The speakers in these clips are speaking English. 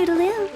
Toodaloo.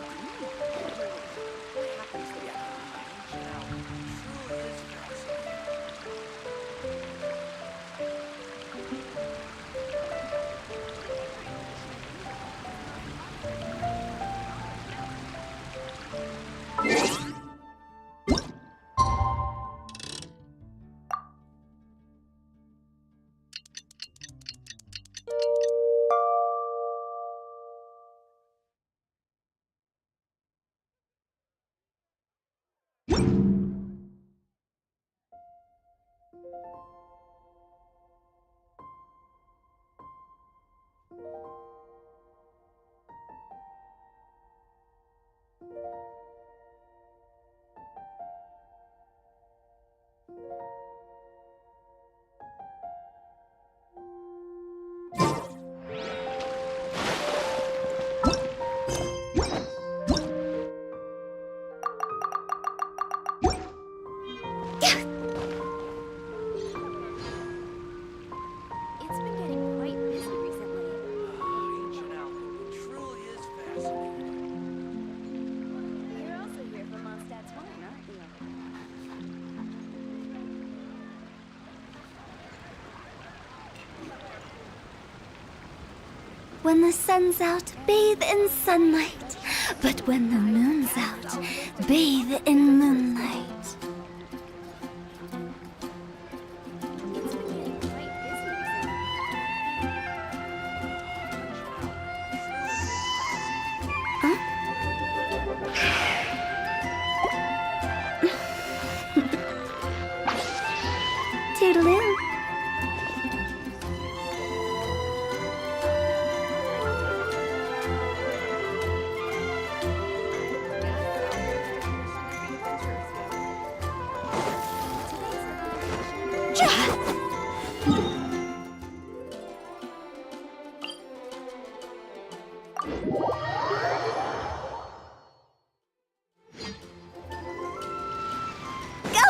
It's been getting quite busy recently. Ancient alchemy truly is fascinating. You're also here for Mondstadt's wine, aren't you? When the sun's out, bathe in sunlight. But when the moon's out, bathe in moonlight. It's been getting quite busy recently. Toodaloo. Go!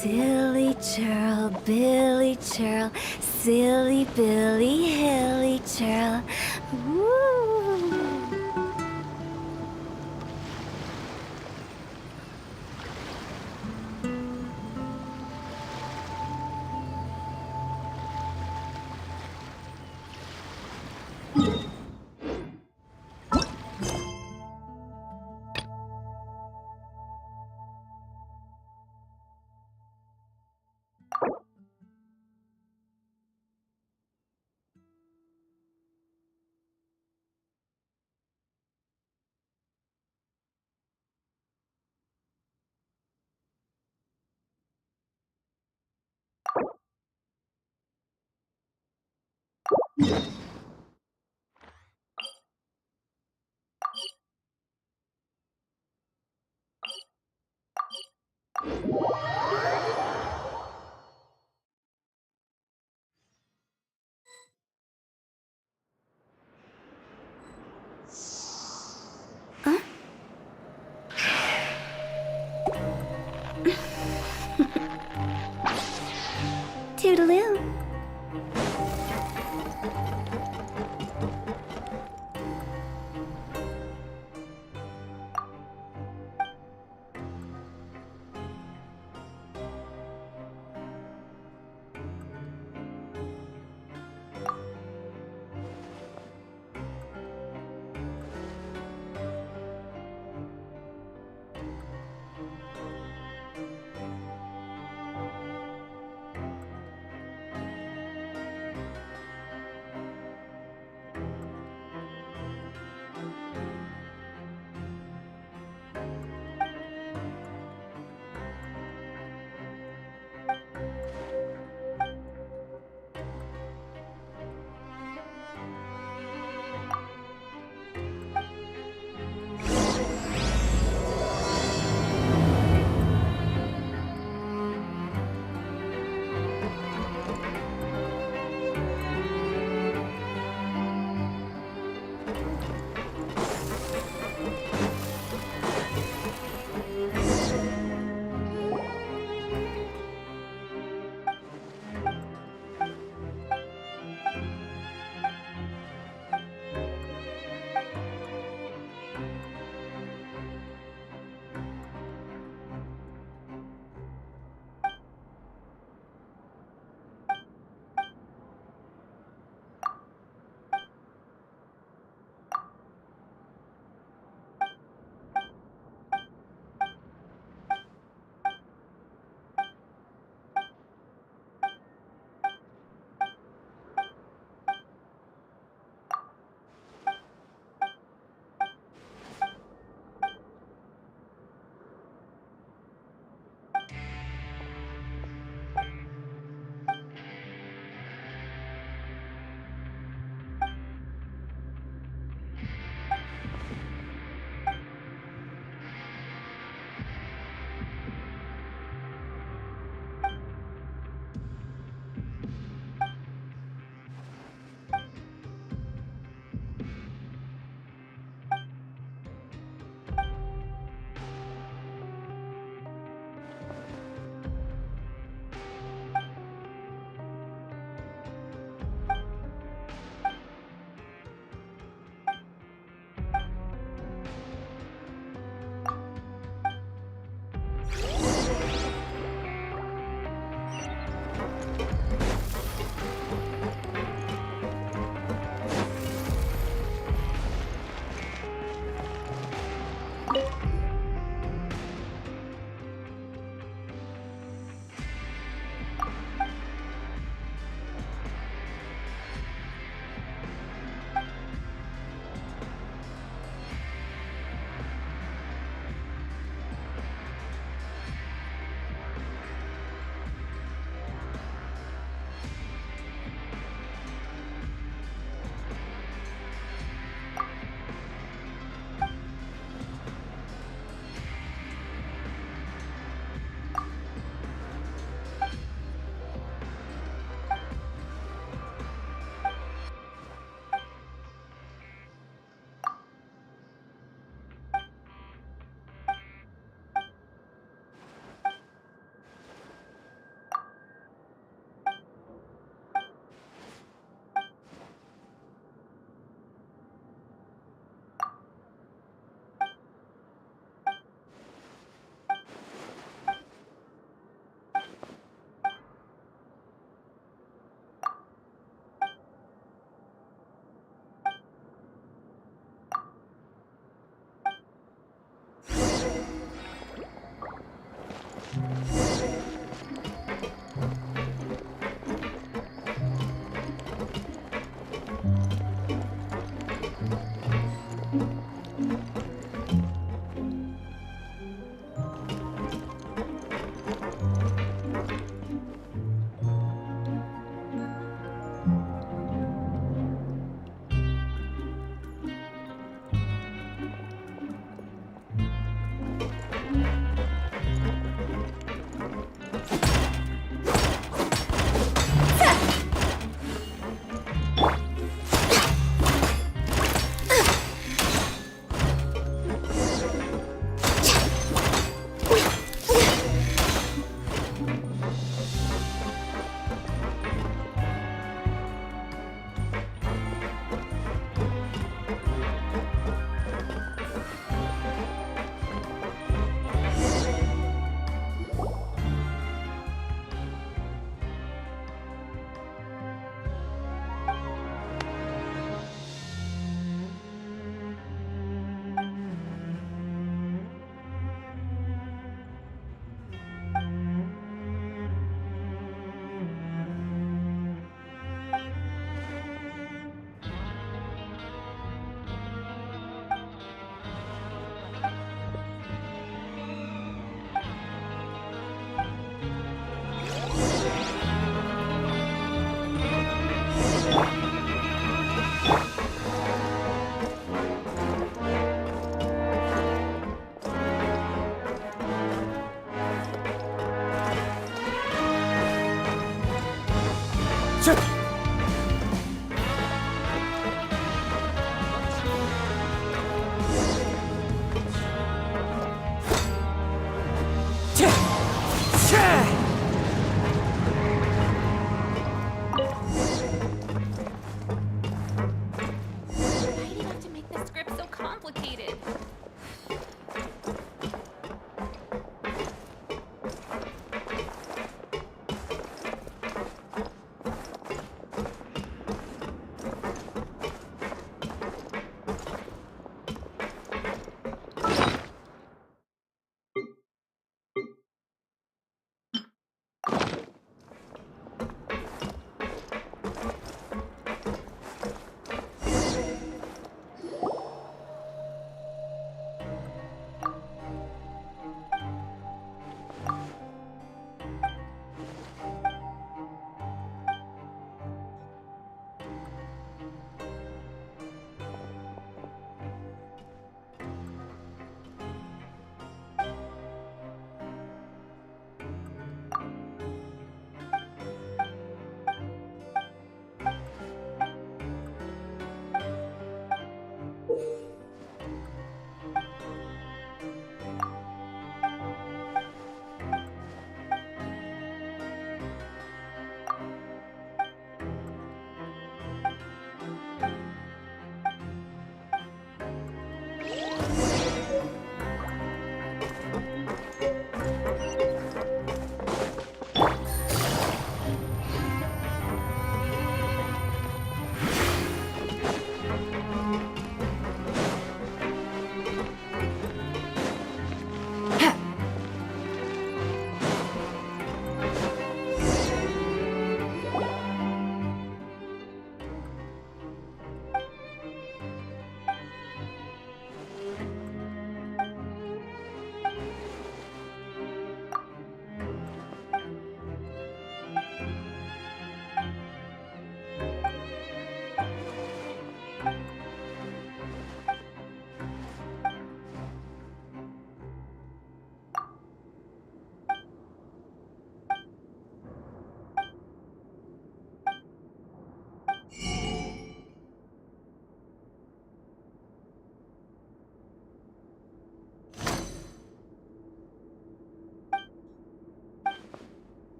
Silly churl, Billy churl, silly Billy, hilly churl. Woo!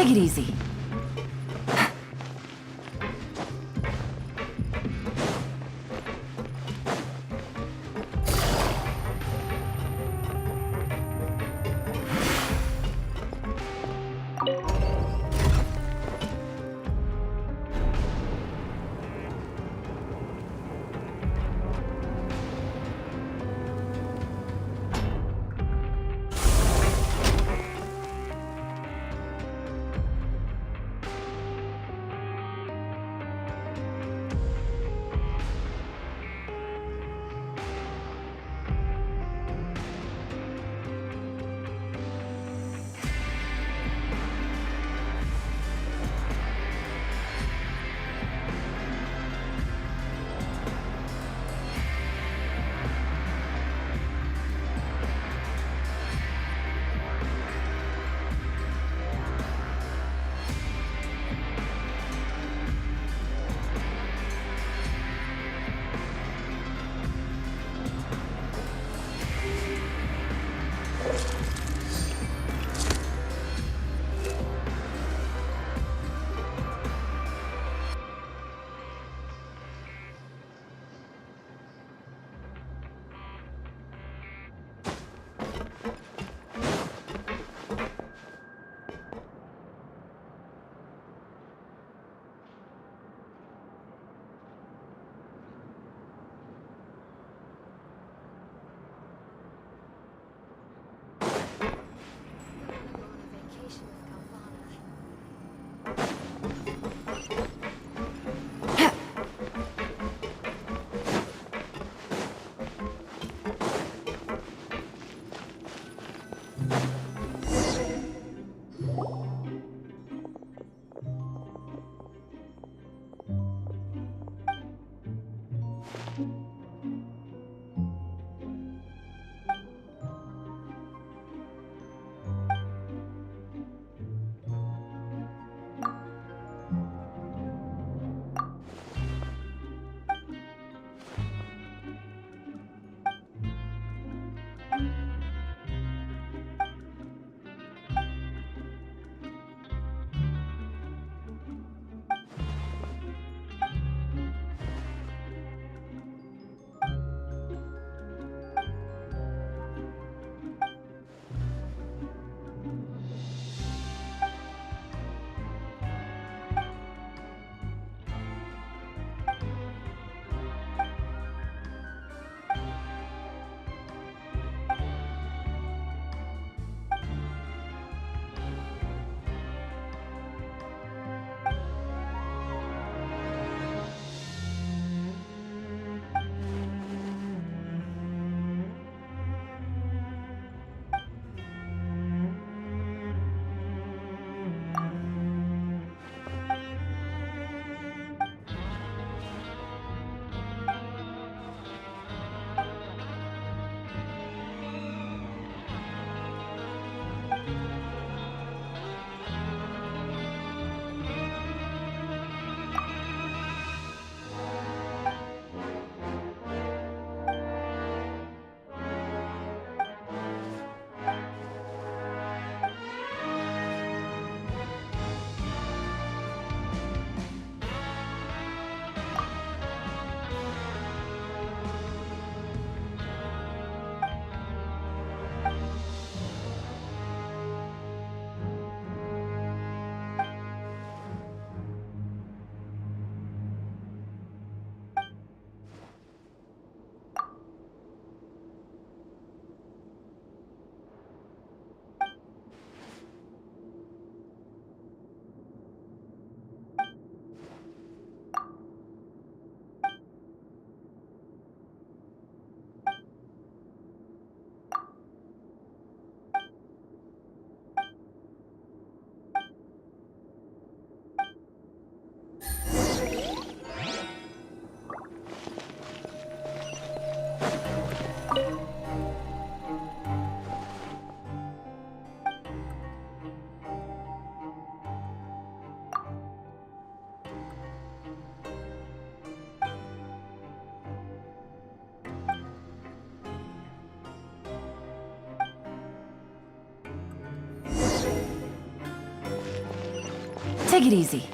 Take it easy. Take it easy.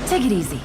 Take it easy.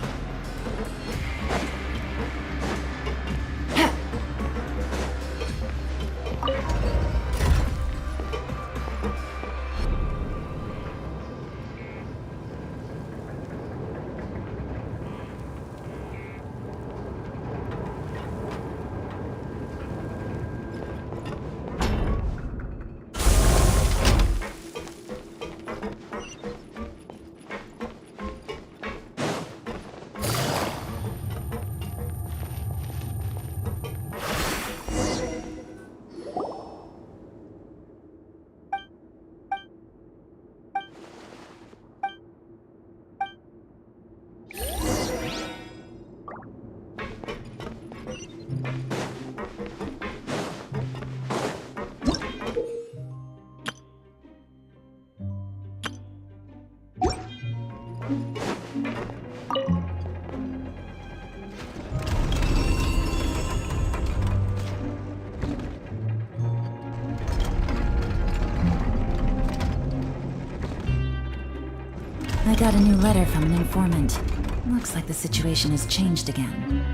I got a new letter from an informant. Looks like the situation has changed again.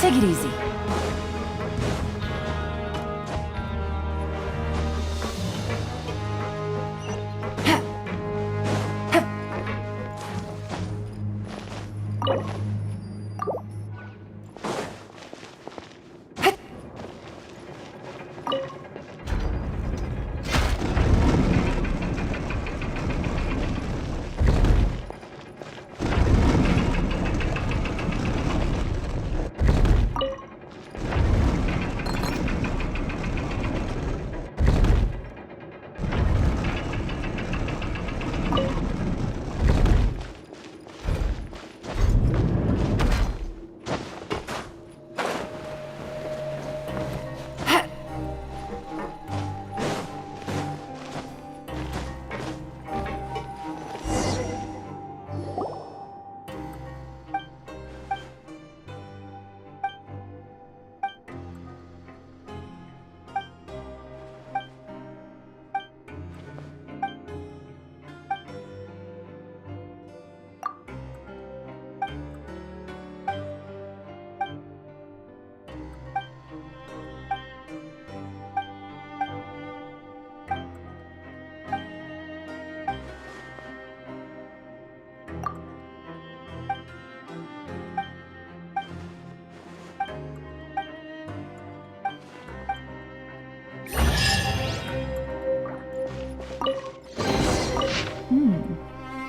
Take it easy.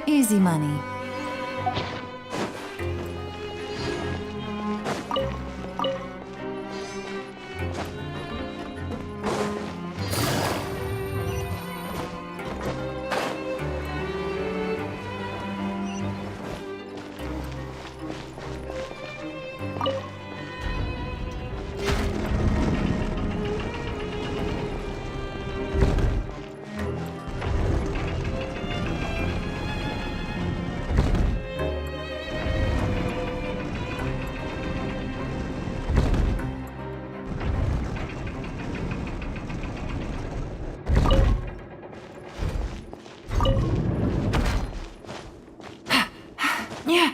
Easy money. Yeah.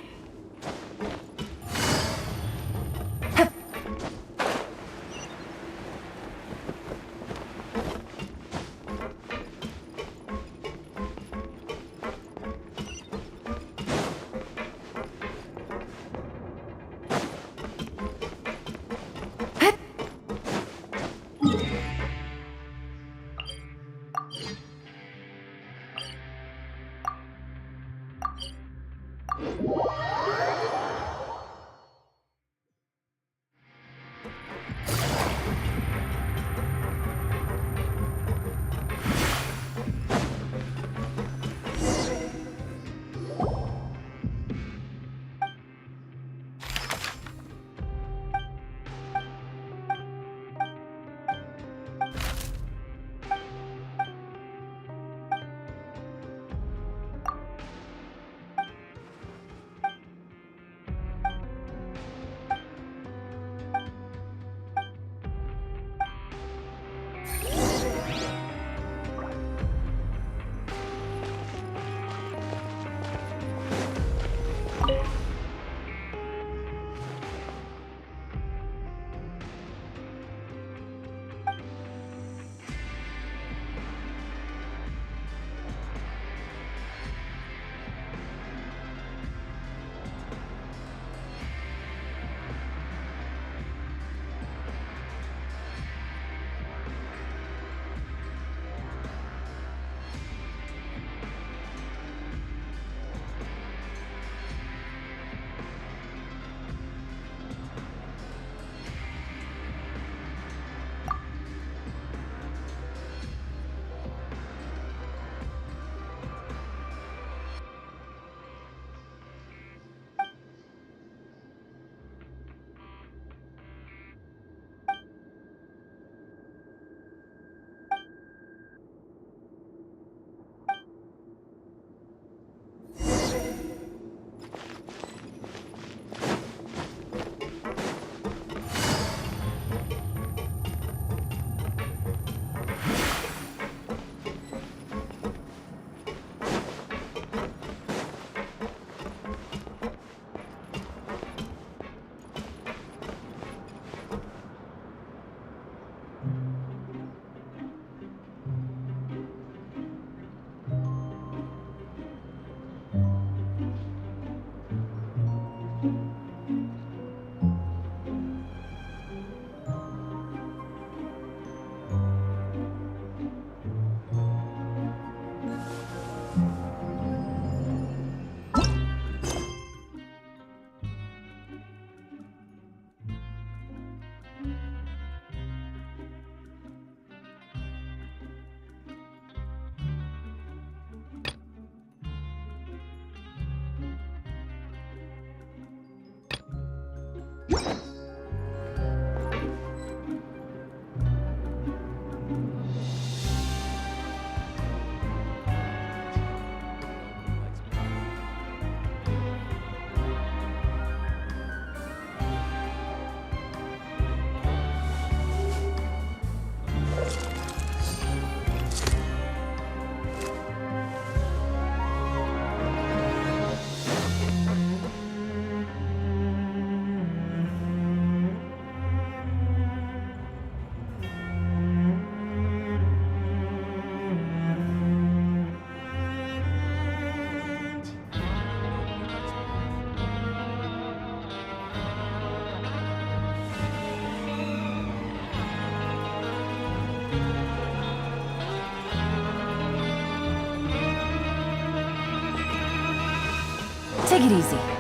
Take it easy.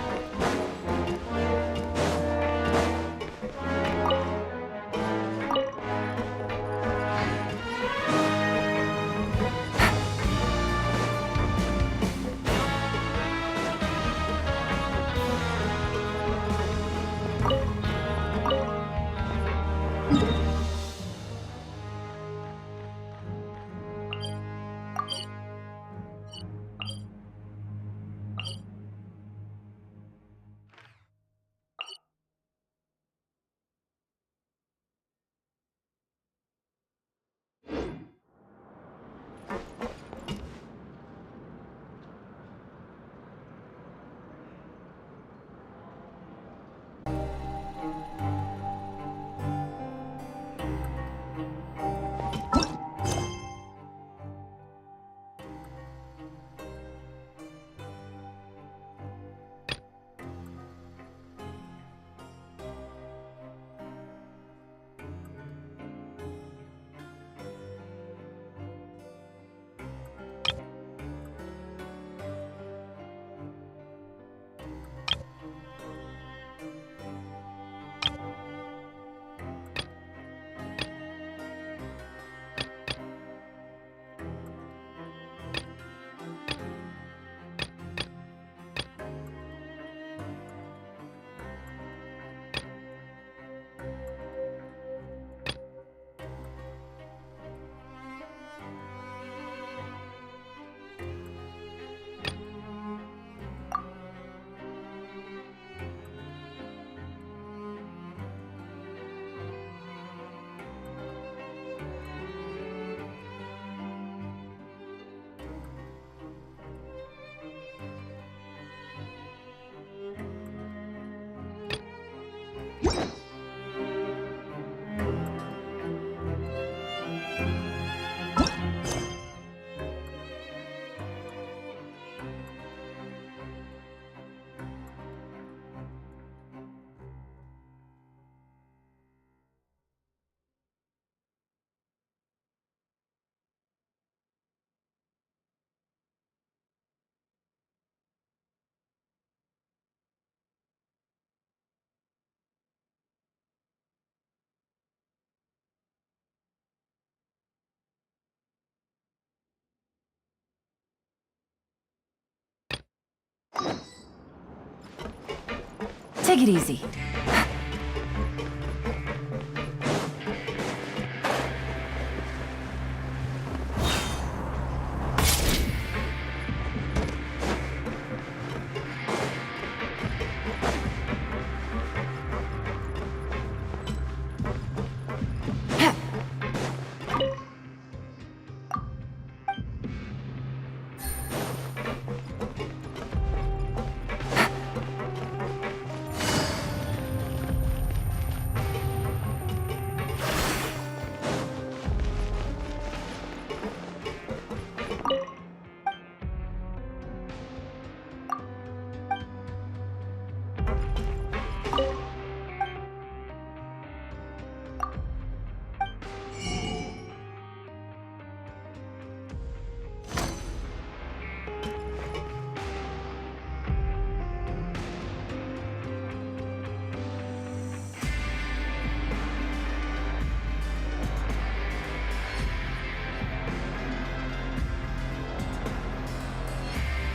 Take it easy.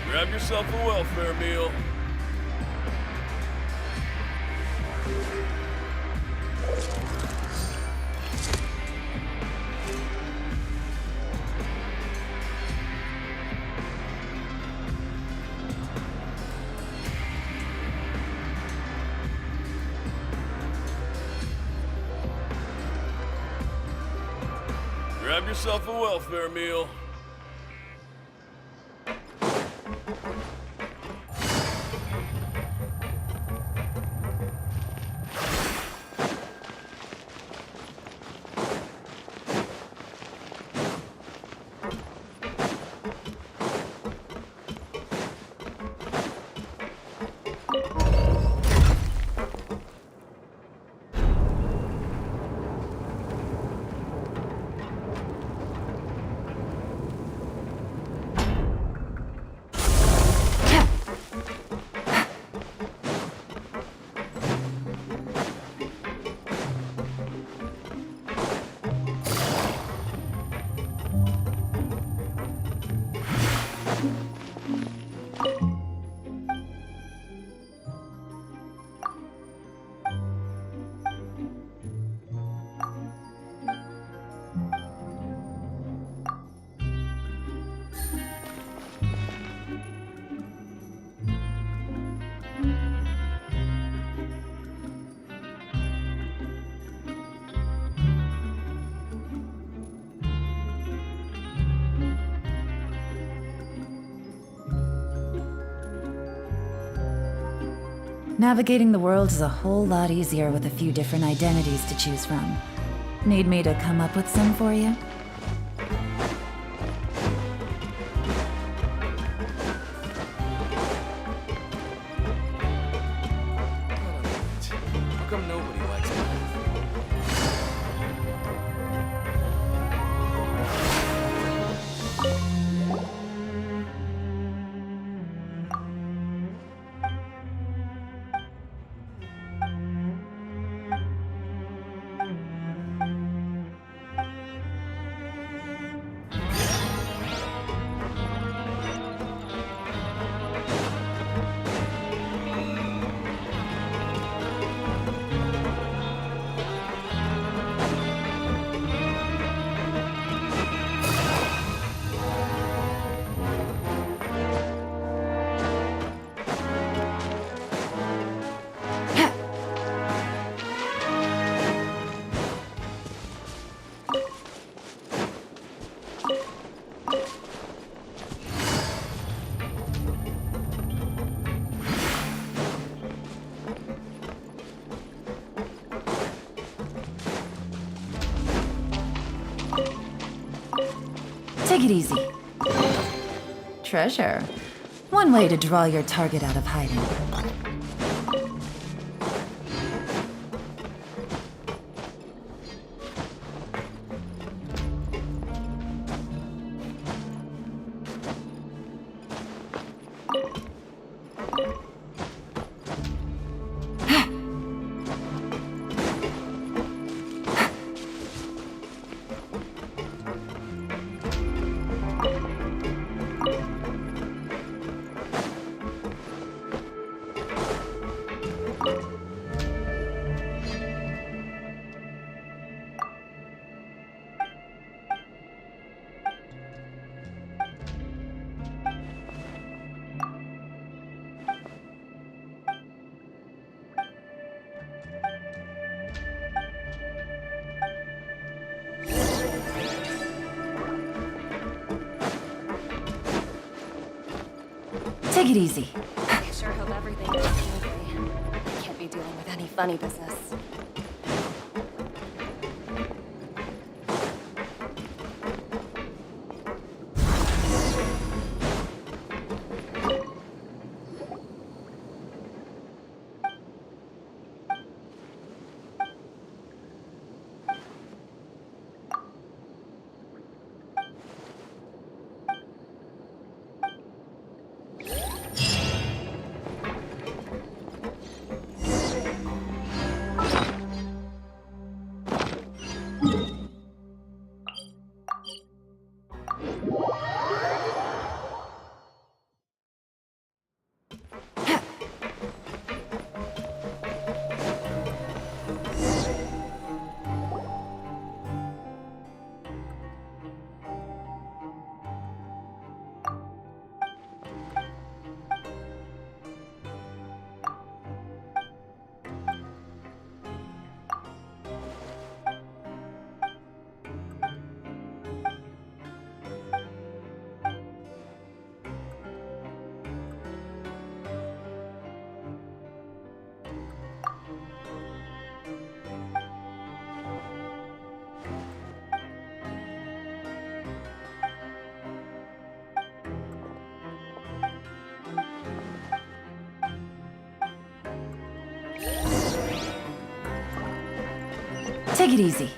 Grab yourself a welfare meal. Grab yourself a welfare meal. Navigating the world is a whole lot easier with a few different identities to choose from. Need me to come up with some for you? How come nobody likes me? Take it easy. Treasure. One way to draw your target out of hiding. Take it easy. I sure hope everything goes smoothly. I can't be dealing with any funny business. Take it easy.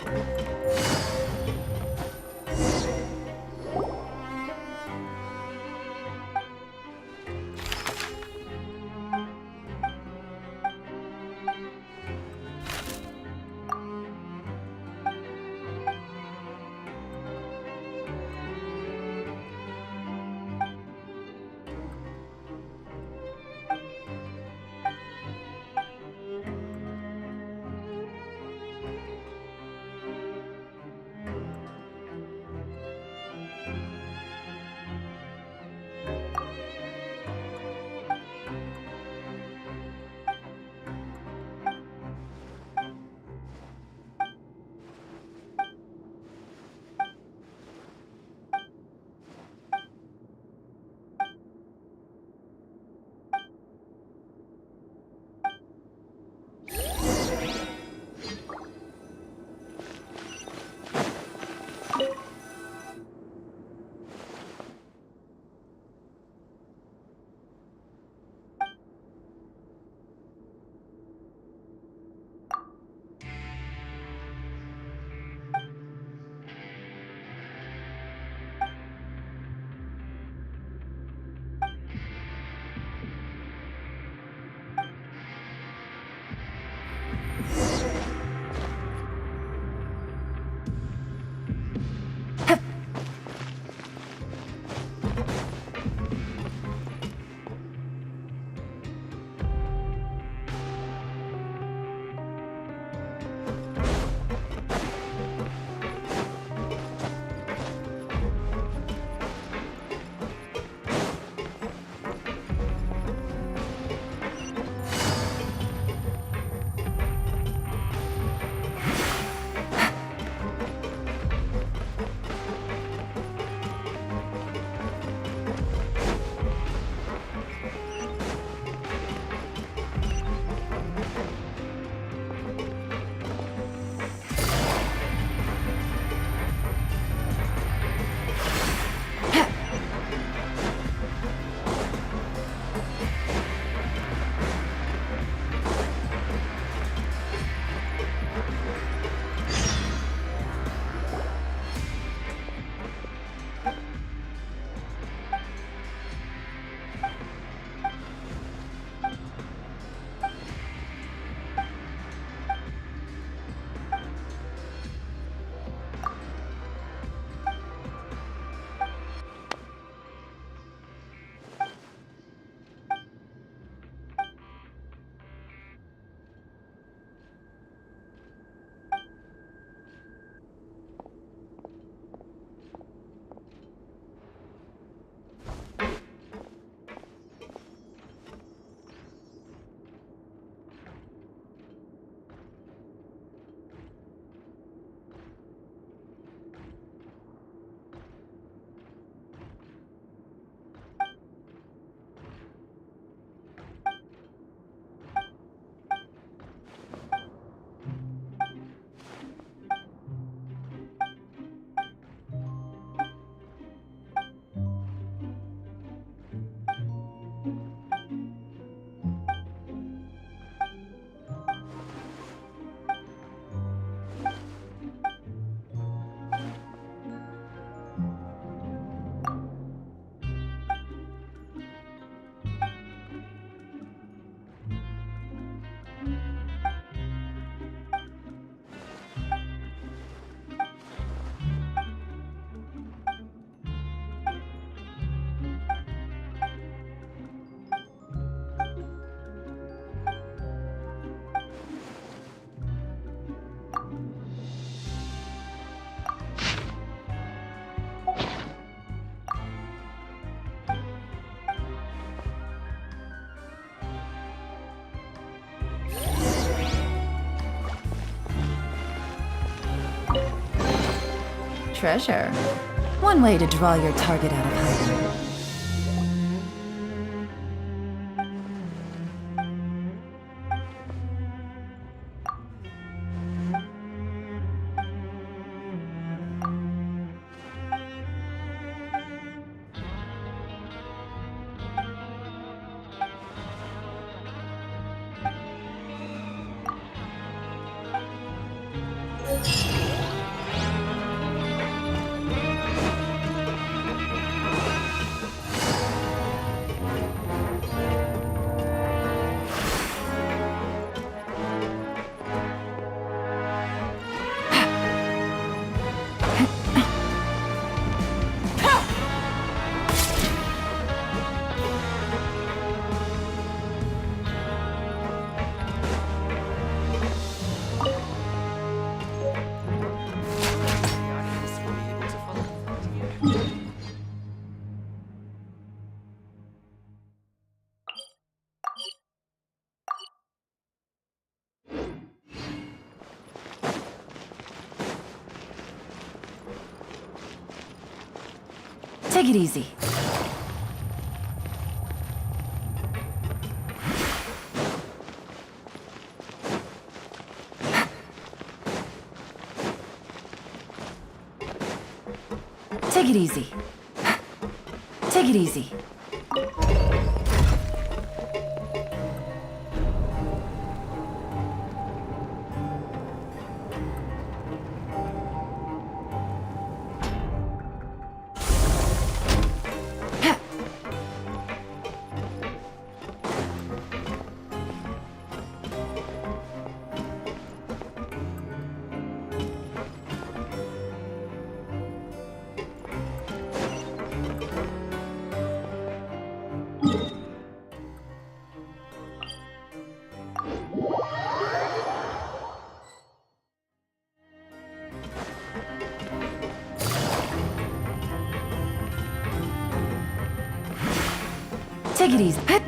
Treasure. One way to draw your target out of hiding. Take it easy. Take it easy. Take it easy. Take it easy.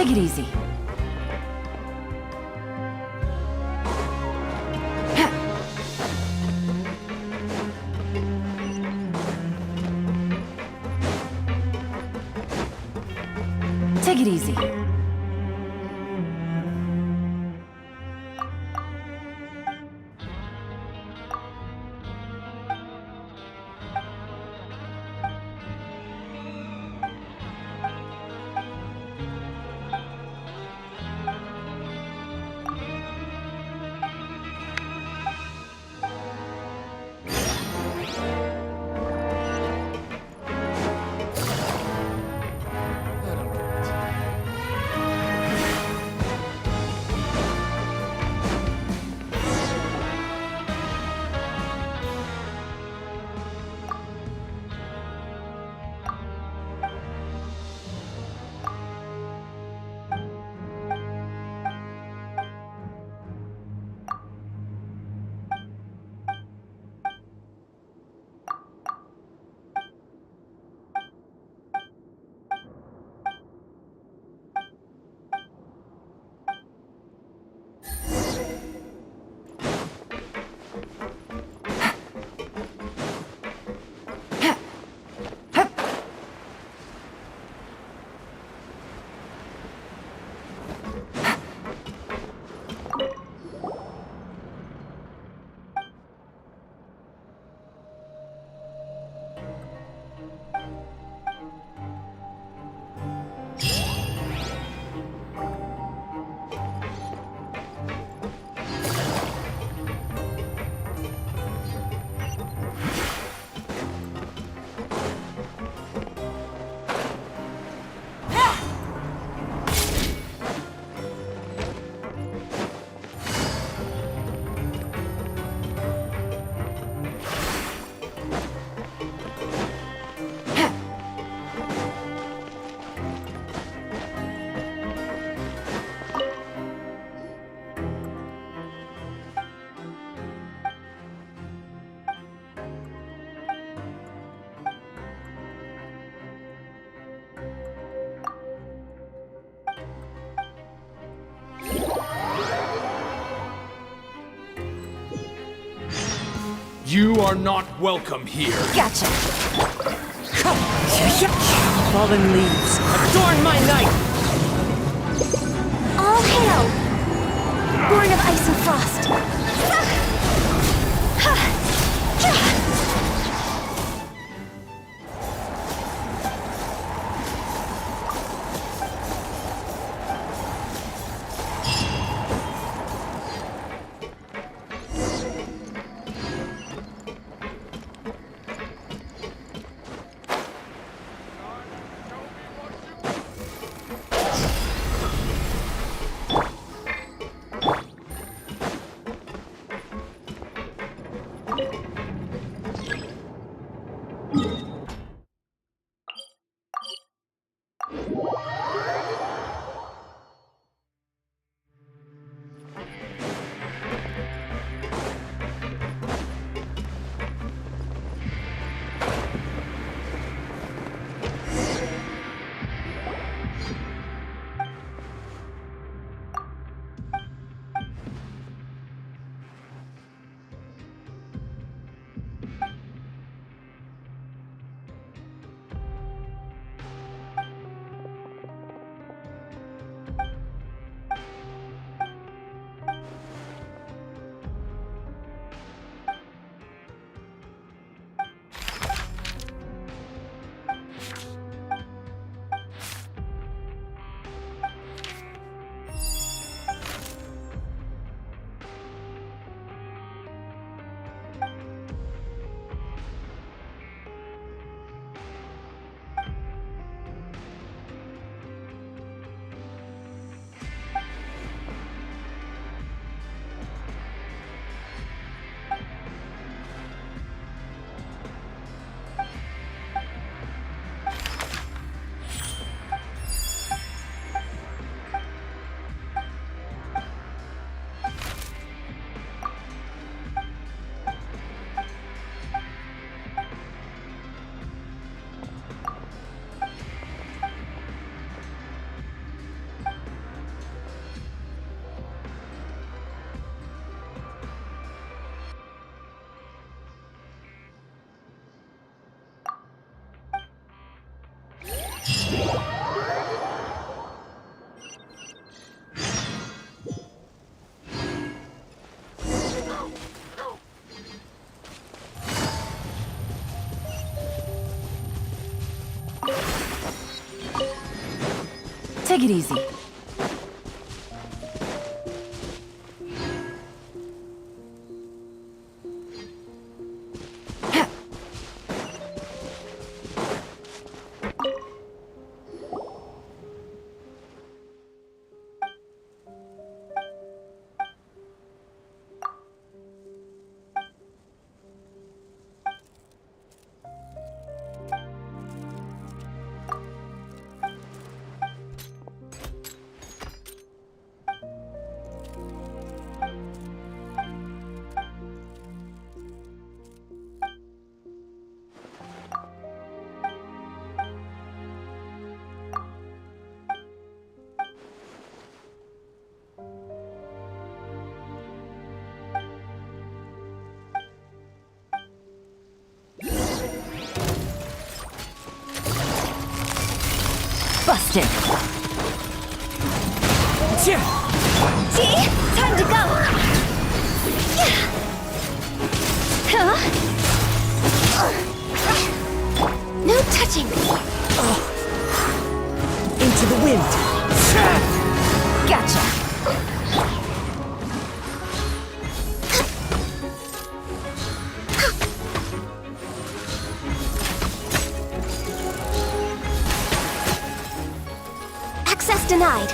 Take it easy. Take it easy. You are not welcome here. Gotcha. Fallen leaves, adorn my night! All hail! Born of ice and frost! Take it easy. Busted. T, time to go. Huh? No touching. Into the wind. Gotcha. Access denied.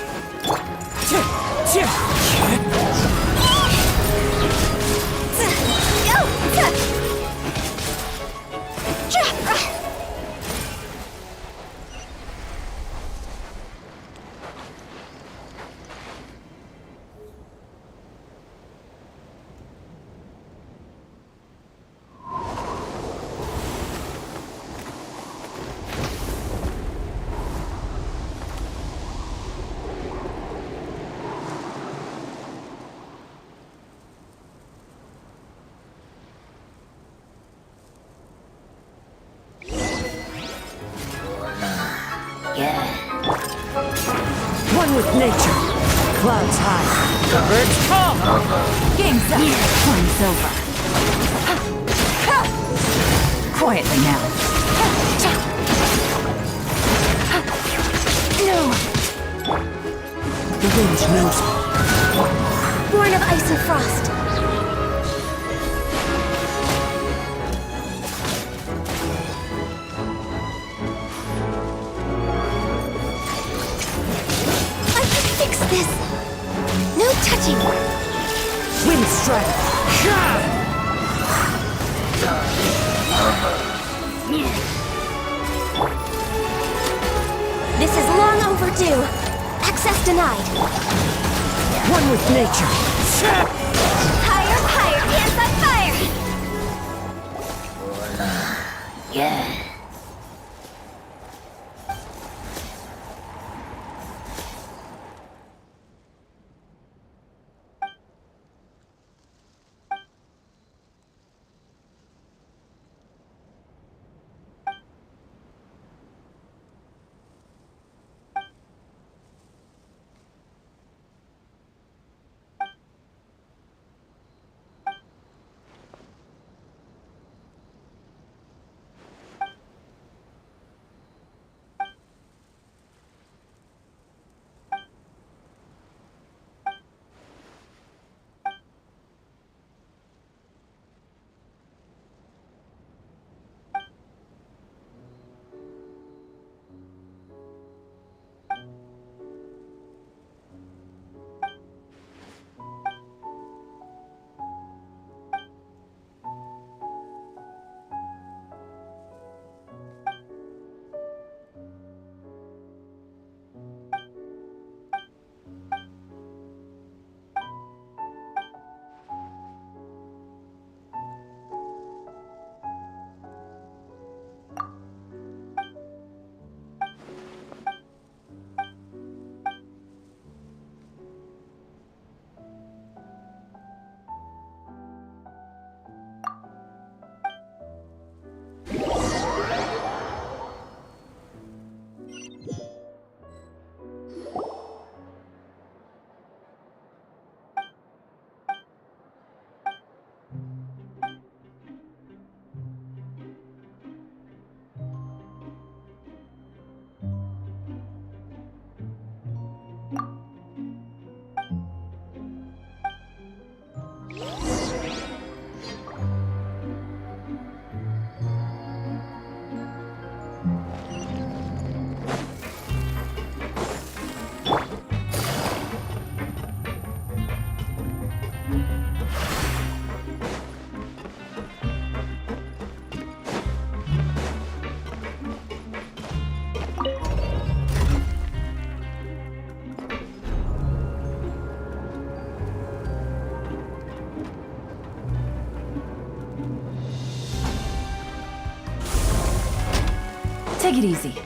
One with nature. Clouds high. Birds fall. Game's up. Time's over. Quietly now. No. The wind knows me. Born of ice and frost. I can fix this. No touching. Wind strike. This is long overdue. Access denied. One with nature. Higher, higher, hands on fire! Take it easy.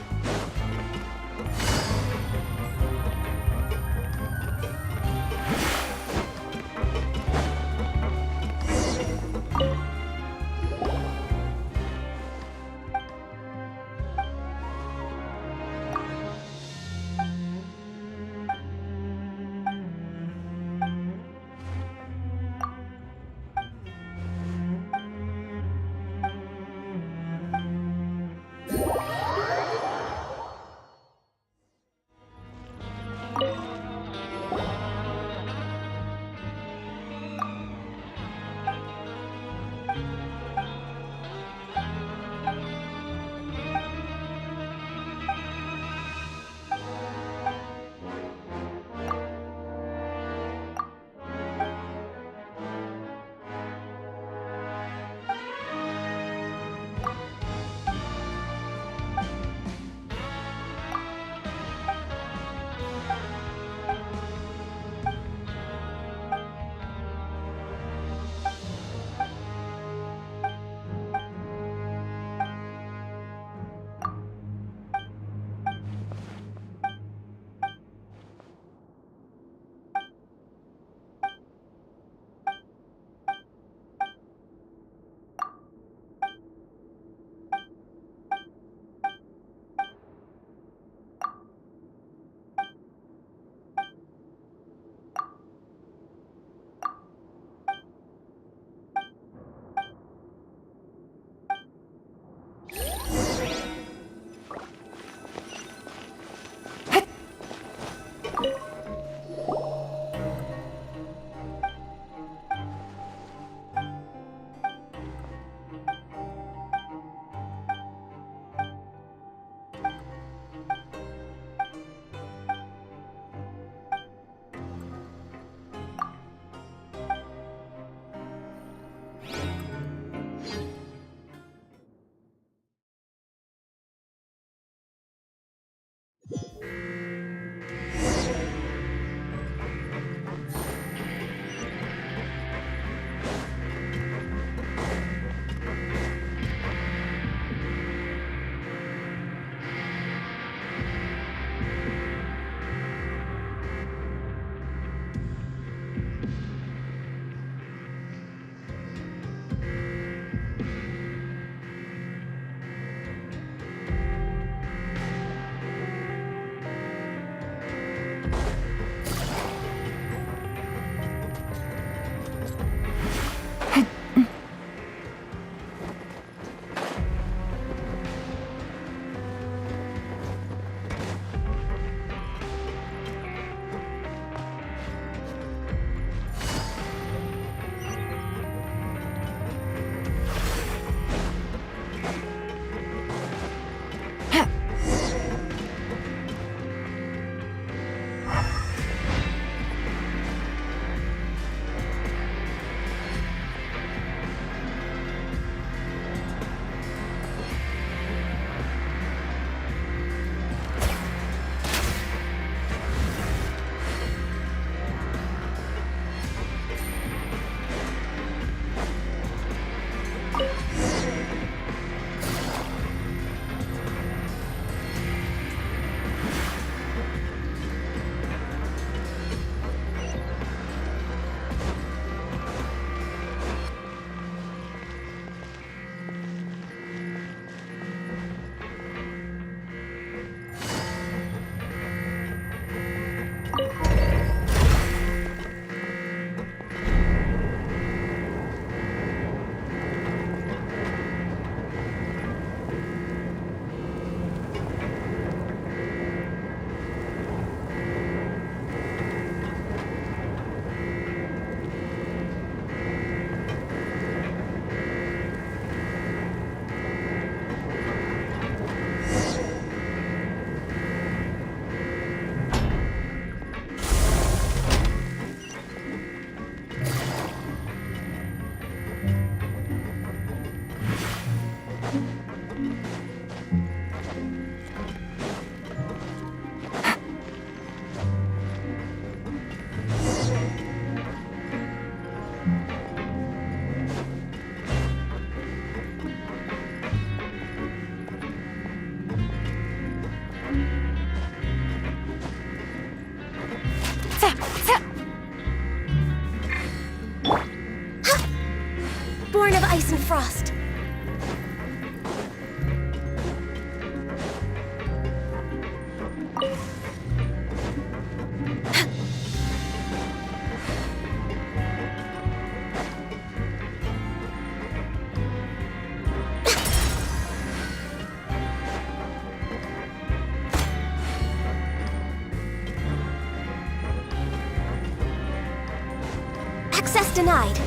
Access denied.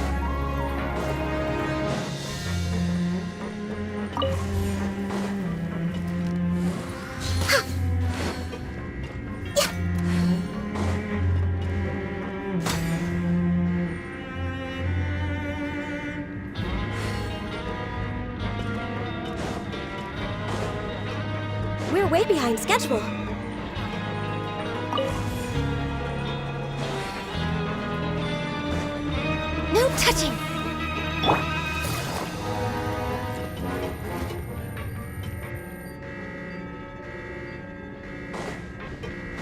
We're way behind schedule. No touching!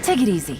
Take it easy.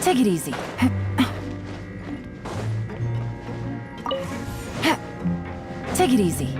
Take it easy. Take it easy.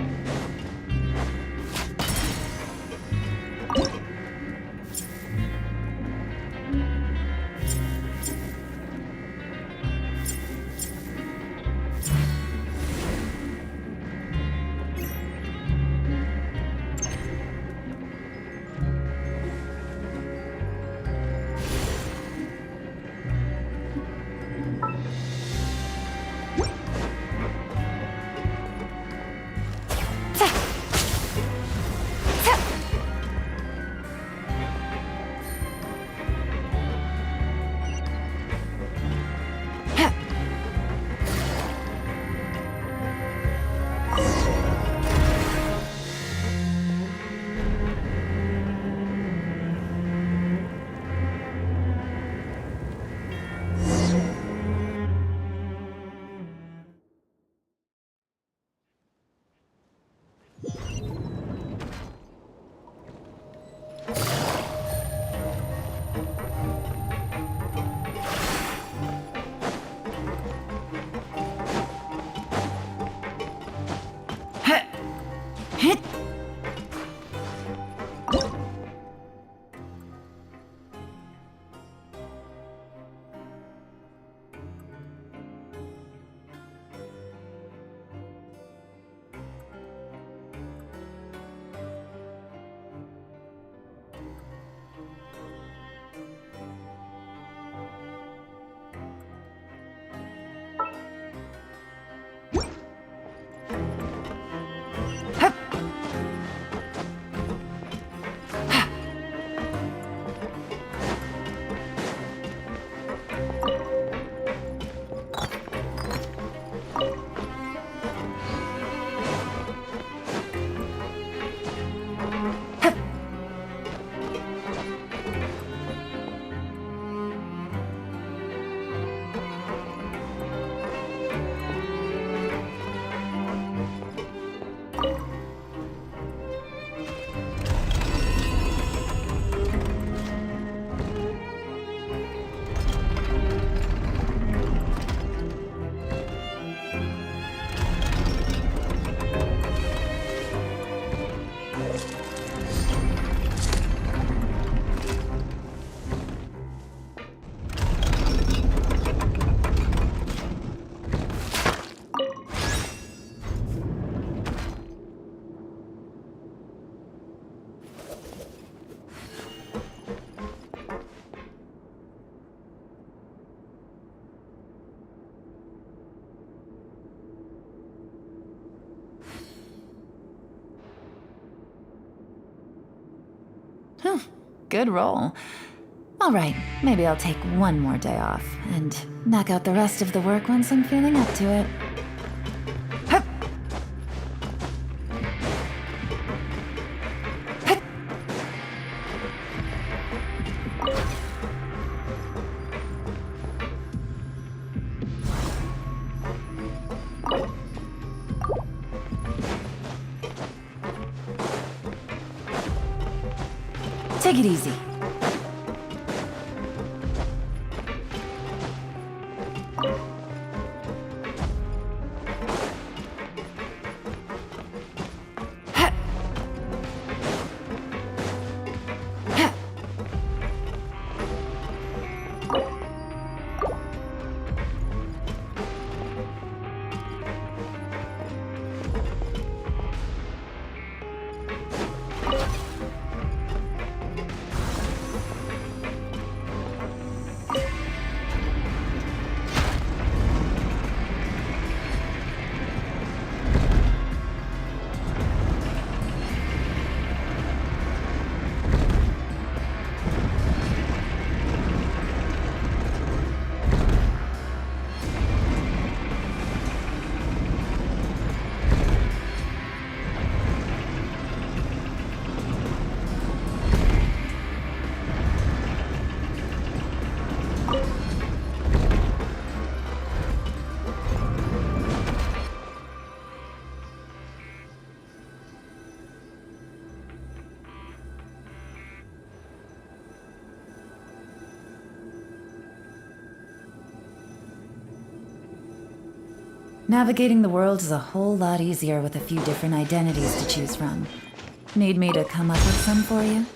good roll. All right, maybe I'll take one more day off and knock out the rest of the work once I'm feeling up to it. Hup. Hup. Take it easy. Ha. Ha. Navigating the world is a whole lot easier with a few different identities to choose from. Need me to come up with some for you?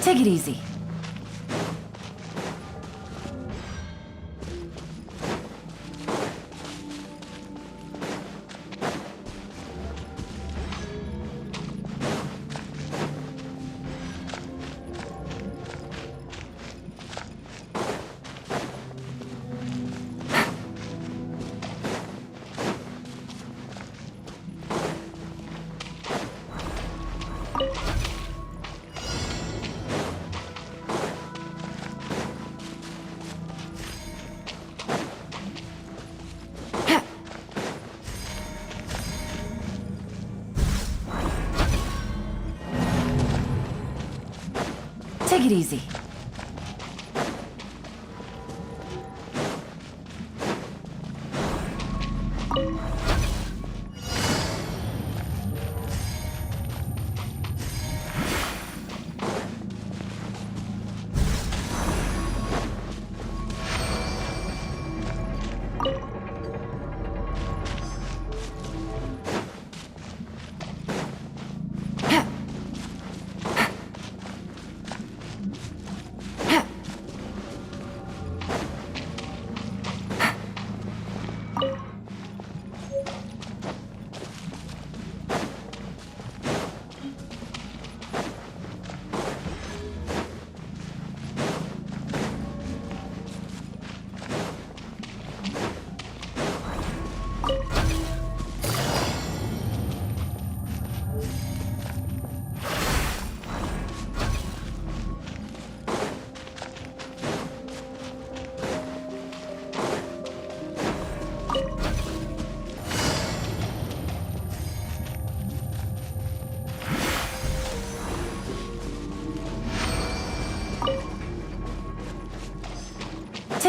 Take it easy. Take it easy.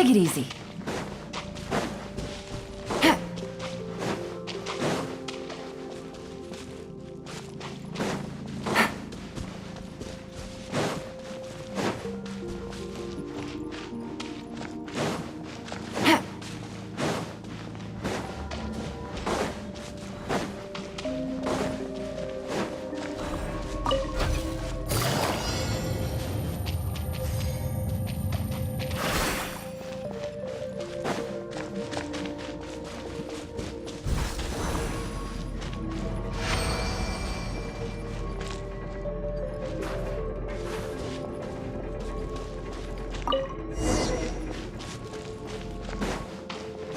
Take it easy.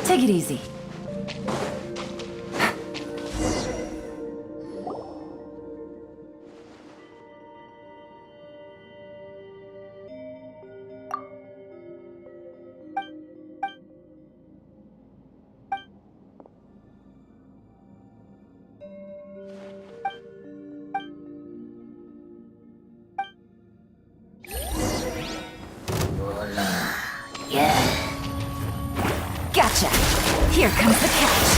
Take it easy. Gotcha! Here comes the catch!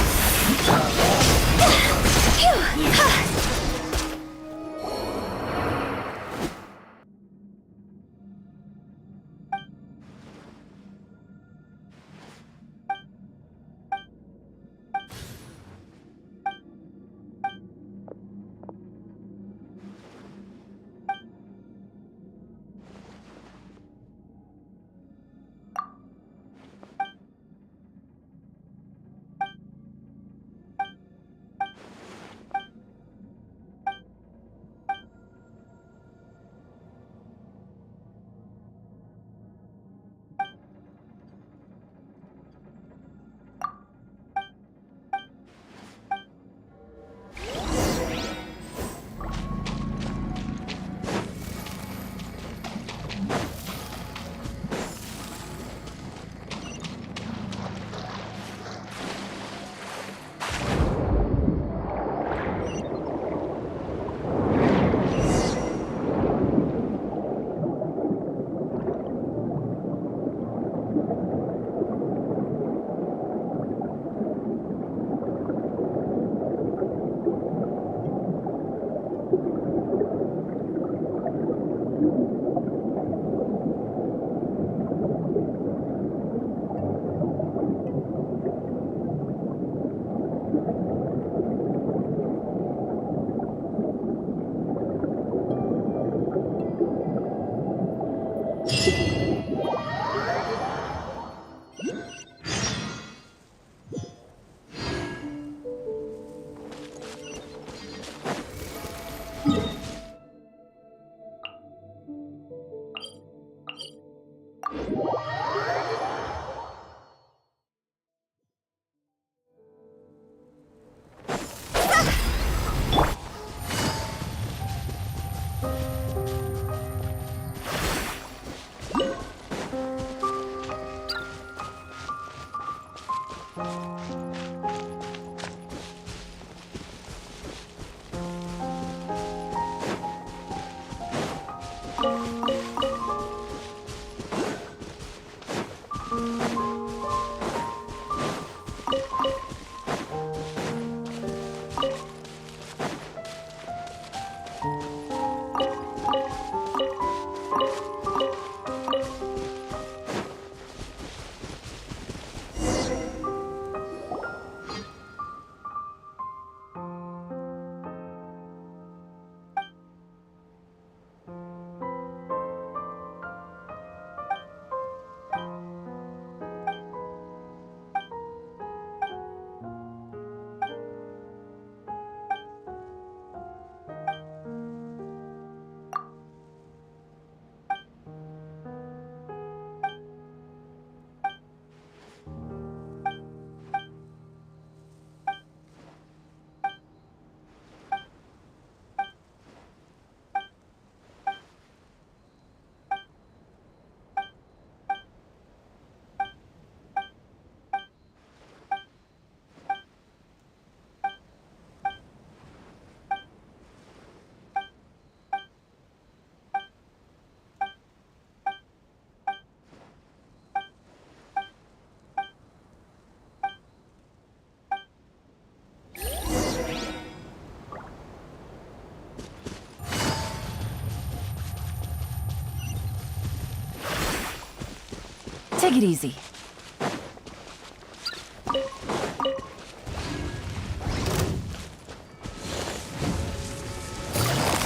Take it easy.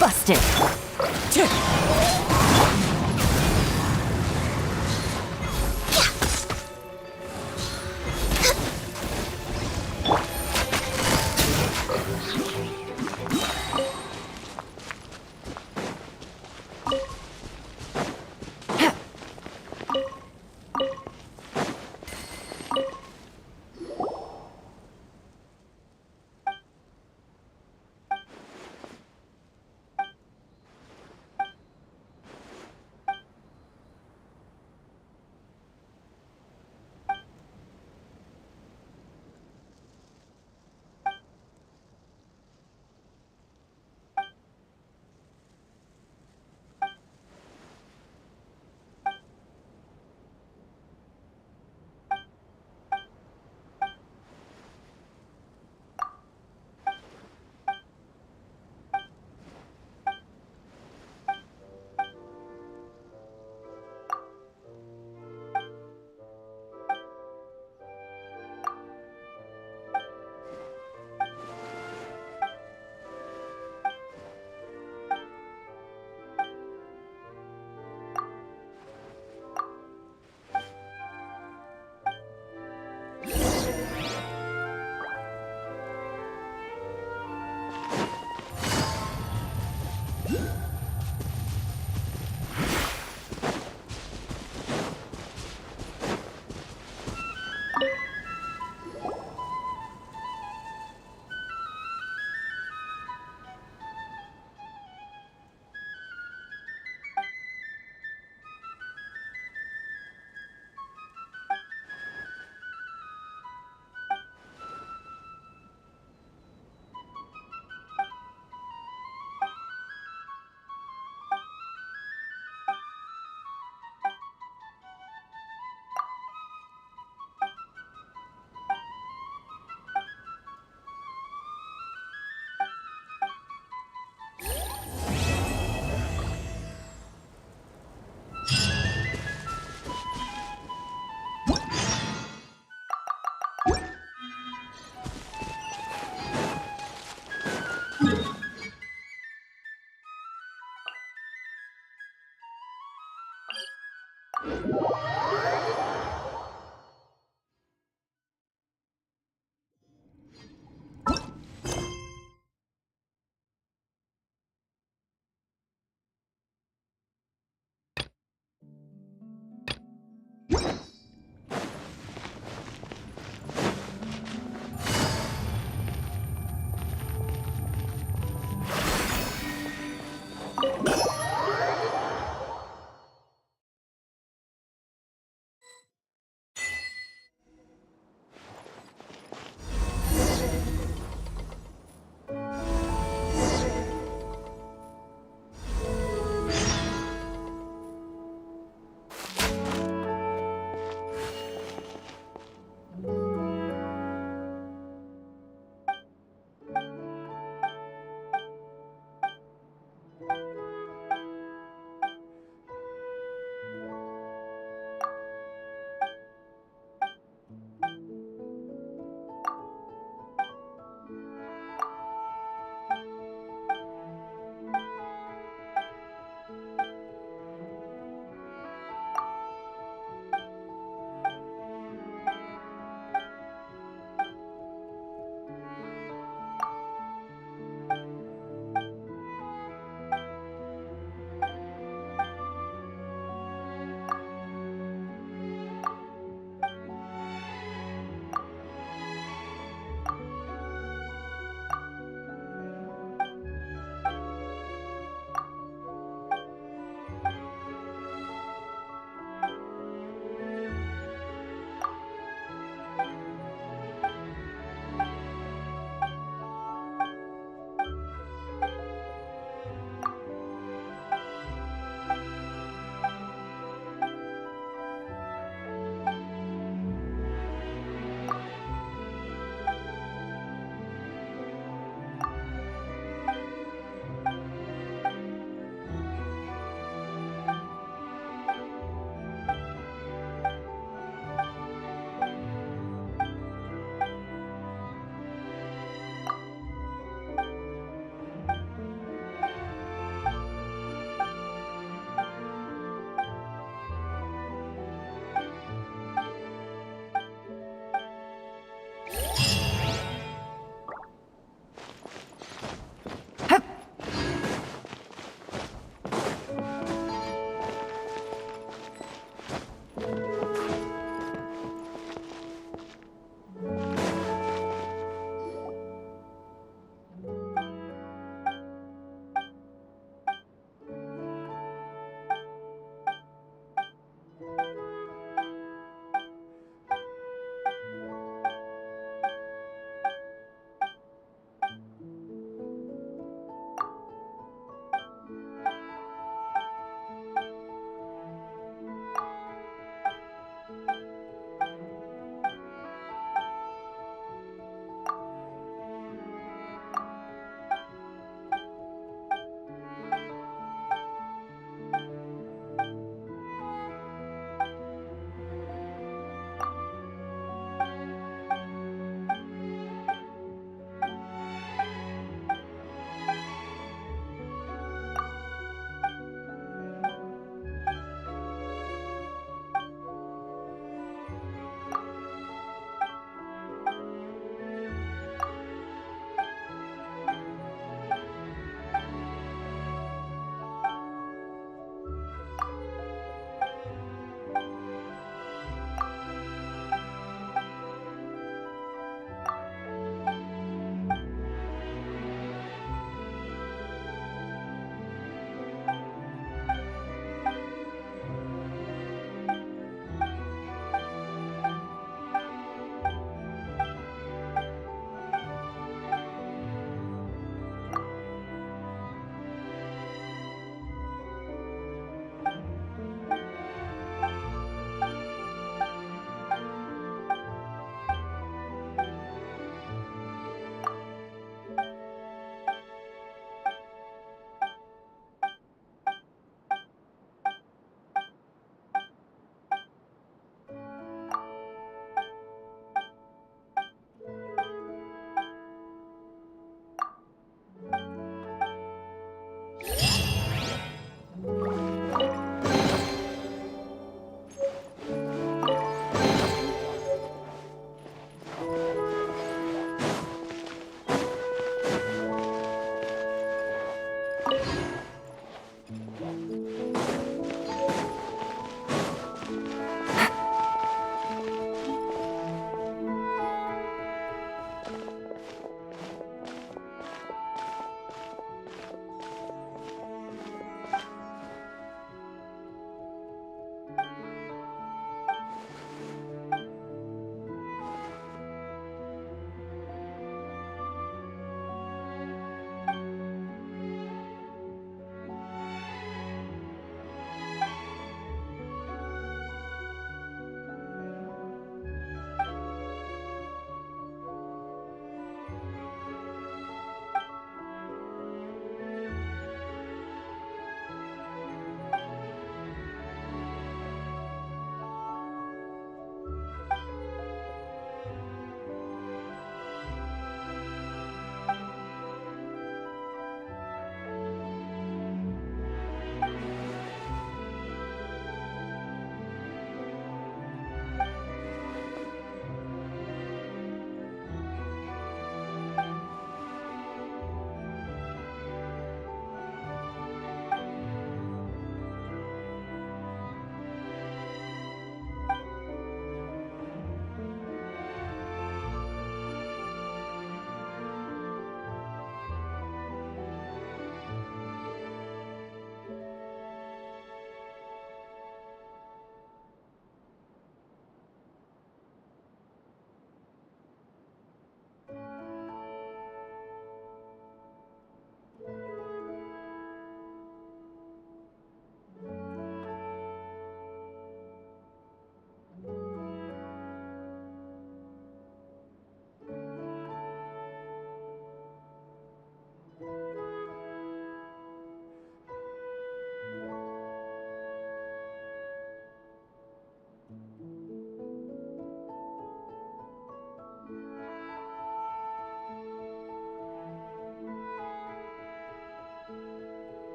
Busted.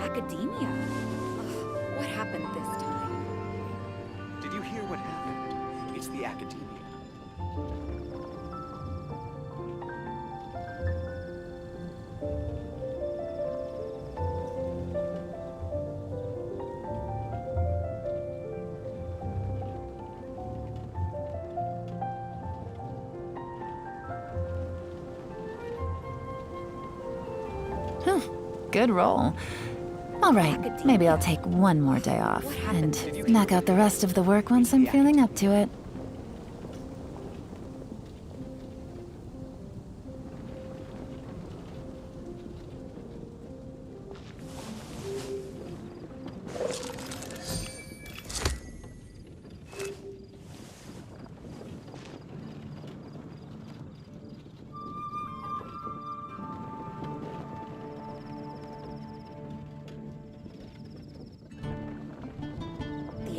academia? Ugh, what happened this time? Did you hear what happened? It's the academia. Good roll. All right, maybe I'll take one more day off and knock out the rest of the work once I'm feeling up to it.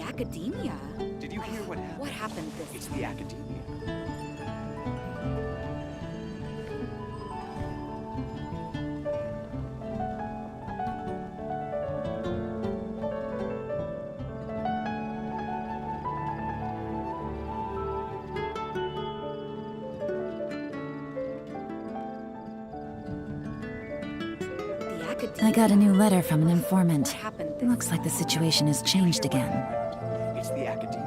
Academia? Did you hear what happened? What happened this It's time? the academia. I got a new letter from an informant. What happened this Looks like the situation has changed again. It's the academia.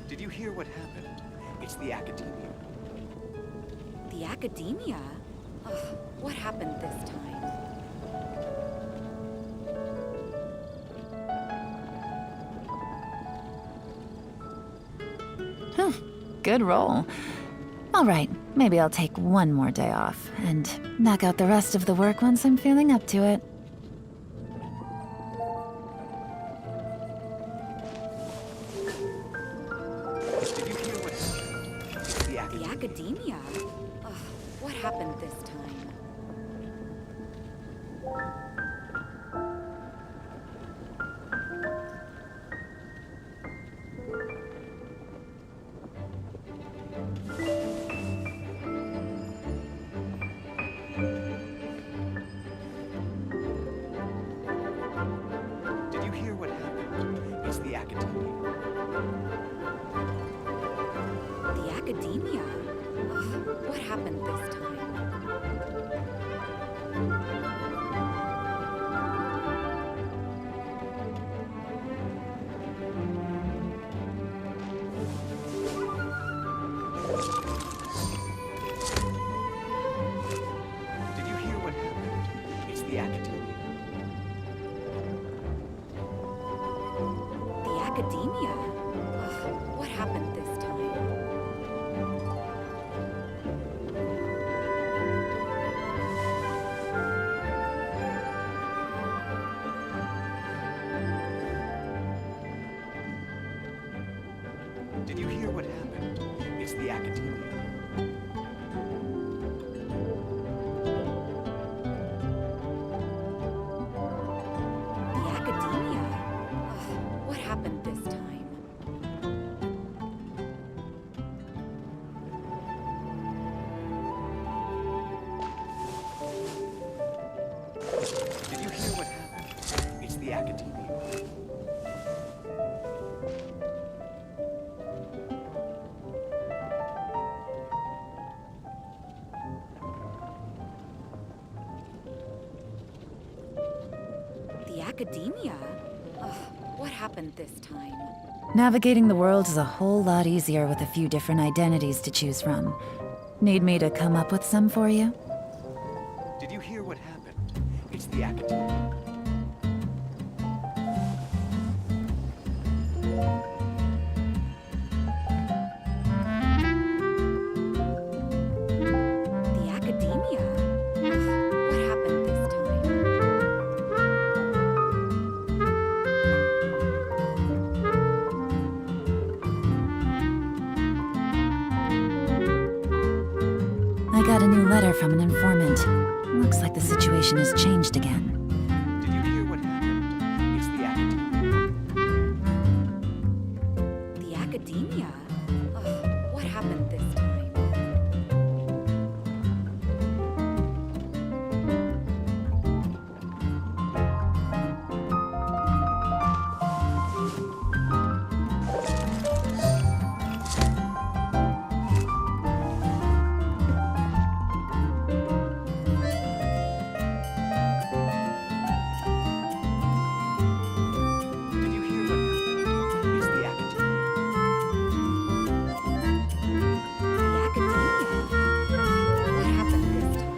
Did you hear what happened? It's the academia. The academia? Ugh, what happened this time? Good roll. All right, maybe I'll take one more day off and knock out the rest of the work once I'm feeling up to it. Did you hear what happened? It's the The academia. academia? Ugh, what happened this time? Did you hear what happened? It's the academia. The academia? Ugh, what happened this time? Did you hear what happened? It's the academia. The academia? Ugh, what happened this time? Did you hear what happened? It's the academia. The academia? Ugh, what happened this time? Did you hear what happened? It's the academia. The academia? Ugh, what happened this time? Navigating the world is a whole lot easier with a few different identities to choose from. Need me to come up with some for you? Did you hear what happened? It's the academia. The academia? Ugh, what happened this time? I got a new letter from an informant. Looks like the situation has changed again. Did you hear what happened? It's the academy. The academia? Ugh, what happened this time? Did you hear what happened? It's the academy. The academia? What happened this time?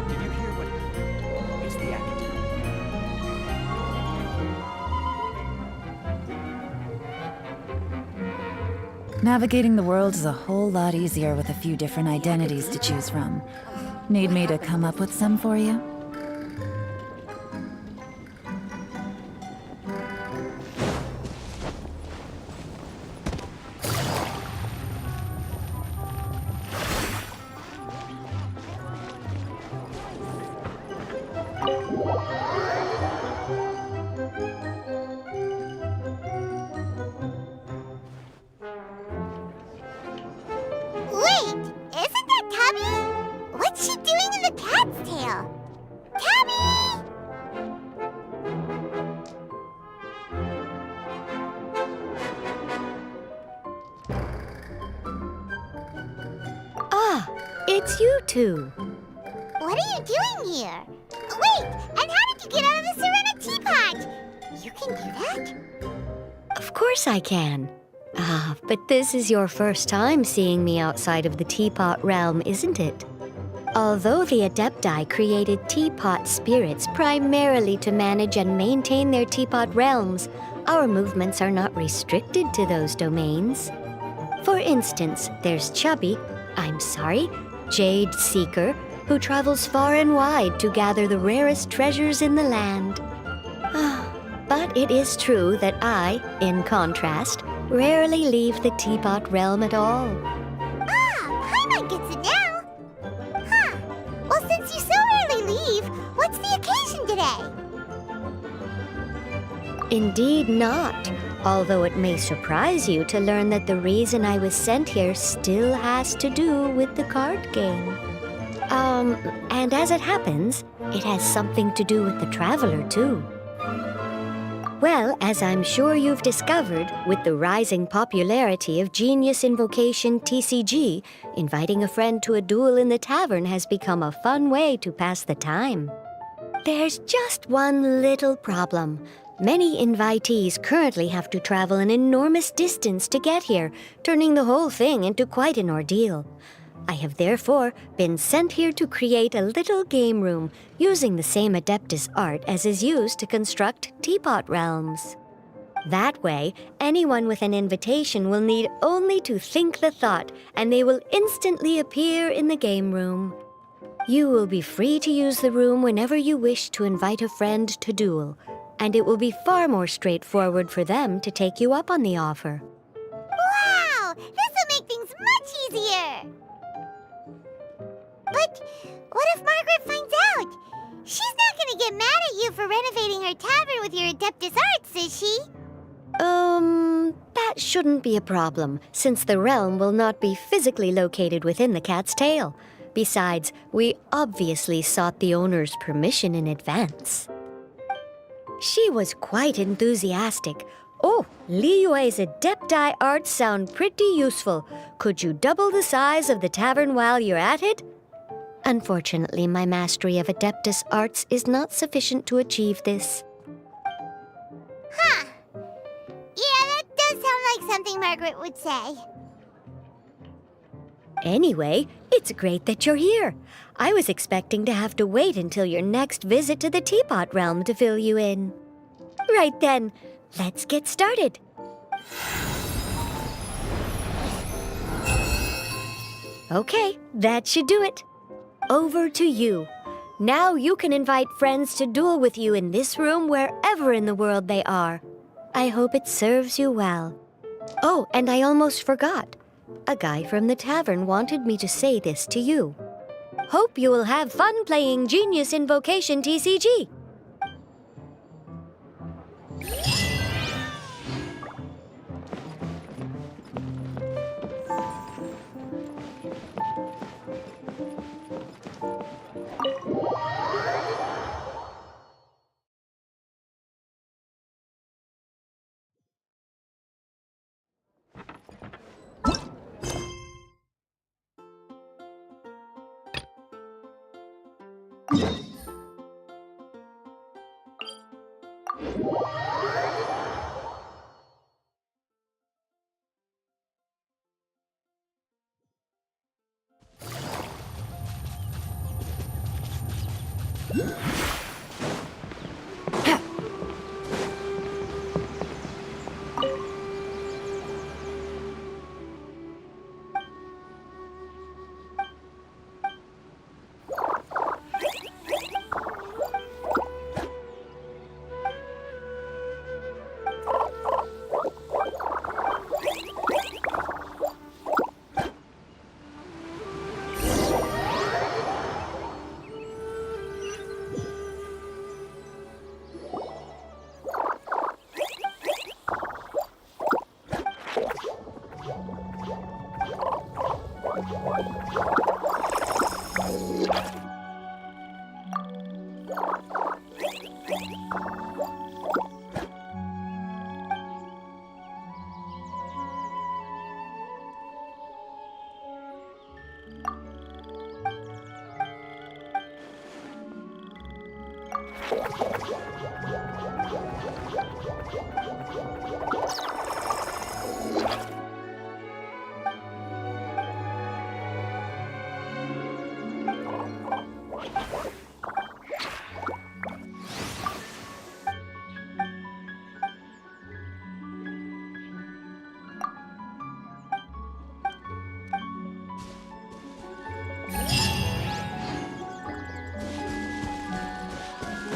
Did you hear what happened? It's the academy. Navigating the world is a whole lot easier with a few different identities to choose from. Need me to come up with some for you? Wait, isn't that Tabby? What's she doing in the cat's tail? Tabby! Ah, it's you two. What are you doing here? Wait, and how did you get out of the Serena teapot? You can do that? Of course I can. Ah, but this is your first time seeing me outside of the teapot realm, isn't it? Although the Adepti created teapot spirits primarily to manage and maintain their teapot realms, our movements are not restricted to those domains. For instance, there's Jade Seeker, who travels far and wide to gather the rarest treasures in the land. But it is true that I, in contrast, rarely leave the teapot realm at all. Paimon gets it now. Huh. Well, since you so rarely leave, what's the occasion today? Indeed not, although it may surprise you to learn that the reason I was sent here still has to do with the card game. And as it happens, it has something to do with the Traveler, too. Well, as I'm sure you've discovered, with the rising popularity of Genius Invocation TCG, inviting a friend to a duel in the tavern has become a fun way to pass the time. There's just one little problem. Many invitees currently have to travel an enormous distance to get here, turning the whole thing into quite an ordeal. I have therefore been sent here to create a little game room using the same Adeptus art as is used to construct teapot realms. That way, anyone with an invitation will need only to think the thought, and they will instantly appear in the game room. You will be free to use the room whenever you wish to invite a friend to duel, and it will be far more straightforward for them to take you up on the offer. Wow! This'll make things much easier! But what if Margaret finds out? She's not gonna get mad at you for renovating her tavern with your Adeptus arts, is she? That shouldn't be a problem, since the realm will not be physically located within the cat's tail. Besides, we obviously sought the owner's permission in advance. She was quite enthusiastic. Oh, Liyue's Adepti arts sound pretty useful. Could you double the size of the tavern while you're at it? Unfortunately, my mastery of Adeptus arts is not sufficient to achieve this. Huh. Yeah, that does sound like something Margaret would say. Anyway, it's great that you're here. I was expecting to have to wait until your next visit to the Teapot Realm to fill you in. Right then, let's get started. Okay, that should do it. Over to you. Now you can invite friends to duel with you in this room wherever in the world they are. I hope it serves you well. Oh, and I almost forgot. A guy from the tavern wanted me to say this to you. Hope you will have fun playing Genius Invocation TCG.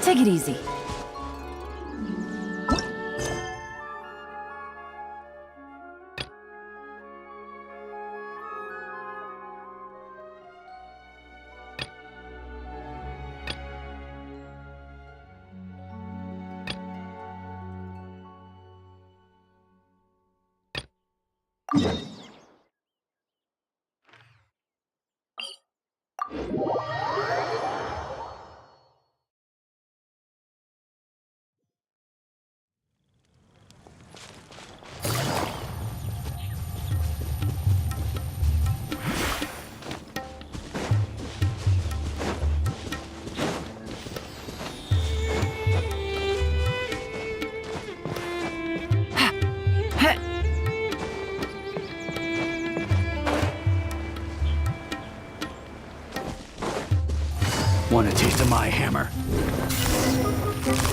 Take it easy. Want a taste of my hammer?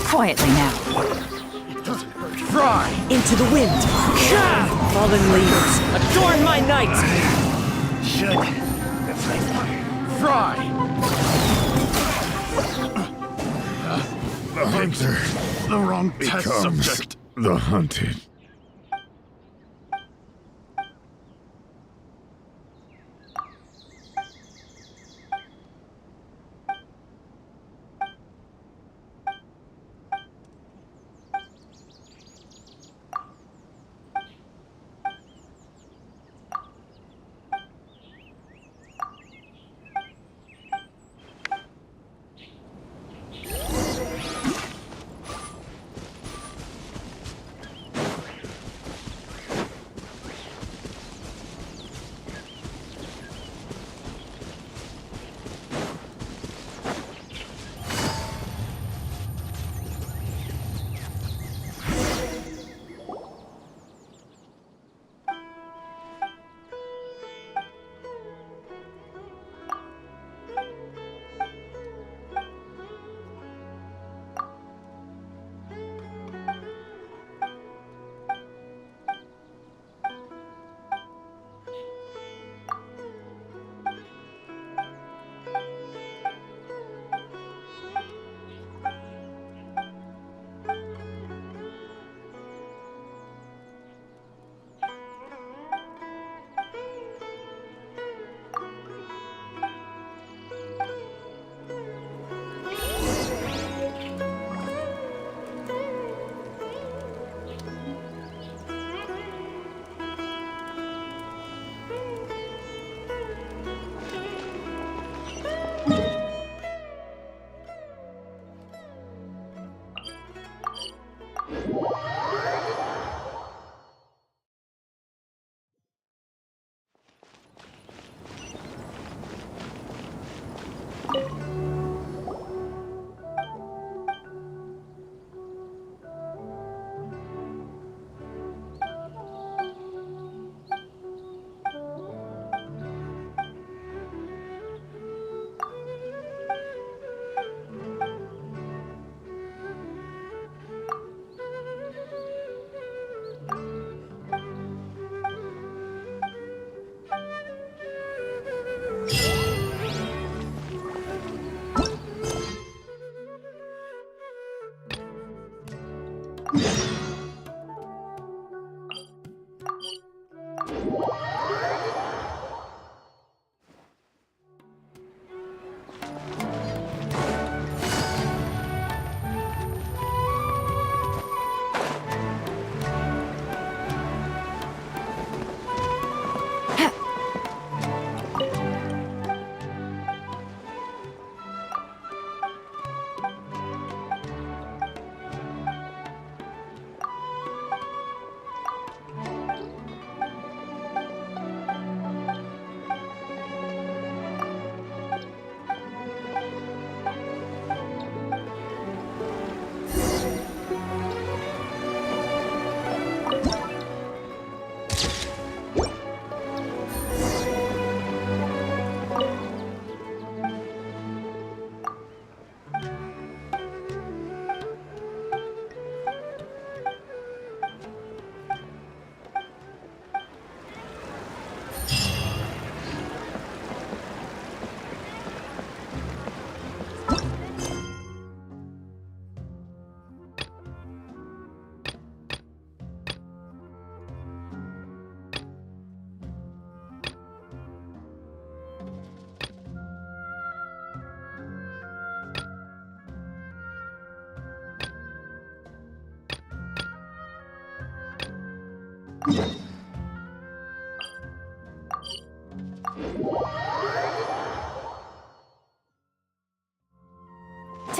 Quietly now. Fry into the wind. Fallen leaves, adorn my night. Fry. The hunter, the wrong test subject. The hunted.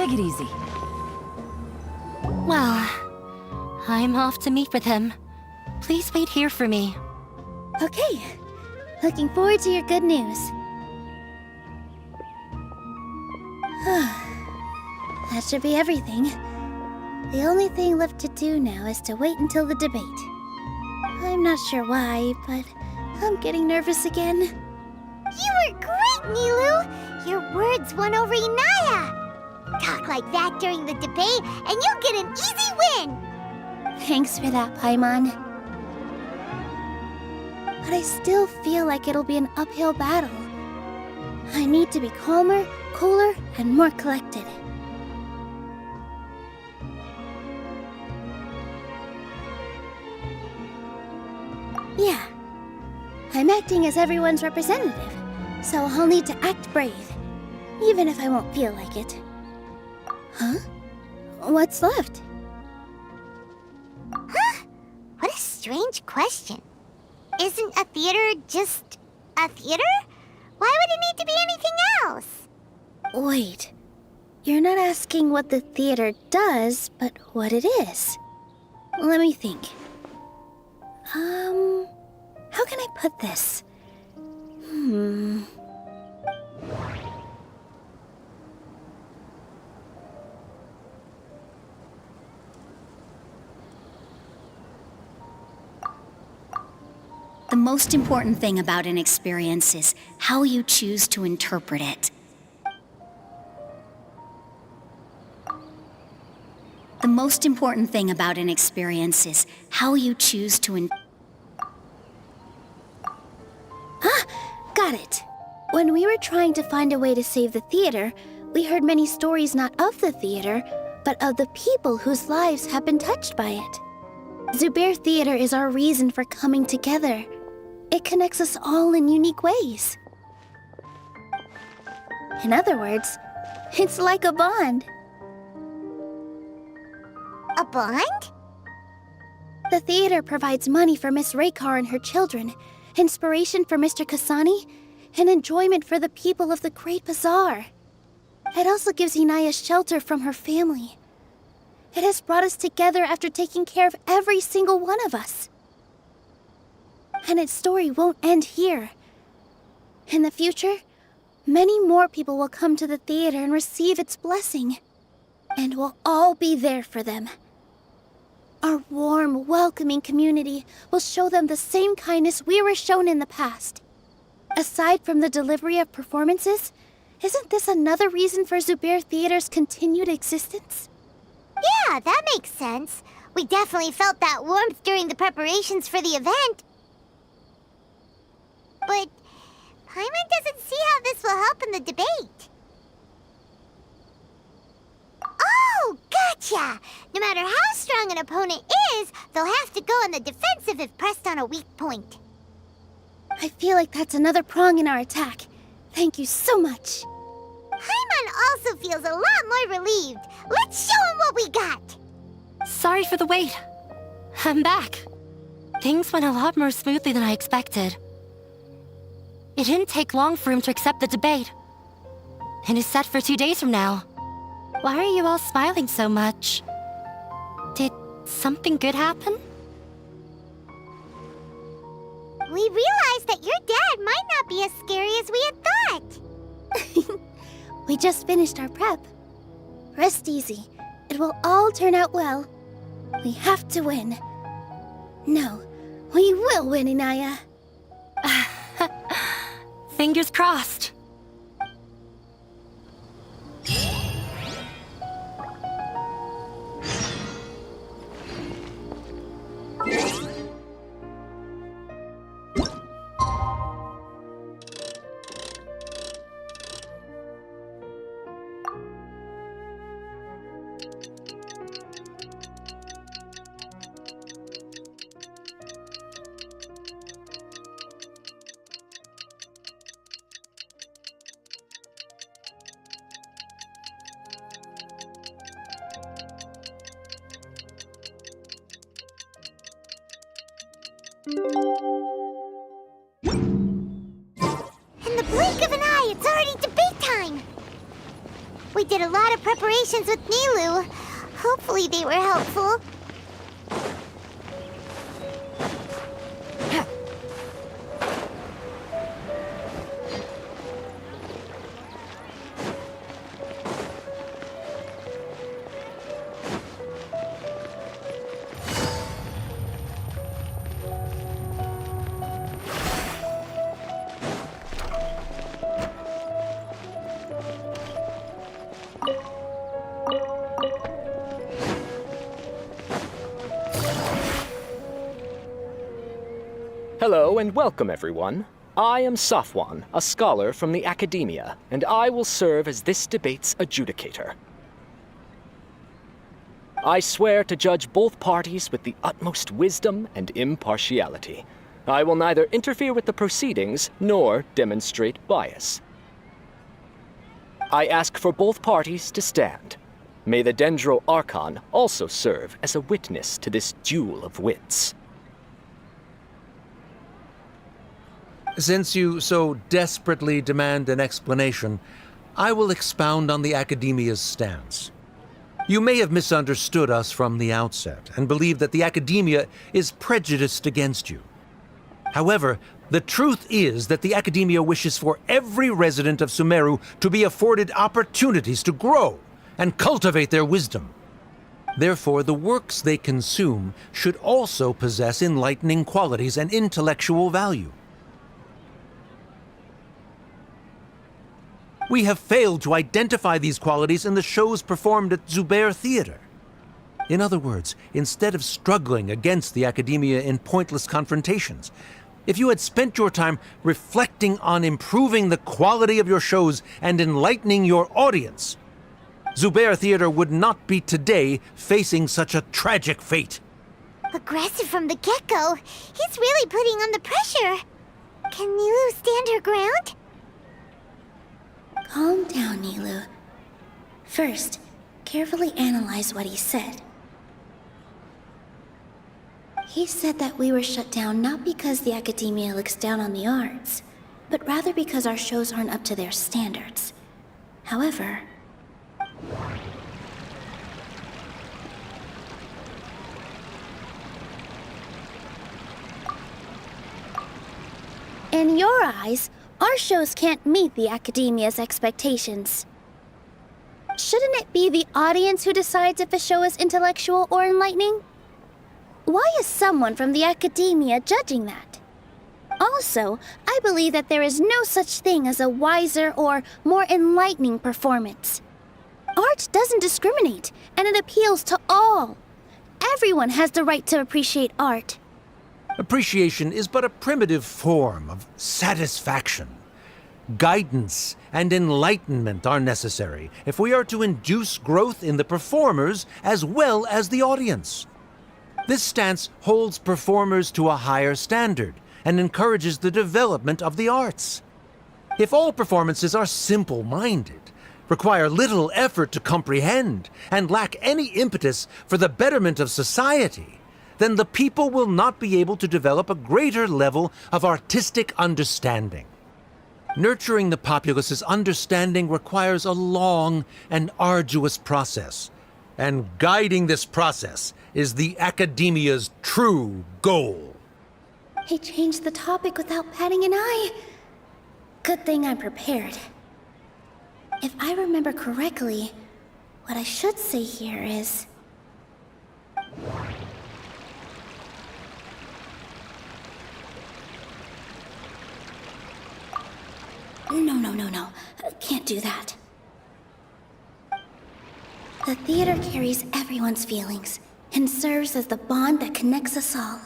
Take it easy. Well, I'm off to meet with him. Please wait here for me. Okay. Looking forward to your good news. That should be everything. The only thing left to do now is to wait until the debate. I'm not sure why, but I'm getting nervous again. You were great, Nilu! Your words won over Inaya! Talk like that during the debate, and you'll get an easy win! Thanks for that, Paimon. But I still feel like it'll be an uphill battle. I need to be calmer, cooler, and more collected. Yeah. I'm acting as everyone's representative, so I'll need to act brave, even if I won't feel like it. Huh? What's left? Huh? What a strange question. Isn't a theater just a theater? Why would it need to be anything else? Wait. You're not asking what the theater does, but what it is. Let me think. How can I put this? The most important thing about an experience is how you choose to interpret it. The most important thing about an experience is how you choose to Got it. When we were trying to find a way to save the theater, we heard many stories not of the theater, but of the people whose lives have been touched by it. Zubair Theater is our reason for coming together. It connects us all in unique ways. In other words, it's like a bond. A bond? The theater provides money for Miss Raykar and her children, inspiration for Mr. Kasani, and enjoyment for the people of the Great Bazaar. It also gives Inaya shelter from her family. It has brought us together after taking care of every single one of us. And its story won't end here. In the future, many more people will come to the theater and receive its blessing. And we'll all be there for them. Our warm, welcoming community will show them the same kindness we were shown in the past. Aside from the delivery of performances, isn't this another reason for Zubair Theater's continued existence? Yeah, that makes sense. We definitely felt that warmth during the preparations for the event. But Paimon doesn't see how this will help in the debate. Oh, gotcha! No matter how strong an opponent is, they'll have to go on the defensive if pressed on a weak point. I feel like that's another prong in our attack. Thank you so much. Paimon also feels a lot more relieved. Let's show him what we got! Sorry for the wait. I'm back. Things went a lot more smoothly than I expected. It didn't take long for him to accept the debate. And is set for 2 days from now. Why are you all smiling so much? Did something good happen? We realized that your dad might not be as scary as we had thought. We just finished our prep. Rest easy. It will all turn out well. We have to win. No, we will win, Inaya. Fingers crossed. In the blink of an eye, it's already debate time! We did a lot of preparations with Nilu. Hopefully they were helpful. Hello and welcome, everyone. I am Safwan, a scholar from the Academia, and I will serve as this debate's adjudicator. I swear to judge both parties with the utmost wisdom and impartiality. I will neither interfere with the proceedings nor demonstrate bias. I ask for both parties to stand. May the Dendro Archon also serve as a witness to this duel of wits. Since you so desperately demand an explanation, I will expound on the Academia's stance. You may have misunderstood us from the outset and believe that the Academia is prejudiced against you. However, the truth is that the Academia wishes for every resident of Sumeru to be afforded opportunities to grow and cultivate their wisdom. Therefore, the works they consume should also possess enlightening qualities and intellectual value. We have failed to identify these qualities in the shows performed at Zubair Theater. In other words, instead of struggling against the Academia in pointless confrontations, if you had spent your time reflecting on improving the quality of your shows and enlightening your audience, Zubair Theater would not be today facing such a tragic fate. Aggressive from the get-go. He's really putting on the pressure. Can Nilu stand her ground? Calm down, Nilu. First, carefully analyze what he said. He said that we were shut down not because the Academia looks down on the arts, but rather because our shows aren't up to their standards. However, in your eyes, our shows can't meet the Academia's expectations. Shouldn't it be the audience who decides if a show is intellectual or enlightening? Why is someone from the Academia judging that? Also, I believe that there is no such thing as a wiser or more enlightening performance. Art doesn't discriminate, and it appeals to all. Everyone has the right to appreciate art. Appreciation is but a primitive form of satisfaction. Guidance and enlightenment are necessary if we are to induce growth in the performers as well as the audience. This stance holds performers to a higher standard and encourages the development of the arts. If all performances are simple-minded, require little effort to comprehend, and lack any impetus for the betterment of society, then the people will not be able to develop a greater level of artistic understanding. Nurturing the populace's understanding requires a long and arduous process, and guiding this process is the Academia's true goal. He changed the topic without batting an eye. Good thing I'm prepared. If I remember correctly, what I should say here is... No. Can't do that. The theater carries everyone's feelings and serves as the bond that connects us all.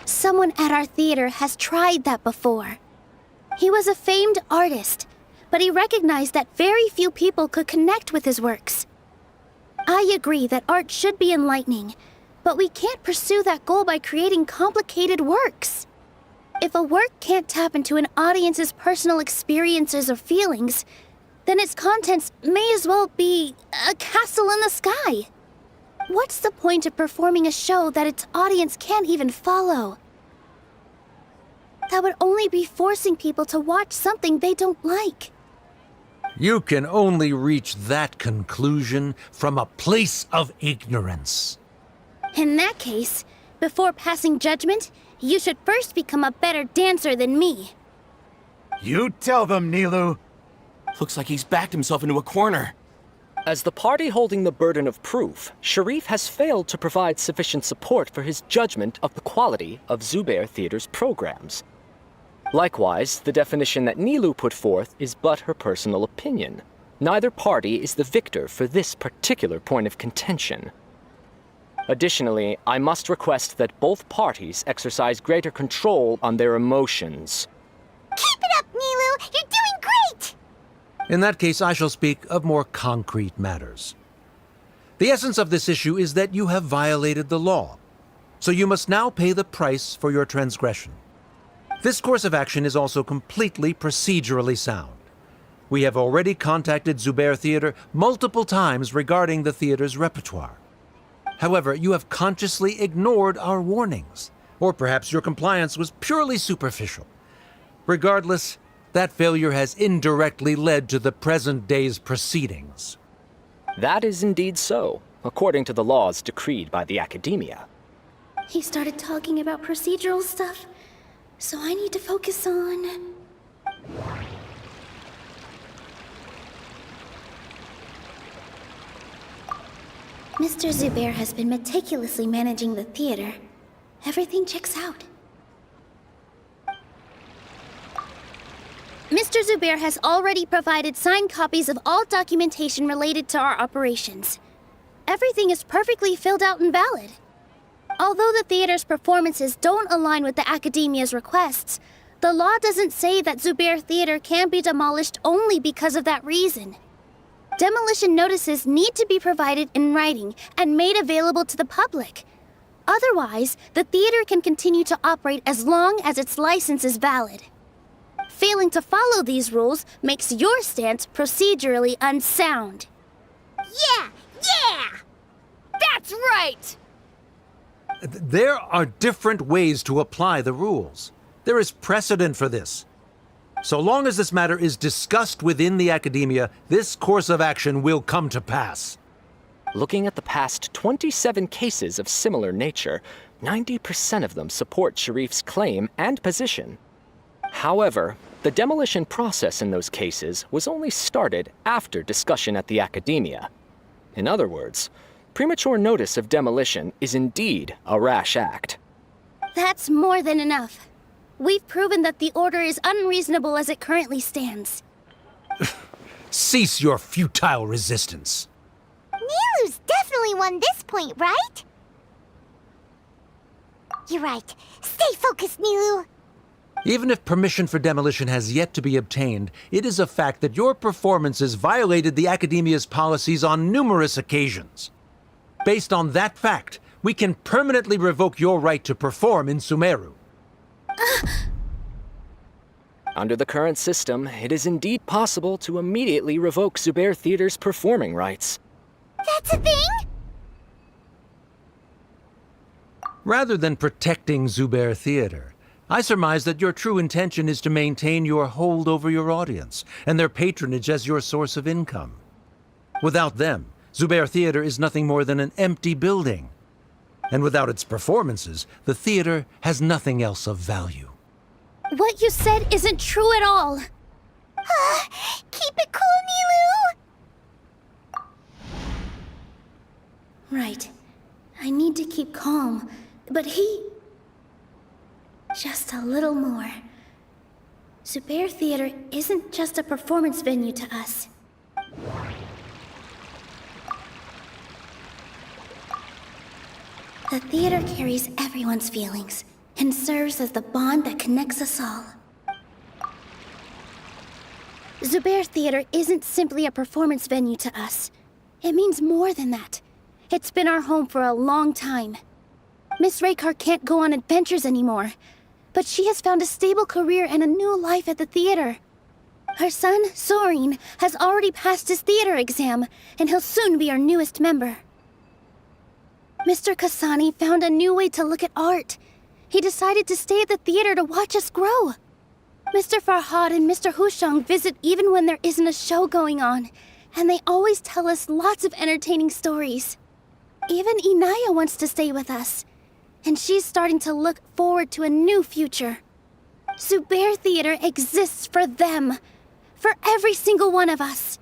Someone at our theater has tried that before. He was a famed artist, but he recognized that very few people could connect with his works. I agree that art should be enlightening, but we can't pursue that goal by creating complicated works. If a work can't tap into an audience's personal experiences or feelings, then its contents may as well be a castle in the sky. What's the point of performing a show that its audience can't even follow? That would only be forcing people to watch something they don't like. You can only reach that conclusion from a place of ignorance. In that case, before passing judgment, you should first become a better dancer than me. You tell them, Nilu. Looks like he's backed himself into a corner. As the party holding the burden of proof, Sharif has failed to provide sufficient support for his judgment of the quality of Zubair Theater's programs. Likewise, the definition that Nilu put forth is but her personal opinion. Neither party is the victor for this particular point of contention. Additionally, I must request that both parties exercise greater control on their emotions. Keep it up, Nilu! You're doing great! In that case, I shall speak of more concrete matters. The essence of this issue is that you have violated the law, so you must now pay the price for your transgression. This course of action is also completely procedurally sound. We have already contacted Zubair Theater multiple times regarding the theater's repertoire. However, you have consciously ignored our warnings, or perhaps your compliance was purely superficial. Regardless, that failure has indirectly led to the present day's proceedings. That is indeed so, according to the laws decreed by the Academia. He started talking about procedural stuff, so I need to focus on... Mr. Zubair has been meticulously managing the theater. Everything checks out. Mr. Zubair has already provided signed copies of all documentation related to our operations. Everything is perfectly filled out and valid. Although the theater's performances don't align with the Academia's requests, the law doesn't say that Zubair Theater can be demolished only because of that reason. Demolition notices need to be provided in writing and made available to the public. Otherwise, the theater can continue to operate as long as its license is valid. Failing to follow these rules makes your stance procedurally unsound. Yeah! Yeah! That's right! There are different ways to apply the rules. There is precedent for this. So long as this matter is discussed within the Academia, this course of action will come to pass. Looking at the past 27 cases of similar nature, 90% of them support Sharif's claim and position. However, the demolition process in those cases was only started after discussion at the Academia. In other words, premature notice of demolition is indeed a rash act. That's more than enough. We've proven that the order is unreasonable as it currently stands. Cease your futile resistance. Nilu's definitely won this point, right? You're right. Stay focused, Nilu. Even if permission for demolition has yet to be obtained, it is a fact that your performances violated the Academia's policies on numerous occasions. Based on that fact, we can permanently revoke your right to perform in Sumeru. Under the current system, it is indeed possible to immediately revoke Zubair Theater's performing rights. That's a thing? Rather than protecting Zubair Theater, I surmise that your true intention is to maintain your hold over your audience and their patronage as your source of income. Without them, Zubair Theater is nothing more than an empty building. And without its performances, the theater has nothing else of value. What you said isn't true at all. Keep it cool, Nilu! Right. I need to keep calm, but just a little more. Zubair Theater isn't just a performance venue to us. The theater carries everyone's feelings and serves as the bond that connects us all. Zubair Theater isn't simply a performance venue to us. It means more than that. It's been our home for a long time. Miss Raykar can't go on adventures anymore, but she has found a stable career and a new life at the theater. Her son, Soren, has already passed his theater exam, and he'll soon be our newest member. Mr. Kasani found a new way to look at art. he decided to stay at the theater to watch us grow. Mr. Farhad and Mr. Hushang visit even when there isn't a show going on, and they always tell us lots of entertaining stories. Even Inaya wants to stay with us, and she's starting to look forward to a new future. Zubair Theater exists for them, for every single one of us.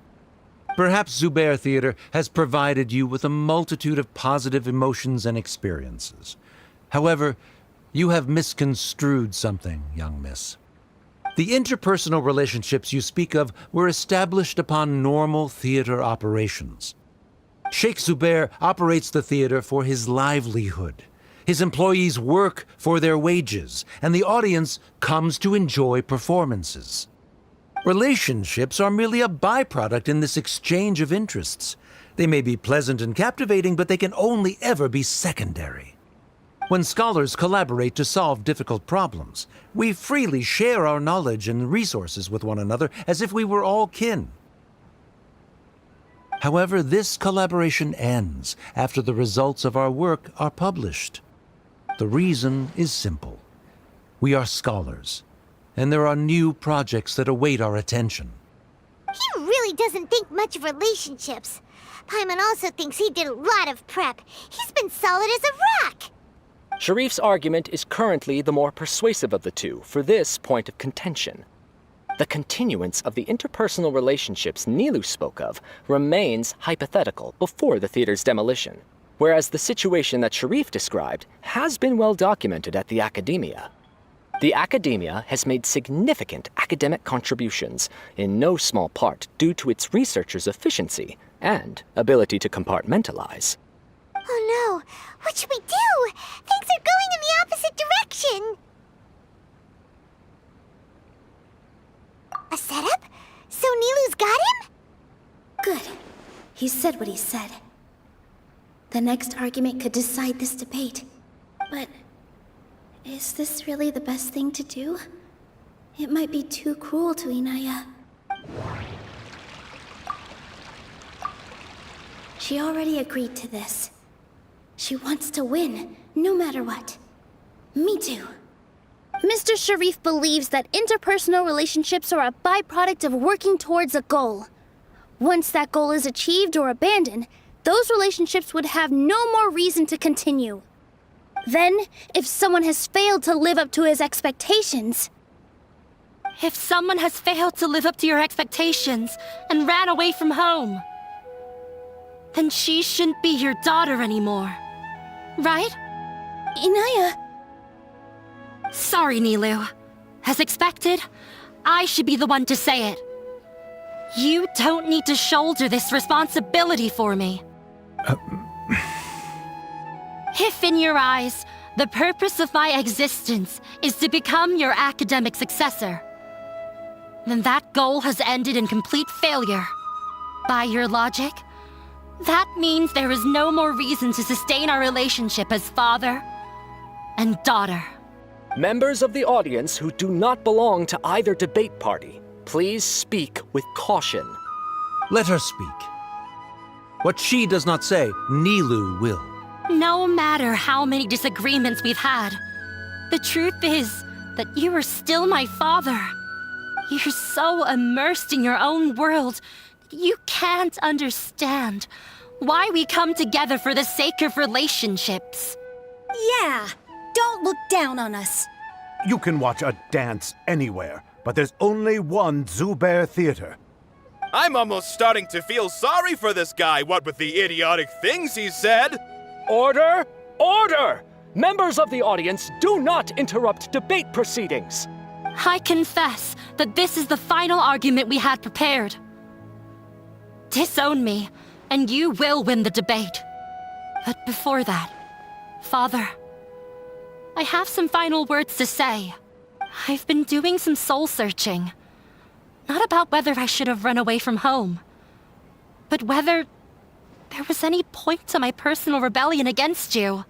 Perhaps Zubair Theater has provided you with a multitude of positive emotions and experiences. However, you have misconstrued something, young miss. The interpersonal relationships you speak of were established upon normal theater operations. Sheikh Zubair operates the theater for his livelihood. His employees work for their wages, and the audience comes to enjoy performances. Relationships are merely a byproduct in this exchange of interests. They may be pleasant and captivating, but they can only ever be secondary. When scholars collaborate to solve difficult problems, we freely share our knowledge and resources with one another as if we were all kin. However, this collaboration ends after the results of our work are published. The reason is simple. We are scholars, and there are new projects that await our attention. He really doesn't think much of relationships. Paimon also thinks he did a lot of prep. He's been solid as a rock. Sharif's argument is currently the more persuasive of the two for this point of contention. The continuance of the interpersonal relationships Nilu spoke of remains hypothetical before the theater's demolition, whereas the situation that Sharif described has been well documented at the Academia. The Academia has made significant academic contributions, in no small part due to its researchers' efficiency and ability to compartmentalize. Oh no, what should we do? Things are going in the opposite direction. A setup? So Nilu's got him? Good. He said what he said. The next argument could decide this debate. But is this really the best thing to do? It might be too cruel to Inaya. She already agreed to this. She wants to win, no matter what. Me too. Mr. Sharif believes that interpersonal relationships are a byproduct of working towards a goal. Once that goal is achieved or abandoned, those relationships would have no more reason to continue. Then, if someone has failed to live up to his expectations... If someone has failed to live up to your expectations and ran away from home, then she shouldn't be your daughter anymore. Right? Inaya... Sorry, Nilu. As expected, I should be the one to say it. You don't need to shoulder this responsibility for me. If in your eyes, the purpose of my existence is to become your academic successor, then that goal has ended in complete failure. By your logic, that means there is no more reason to sustain our relationship as father and daughter. Members of the audience who do not belong to either debate party, please speak with caution. Let her speak. What she does not say, Nilu will. No matter how many disagreements we've had, the truth is that you are still my father. You're so immersed in your own world that you can't understand why we come together for the sake of relationships. Yeah, don't look down on us. You can watch a dance anywhere, but there's only one Zubair Theater. I'm almost starting to feel sorry for this guy, what with the idiotic things he said. Order! Order! Members of the audience, do not interrupt debate proceedings. I confess that this is the final argument we had prepared. Disown me, and you will win the debate. But before that, Father, I have some final words to say. I've been doing some soul-searching. Not about whether I should have run away from home, but whether there was any point to my personal rebellion against you.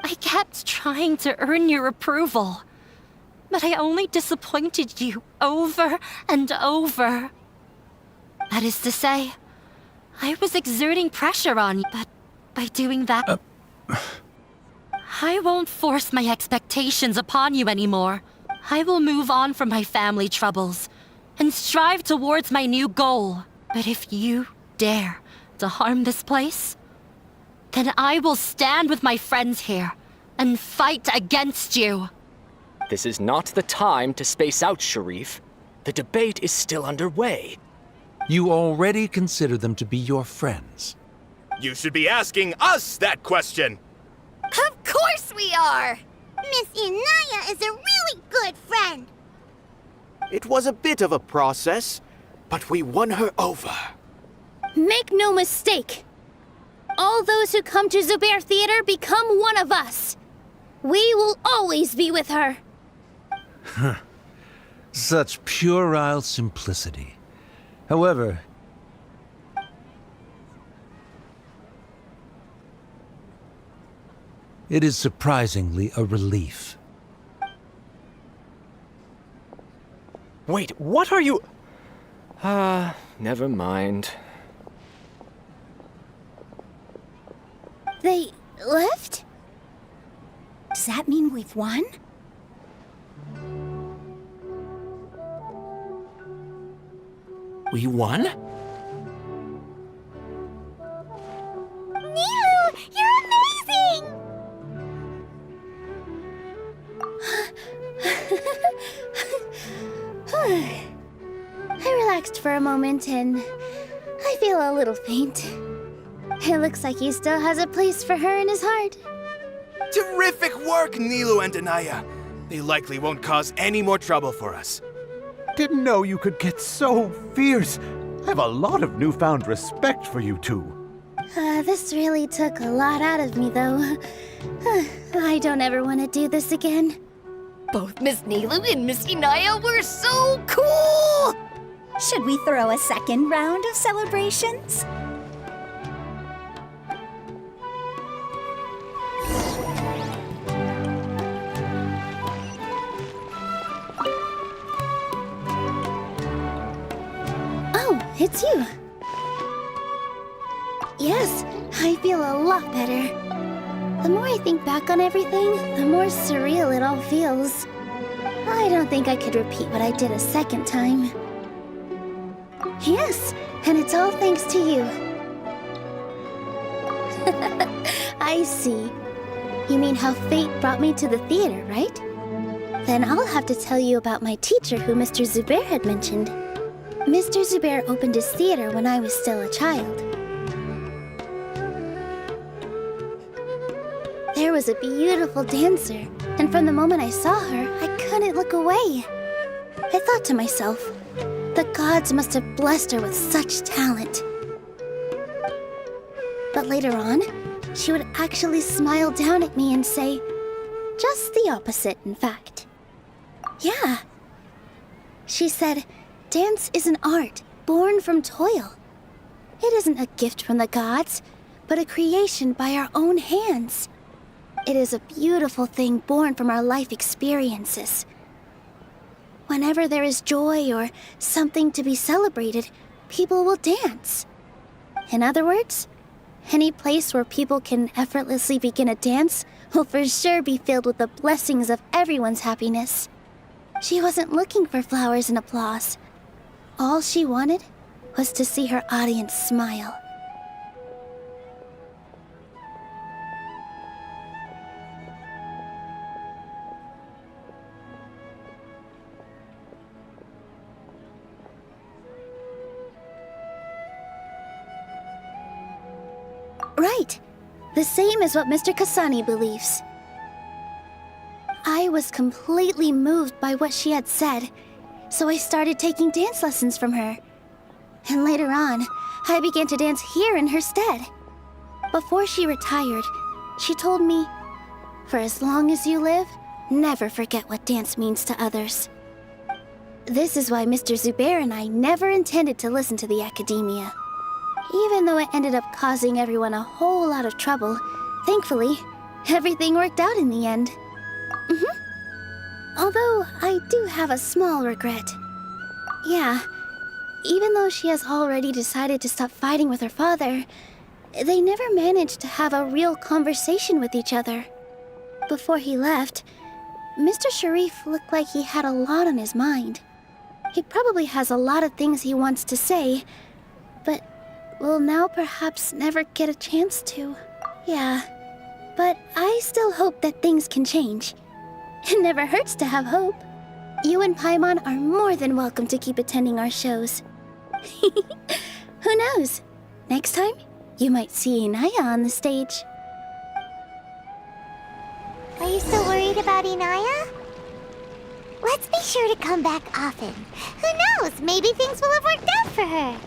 I kept trying to earn your approval, but I only disappointed you over and over. That is to say, I was exerting pressure on you, but by doing that, I won't force my expectations upon you anymore. I will move on from my family troubles and strive towards my new goal. But if you dare to harm this place, then I will stand with my friends here and fight against you. This is not the time to space out, Sharif. The debate is still underway. You already consider them to be your friends. You should be asking us that question. Of course we are! Miss Inaya is a really good friend. It was a bit of a process, but we won her over. Make no mistake. All those who come to Zubair Theater become one of us. We will always be with her. Such puerile simplicity. However, it is surprisingly a relief. Wait, what are you... never mind. They left? Does that mean we've won? We won? Nilu, you're amazing! I relaxed for a moment and I feel a little faint. It looks like he still has a place for her in his heart. Terrific work, Nilu and Anaya. They likely won't cause any more trouble for us. Didn't know you could get so fierce. I have a lot of newfound respect for you two. This really took a lot out of me, though. I don't ever want to do this again. Both Miss Nilu and Miss Inaya were so cool! Should we throw a second round of celebrations? Oh, it's you. Yes, I feel a lot better. The more I think back on everything, the more surreal it all feels. I don't think I could repeat what I did a second time. Yes, and it's all thanks to you. I see. You mean how fate brought me to the theater, right? Then I'll have to tell you about my teacher who Mr. Zubair had mentioned. Mr. Zubair opened his theater when I was still a child. There was a beautiful dancer, and from the moment I saw her, I couldn't look away. I thought to myself, the gods must have blessed her with such talent. But later on, she would actually smile down at me and say, just the opposite, in fact. Yeah. She said, dance is an art born from toil. It isn't a gift from the gods, but a creation by our own hands. It is a beautiful thing born from our life experiences. Whenever there is joy or something to be celebrated, people will dance. In other words, any place where people can effortlessly begin a dance will for sure be filled with the blessings of everyone's happiness. She wasn't looking for flowers and applause. All she wanted was to see her audience smile. Right. The same as what Mr. Kasani believes. I was completely moved by what she had said, so I started taking dance lessons from her. And later on, I began to dance here in her stead. Before she retired, she told me, for as long as you live, never forget what dance means to others. This is why Mr. Zubair and I never intended to listen to the academia. Even though it ended up causing everyone a whole lot of trouble, thankfully, everything worked out in the end. Although, I do have a small regret. Yeah, even though she has already decided to stop fighting with her father, they never managed to have a real conversation with each other. Before he left, Mr. Sharif looked like he had a lot on his mind. He probably has a lot of things he wants to say, but will now perhaps never get a chance to. Yeah, but I still hope that things can change. It never hurts to have hope. You and Paimon are more than welcome to keep attending our shows. Who knows? Next time, you might see Inaya on the stage. Are you still worried about Inaya? Let's be sure to come back often. Who knows? Maybe things will have worked out for her.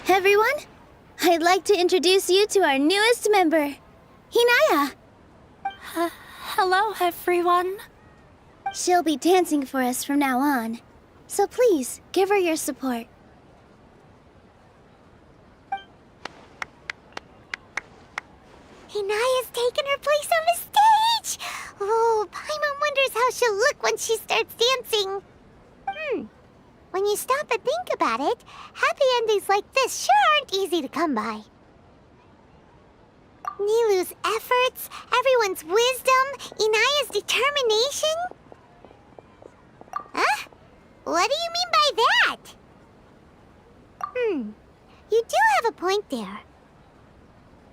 Everyone, I'd like to introduce you to our newest member, Hinaya. Hello, everyone. She'll be dancing for us from now on, so please give her your support. Inaya's taken her place on the stage! Oh, Paimon wonders how she'll look when she starts dancing. When you stop and think about it, happy endings like this sure aren't easy to come by. Nilou's efforts, everyone's wisdom, Inaya's determination? Huh? What do you mean by that? You do have a point there.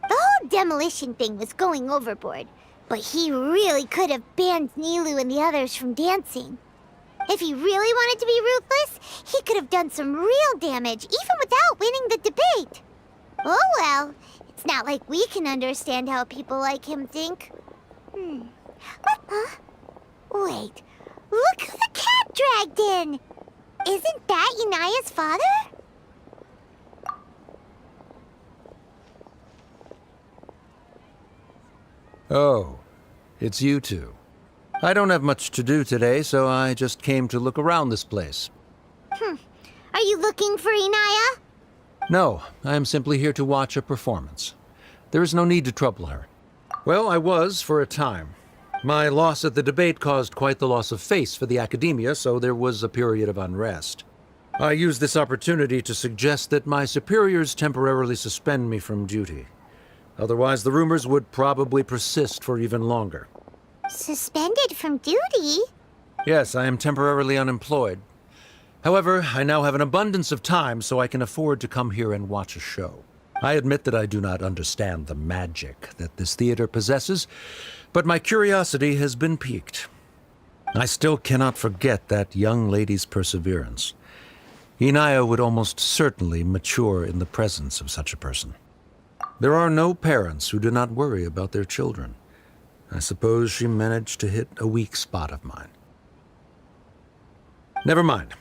The whole demolition thing was going overboard, but he really could have banned Nilou and the others from dancing. If he really wanted to be ruthless, he could have done some real damage, even without winning the debate. Oh well, it's not like we can understand how people like him think. Huh? Wait, look who the cat dragged in! Isn't that Inaya's father? Oh, it's you two. I don't have much to do today, so I just came to look around this place. Are you looking for Inaya? No, I am simply here to watch a performance. There is no need to trouble her. Well, I was for a time. My loss at the debate caused quite the loss of face for the academia, so there was a period of unrest. I used this opportunity to suggest that my superiors temporarily suspend me from duty. Otherwise, the rumors would probably persist for even longer. Suspended from duty? Yes, I am temporarily unemployed. However, I now have an abundance of time, so I can afford to come here and watch a show. I admit that I do not understand the magic that this theater possesses, but my curiosity has been piqued. I still cannot forget that young lady's perseverance. Inaya would almost certainly mature in the presence of such a person. There are no parents who do not worry about their children. I suppose she managed to hit a weak spot of mine. Never mind.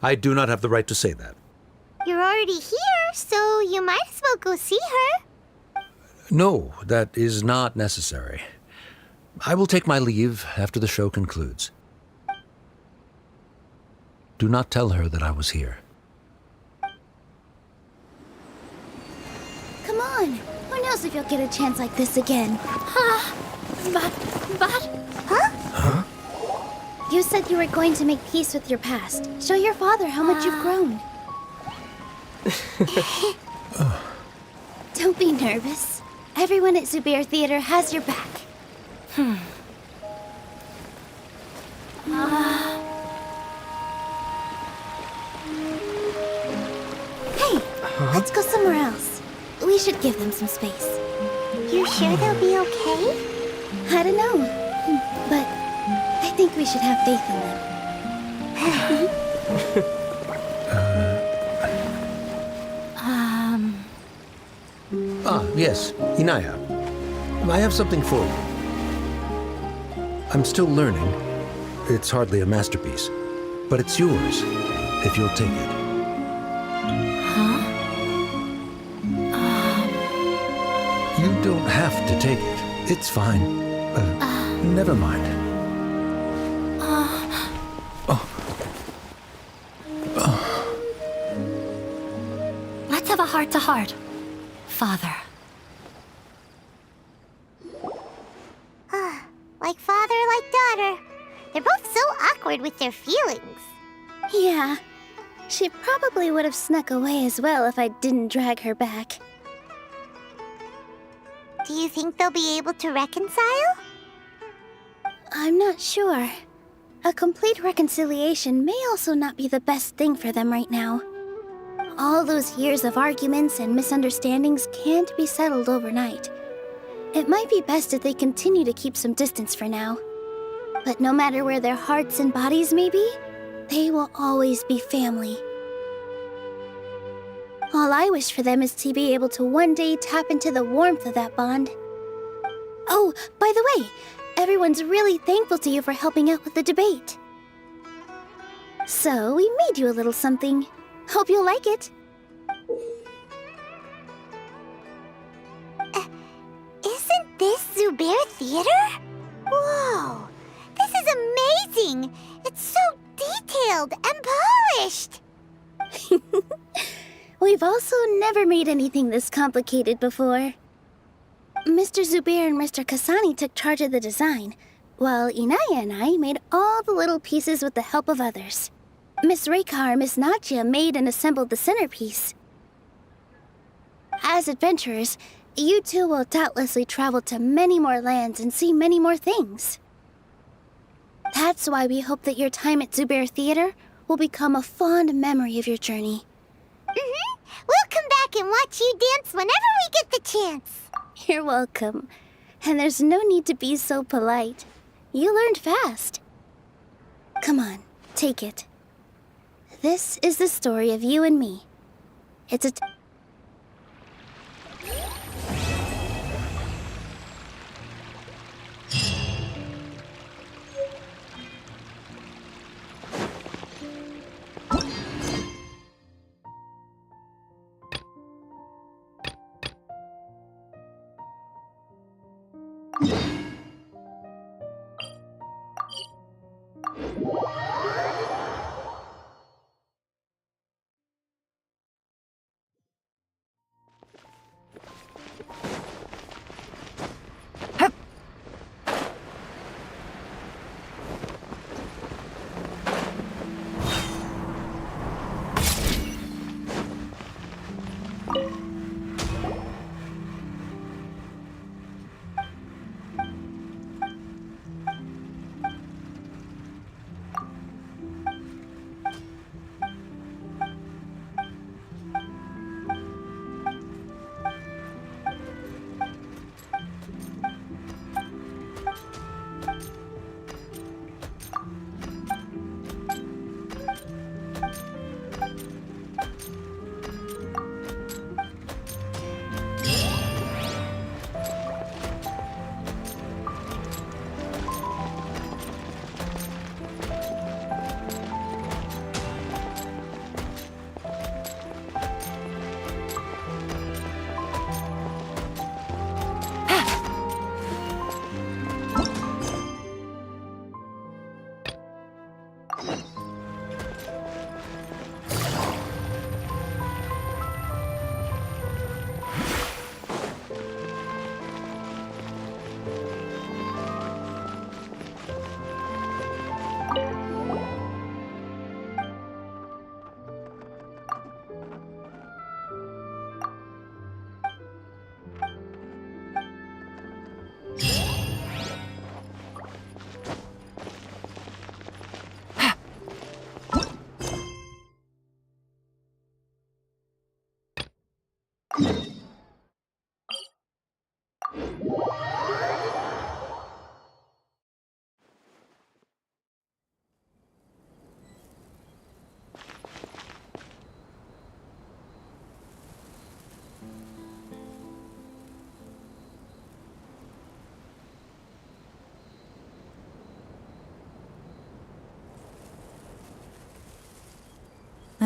I do not have the right to say that. You're already here, so you might as well go see her. No, that is not necessary. I will take my leave after the show concludes. Do not tell her that I was here. Come on, who knows knows if you'll get a chance like this again. But... Huh? You said you were going to make peace with your past. Show your father how much you've grown. Don't be nervous. Everyone at Zubair Theater has your back. Hey, let's go somewhere else. We should give them some space. You sure they'll be okay? I don't know, but I think we should have faith in them. Yes, Inaya. I have something for you. I'm still learning. It's hardly a masterpiece, but it's yours, if you'll take it. You don't have to take it. It's fine. Never mind. Let's have a heart-to-heart, Father. Like father, like daughter. They're both so awkward with their feelings. Yeah, she probably would have snuck away as well if I didn't drag her back. Do you think they'll be able to reconcile? I'm not sure. A complete reconciliation may also not be the best thing for them right now. All those years of arguments and misunderstandings can't be settled overnight. It might be best if they continue to keep some distance for now. But no matter where their hearts and bodies may be, they will always be family. All I wish for them is to be able to one day tap into the warmth of that bond. Oh, by the way, everyone's really thankful to you for helping out with the debate. So, we made you a little something. Hope you'll like it. Isn't this Zubair Theater? Whoa! This is amazing! It's so detailed and polished! We've also never made anything this complicated before. Mr. Zubair and Mr. Kasani took charge of the design, while Inaya and I made all the little pieces with the help of others. Miss Reikar and Miss Natya made and assembled the centerpiece. As adventurers, you two will doubtlessly travel to many more lands and see many more things. That's why we hope that your time at Zubair Theater will become a fond memory of your journey. We'll come back and watch you dance whenever we get the chance. You're welcome. And there's no need to be so polite. You learned fast. Come on, take it. This is the story of you and me. It's a...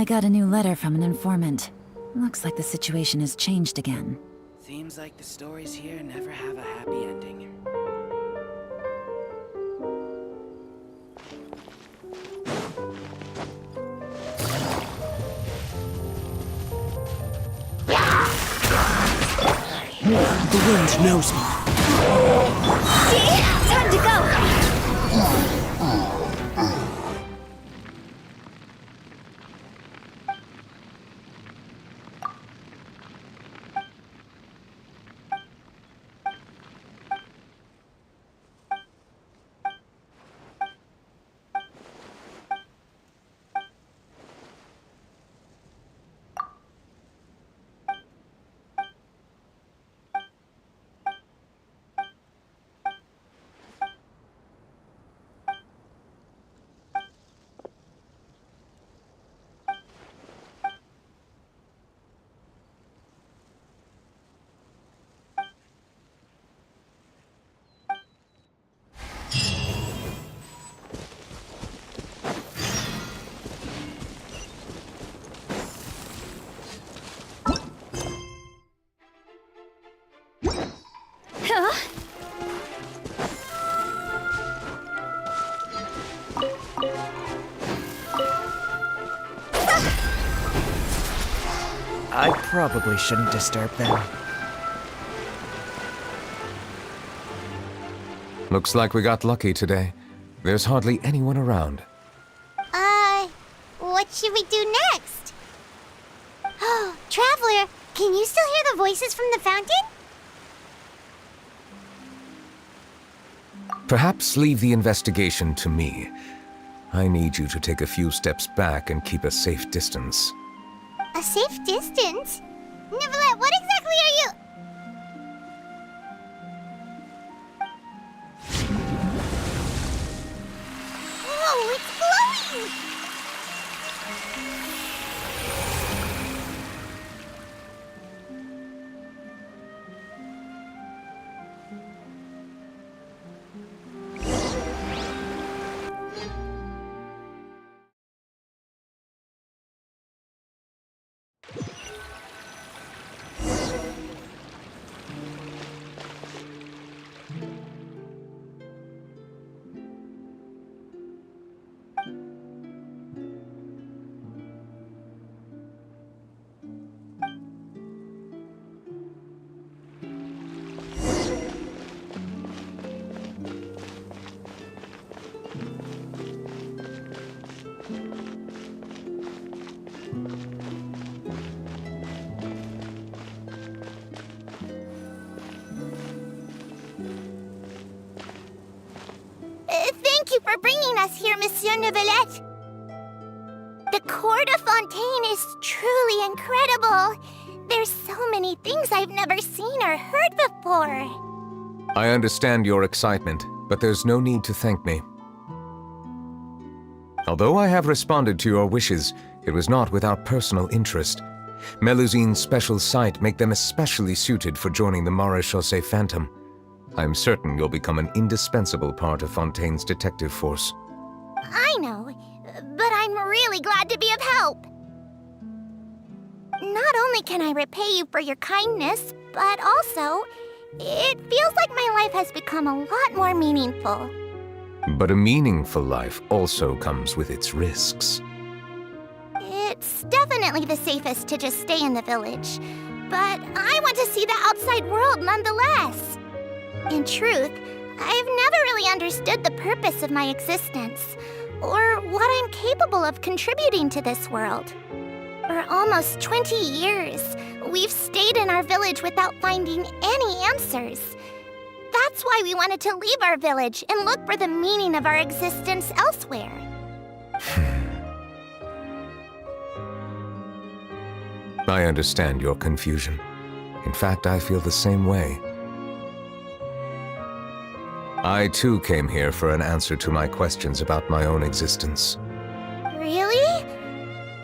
I got a new letter from an informant. Looks like the situation has changed again. Seems like the stories here never have a happy ending. The wind knows me. Time to go! I probably shouldn't disturb them. Looks like we got lucky today. There's hardly anyone around. What should we do next? Oh, Traveler, can you still hear the voices from the fountain? Perhaps leave the investigation to me. I need you to take a few steps back and keep a safe distance. A safe distance? Nicolette, what exactly are you... Whoa, it's glowing! Thank you for bringing us here, Monsieur Neuvillette. The Court of Fontaine is truly incredible. There's so many things I've never seen or heard before. I understand your excitement, but there's no need to thank me. Although I have responded to your wishes, it was not without personal interest. Melusine's special sight make them especially suited for joining the Maréchaussée Phantom. I'm certain you'll become an indispensable part of Fontaine's detective force. I know, but I'm really glad to be of help. Not only can I repay you for your kindness, but also, it feels like my life has become a lot more meaningful. But a meaningful life also comes with its risks. It's definitely the safest to just stay in the village, but I want to see the outside world nonetheless. In truth, I've never really understood the purpose of my existence, or what I'm capable of contributing to this world. For almost 20 years, we've stayed in our village without finding any answers. That's why we wanted to leave our village and look for the meaning of our existence elsewhere. I understand your confusion. In fact, I feel the same way. I too came here for an answer to my questions about my own existence. Really?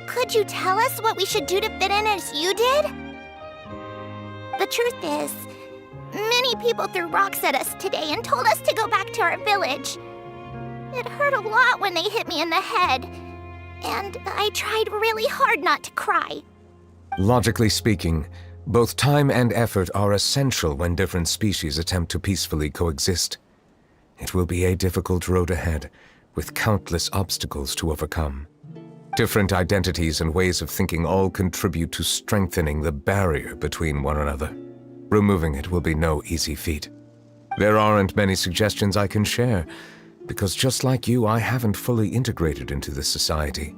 Could you tell us what we should do to fit in as you did? The truth is, many people threw rocks at us today and told us to go back to our village. It hurt a lot when they hit me in the head. and I tried really hard not to cry. Logically speaking, both time and effort are essential when different species attempt to peacefully coexist. It will be a difficult road ahead, with countless obstacles to overcome. Different identities and ways of thinking all contribute to strengthening the barrier between one another. Removing it will be no easy feat. There aren't many suggestions I can share, because just like you, I haven't fully integrated into this society.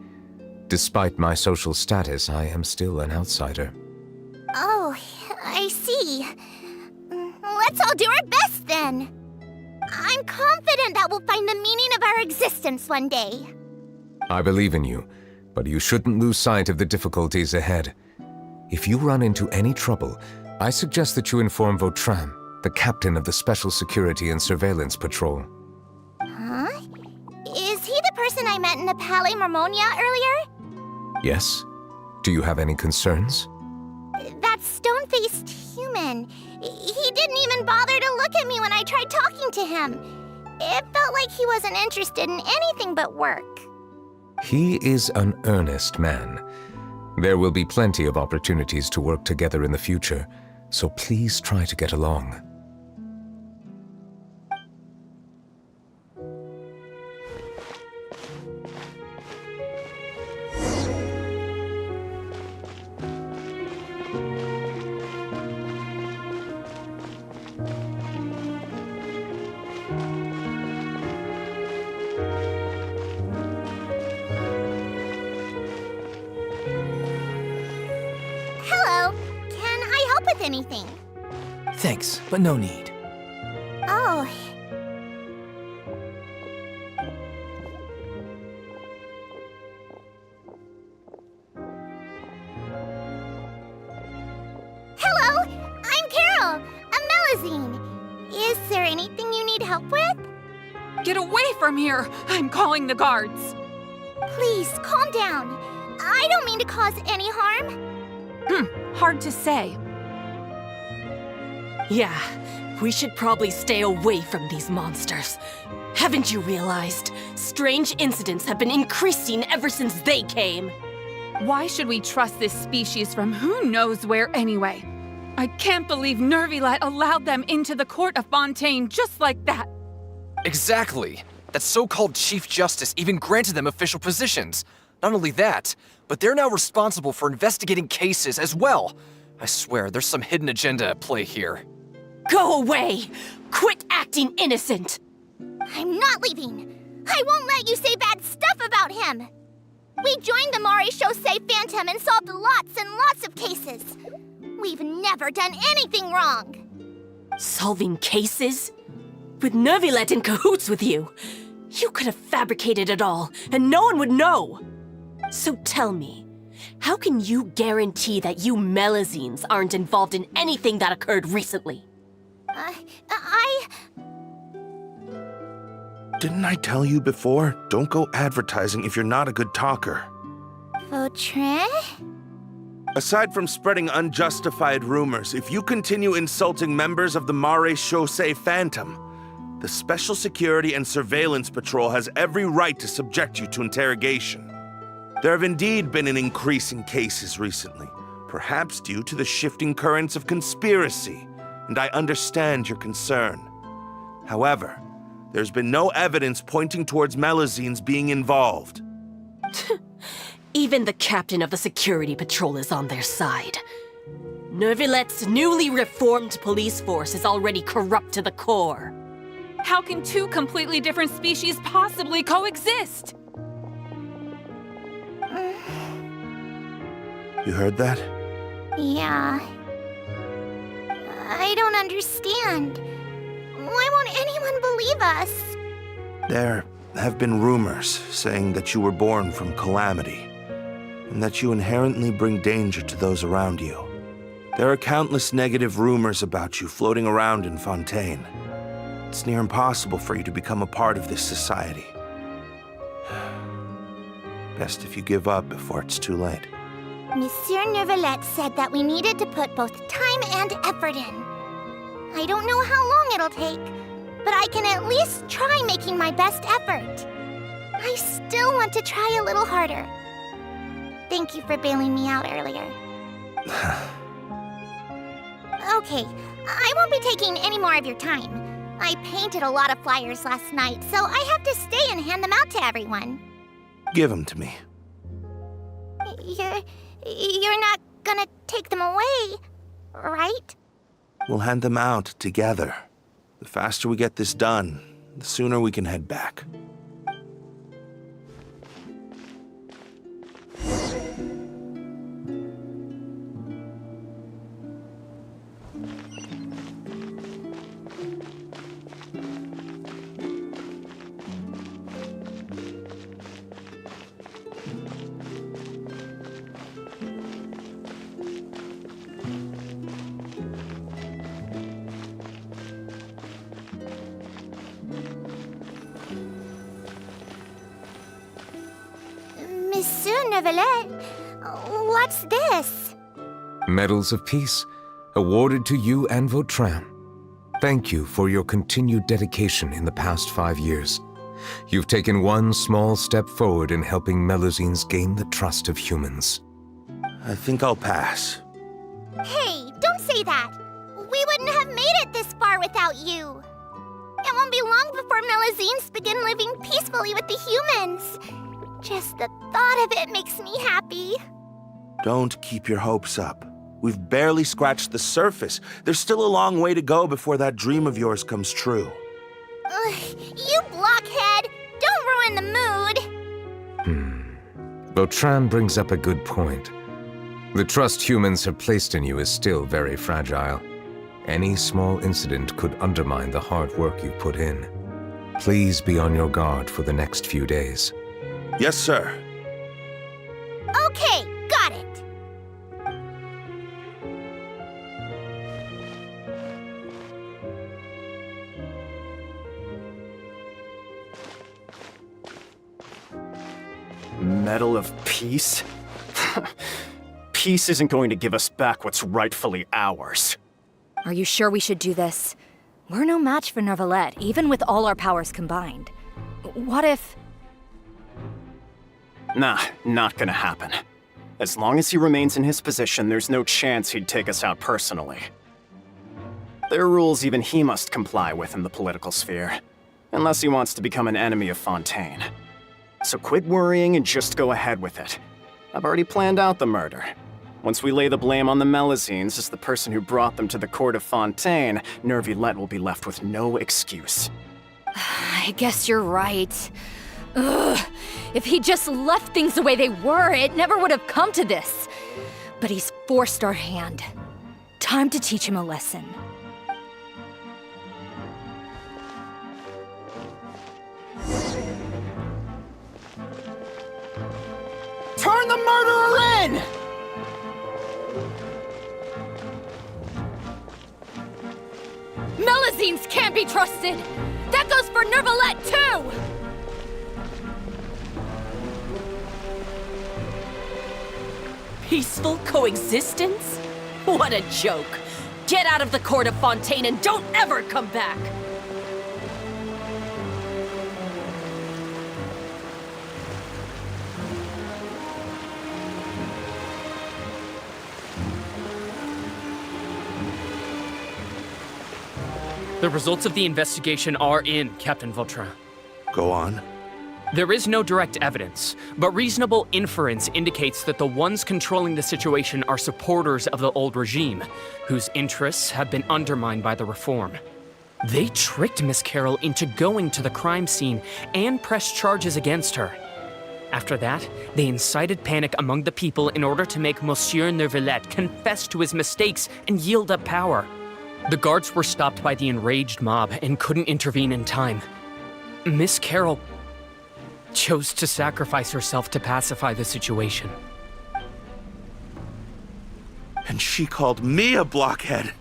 Despite my social status, I am still an outsider. Oh, I see. Let's all do our best then. I'm confident that we'll find the meaning of our existence one day. I believe in you, but you shouldn't lose sight of the difficulties ahead. If you run into any trouble, I suggest that you inform Vautrin, the captain of the Special Security and Surveillance Patrol. Huh? Is he the person I met in the Palais Marmonia earlier? Yes? Do you have any concerns? That stone-faced human. He didn't even bother to look at me when I tried talking to him. It felt like he wasn't interested in anything but work. He is an earnest man. There will be plenty of opportunities to work together in the future, so please try to get along. Hello. Can I help with anything? Thanks, but no need. Oh. Hello, I'm Carol, a Melazine. Is there anything you need help with? Get away from here! I'm calling the guards! Please, calm down. I don't mean to cause any harm. Hard to say. Yeah, we should probably stay away from these monsters. Haven't you realized? Strange incidents have been increasing ever since they came. Why should we trust this species from who knows where anyway? I can't believe Nervilet allowed them into the court of Fontaine just like that. Exactly. That so-called Chief Justice even granted them official positions. Not only that, but they're now responsible for investigating cases as well. I swear, there's some hidden agenda at play here. Go away! Quit acting innocent! I'm not leaving. I won't let you say bad stuff about him. We joined the Mare Chaussee Phantom and solved lots and lots of cases. We've never done anything wrong. Solving cases? With Nervilet in cahoots with you? You could have fabricated it all, and no one would know. So tell me, how can you guarantee that you Melazines aren't involved in anything that occurred recently? Didn't I tell you before? Don't go advertising if you're not a good talker. Vautrin? Aside from spreading unjustified rumors, if you continue insulting members of the Mare Chaussee Phantom, the Special Security and Surveillance Patrol has every right to subject you to interrogation. There have indeed been an increase in cases recently, perhaps due to the shifting currents of conspiracy, and I understand your concern. However, there's been no evidence pointing towards Melazines being involved. Even the captain of the security patrol is on their side. Nervilet's newly reformed police force is already corrupt to the core. How can two completely different species possibly coexist? You heard that? Yeah. I don't understand. Why won't anyone believe us? There have been rumors saying that you were born from calamity, and that you inherently bring danger to those around you. There are countless negative rumors about you floating around in Fontaine. It's near impossible for you to become a part of this society. Best if you give up before it's too late. Monsieur Nervilet said that we needed to put both time and effort in. I don't know how long it'll take, but I can at least try making my best effort. I still want to try a little harder. Thank you for bailing me out earlier. Okay, I won't be taking any more of your time. I painted a lot of flyers last night, so I have to stay and hand them out to everyone. Give them to me. You're not gonna take them away, right? We'll hand them out together. The faster we get this done, the sooner we can head back. Monsieur Neuvillette, what's this? Medals of Peace, awarded to you and Vautrin. Thank you for your continued dedication in the past 5 years. You've taken one small step forward in helping Melusines gain the trust of humans. I think I'll pass. Hey, don't say that. We wouldn't have made it this far without you. It won't be long before Melusines begin living peacefully with the humans. Just the thought of it makes me happy. Don't keep your hopes up. We've barely scratched the surface. There's still a long way to go before that dream of yours comes true. You blockhead! Don't ruin the mood! Vautrin brings up a good point. The trust humans have placed in you is still very fragile. Any small incident could undermine the hard work you've put in. Please be on your guard for the next few days. Yes, sir. Okay, got it. Medal of Peace? Peace isn't going to give us back what's rightfully ours. Are you sure we should do this? We're no match for Neuvillette, even with all our powers combined. What if... Nah, not gonna happen. As long as he remains in his position, there's no chance he'd take us out personally. There are rules even he must comply with in the political sphere, unless he wants to become an enemy of Fontaine. So quit worrying and just go ahead with it. I've already planned out the murder. Once we lay the blame on the Melusines as the person who brought them to the court of Fontaine, Neuvillette will be left with no excuse. I guess you're right. Ugh. If he just left things the way they were, it never would have come to this. But he's forced our hand. Time to teach him a lesson. Turn the murderer in! Melusines can't be trusted! That goes for Neuvillette, too! Peaceful coexistence? What a joke! Get out of the court of Fontaine and don't ever come back! The results of the investigation are in, Captain Vautrin. Go on. There is no direct evidence, but reasonable inference indicates that the ones controlling the situation are supporters of the old regime, whose interests have been undermined by the reform. They tricked Miss Carroll into going to the crime scene and pressed charges against her. After that, they incited panic among the people in order to make Monsieur Neuvillette confess to his mistakes and yield up power. The guards were stopped by the enraged mob and couldn't intervene in time. Miss Carroll chose to sacrifice herself to pacify the situation. And she called me a blockhead.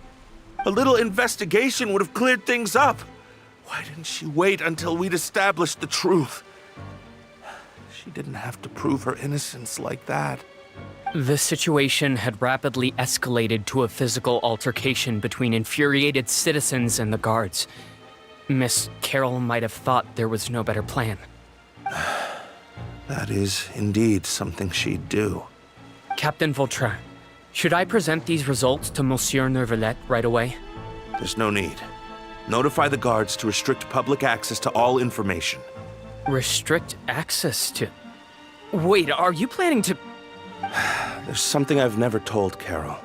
A little investigation would have cleared things up. Why didn't she wait until we'd established the truth? She didn't have to prove her innocence like that. The situation had rapidly escalated to a physical altercation between infuriated citizens and the guards. Miss Carroll might have thought there was no better plan. That is indeed something she'd do. Captain Vautrin, should I present these results to Monsieur Neuvillette right away? There's no need. Notify the guards to restrict public access to all information. Restrict access to... Wait, are you planning to... There's something I've never told Carol.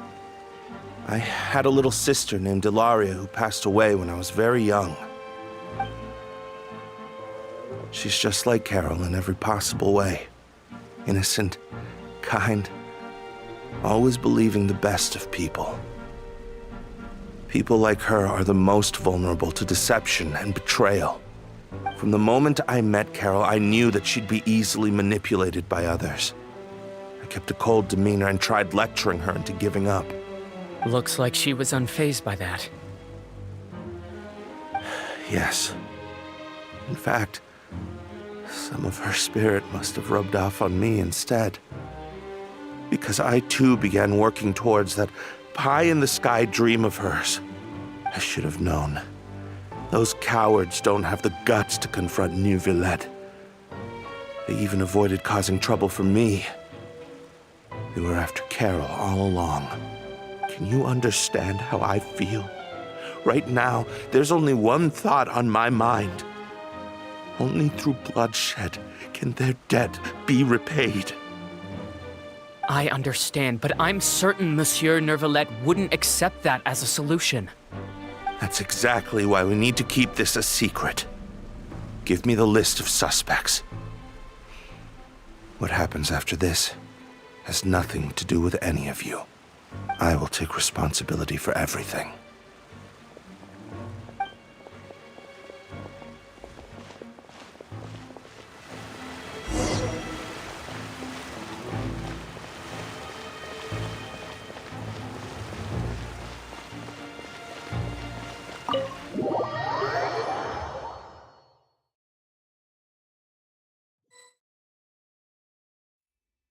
I had a little sister named Ilaria who passed away when I was very young. She's just like Carol in every possible way. Innocent, kind, always believing the best of people. People like her are the most vulnerable to deception and betrayal. From the moment I met Carol, I knew that she'd be easily manipulated by others. I kept a cold demeanor and tried lecturing her into giving up. Looks like she was unfazed by that. Yes. In fact, some of her spirit must have rubbed off on me instead. Because I too began working towards that pie-in-the-sky dream of hers. I should have known. Those cowards don't have the guts to confront Neuvillette. They even avoided causing trouble for me. They were after Carol all along. Can you understand how I feel? Right now, there's only one thought on my mind. Only through bloodshed can their debt be repaid. I understand, but I'm certain Monsieur Neuvillette wouldn't accept that as a solution. That's exactly why we need to keep this a secret. Give me the list of suspects. What happens after this has nothing to do with any of you. I will take responsibility for everything.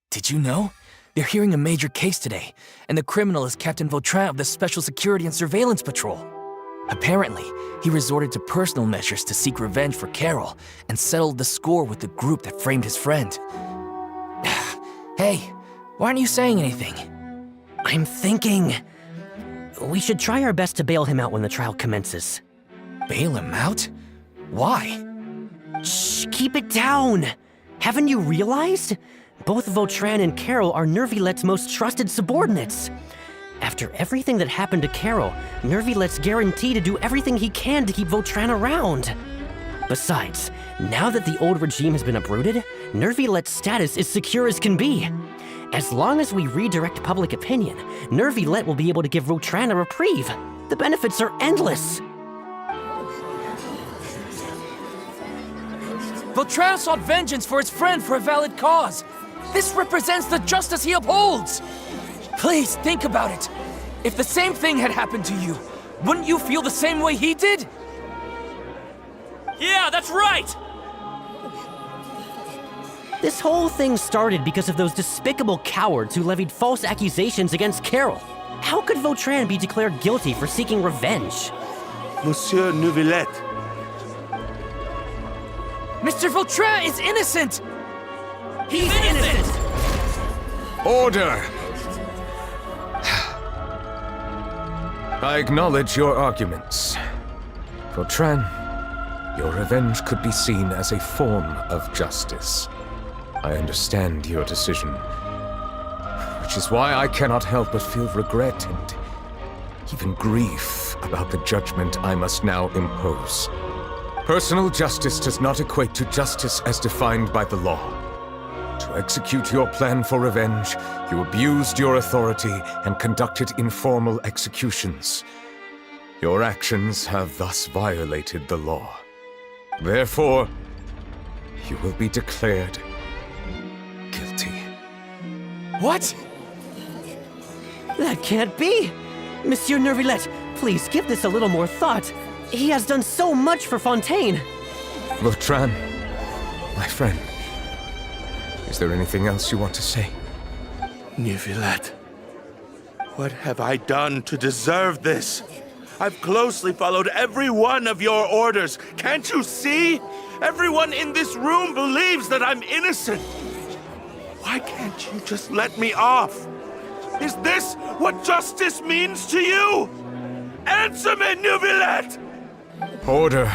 Did you know? They're hearing a major case today, and the criminal is Captain Vautrin of the Special Security and Surveillance Patrol. Apparently, he resorted to personal measures to seek revenge for Carol and settled the score with the group that framed his friend. Hey, why aren't you saying anything? I'm thinking... we should try our best to bail him out when the trial commences. Bail him out? Why? Shh, keep it down! Haven't you realized? Both Vautrin and Carol are Neuvillette's most trusted subordinates. After everything that happened to Carol, Neuvillette's guaranteed to do everything he can to keep Vautrin around. Besides, now that the old regime has been uprooted, Neuvillette's status is secure as can be. As long as we redirect public opinion, Neuvillette will be able to give Vautrin a reprieve. The benefits are endless. Vautrin sought vengeance for his friend for a valid cause. This represents the justice he upholds. Please, think about it. If the same thing had happened to you, wouldn't you feel the same way he did? Yeah, that's right! This whole thing started because of those despicable cowards who levied false accusations against Carol. How could Vautrin be declared guilty for seeking revenge? Monsieur Neuvillette. Mr. Vautrin is innocent! He's innocent! Order! I acknowledge your arguments. Vautrin, your revenge could be seen as a form of justice. I understand your decision, which is why I cannot help but feel regret and even grief about the judgment I must now impose. Personal justice does not equate to justice as defined by the law. To execute your plan for revenge, you abused your authority and conducted informal executions. Your actions have thus violated the law. Therefore, you will be declared guilty. What? That can't be! Monsieur Neuvillette, please give this a little more thought. He has done so much for Fontaine. Vautrin, my friend, is there anything else you want to say? Neuvillette, what have I done to deserve this? I've closely followed every one of your orders. Can't you see? Everyone in this room believes that I'm innocent. Why can't you just let me off? Is this what justice means to you? Answer me, Neuvillette! Order.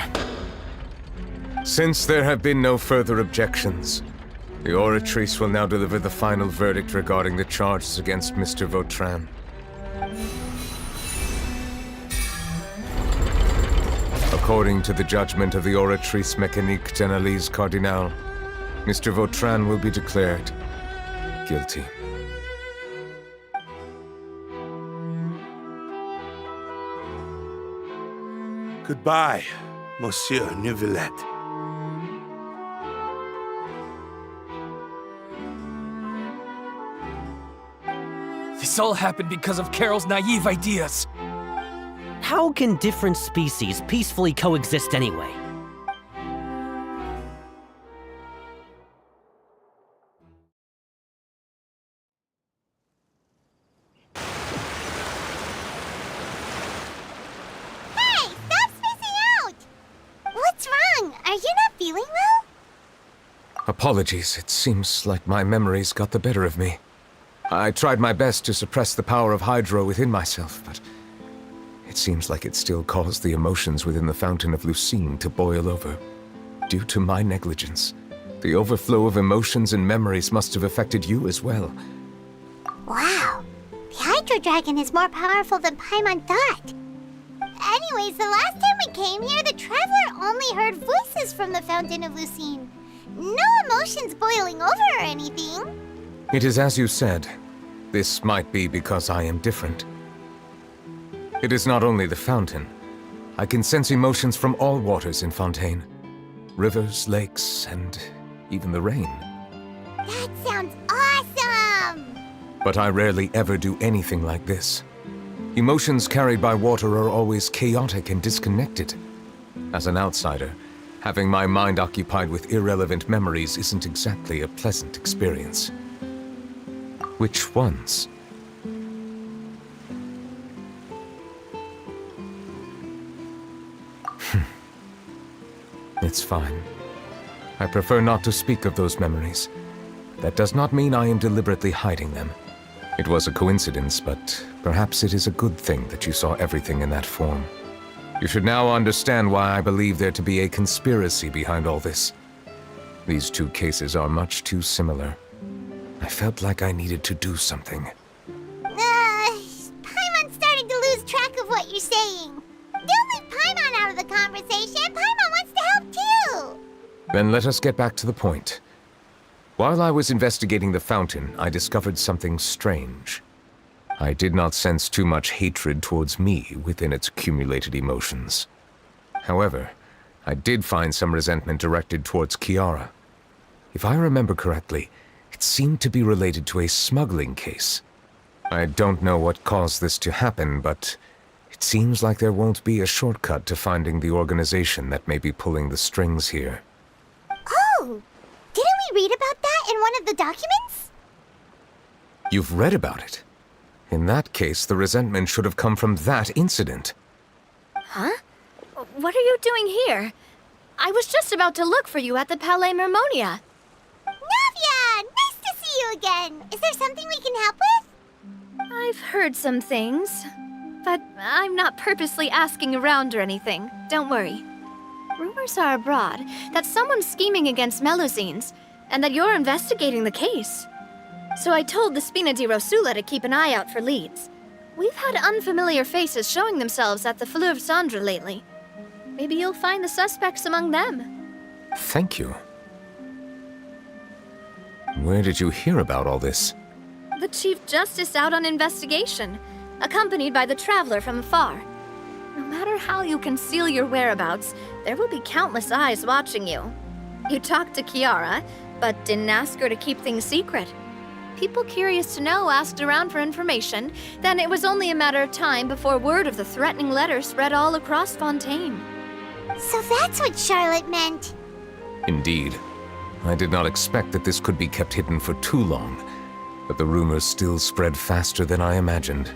Since there have been no further objections, the Oratrice will now deliver the final verdict regarding the charges against Mr. Vautrin. According to the judgment of the Oratrice Mécanique d'Analyse Cardinal, Mr. Vautrin will be declared guilty. Goodbye, Monsieur Neuvillette. This all happened because of Carol's naive ideas. How can different species peacefully coexist anyway? Hey, stop spacing out! What's wrong? Are you not feeling well? Apologies, it seems like my memories got the better of me. I tried my best to suppress the power of Hydro within myself, but it seems like it still caused the emotions within the Fountain of Lucine to boil over. Due to my negligence, the overflow of emotions and memories must have affected you as well. Wow. The Hydro Dragon is more powerful than Paimon thought. Anyways, the last time we came here, the Traveler only heard voices from the Fountain of Lucine. No emotions boiling over or anything. It is as you said. This might be because I am different. It is not only the fountain. I can sense emotions from all waters in Fontaine. Rivers, lakes, and even the rain. That sounds awesome! But I rarely ever do anything like this. Emotions carried by water are always chaotic and disconnected. As an outsider, having my mind occupied with irrelevant memories isn't exactly a pleasant experience. Which ones? It's fine. I prefer not to speak of those memories. That does not mean I am deliberately hiding them. It was a coincidence, but perhaps it is a good thing that you saw everything in that form. You should now understand why I believe there to be a conspiracy behind all this. These two cases are much too similar. I felt like I needed to do something. Paimon's starting to lose track of what you're saying. Don't leave Paimon out of the conversation. Paimon wants to help too. Then let us get back to the point. While I was investigating the fountain, I discovered something strange. I did not sense too much hatred towards me within its accumulated emotions. However, I did find some resentment directed towards Kiara. If I remember correctly, it seemed to be related to a smuggling case. I don't know what caused this to happen, but it seems like there won't be a shortcut to finding the organization that may be pulling the strings here. Oh! Didn't we read about that in one of the documents? You've read about it? In that case, the resentment should have come from that incident. Huh? What are you doing here? I was just about to look for you at the Palais Mermonia. Navia! Nice to see you again! Is there something we can help with? I've heard some things, but I'm not purposely asking around or anything. Don't worry. Rumors are abroad that someone's scheming against Melusines, and that you're investigating the case. So I told the Spina di Rosula to keep an eye out for leads. We've had unfamiliar faces showing themselves at the Fleuve Cendre lately. Maybe you'll find the suspects among them. Thank you. Where did you hear about all this? The Chief Justice out on investigation, accompanied by the Traveler from afar. No matter how you conceal your whereabouts, there will be countless eyes watching you. You talked to Kiara, but didn't ask her to keep things secret. People curious to know asked around for information, then it was only a matter of time before word of the threatening letter spread all across Fontaine. So that's what Charlotte meant. Indeed. I did not expect that this could be kept hidden for too long, but the rumors still spread faster than I imagined.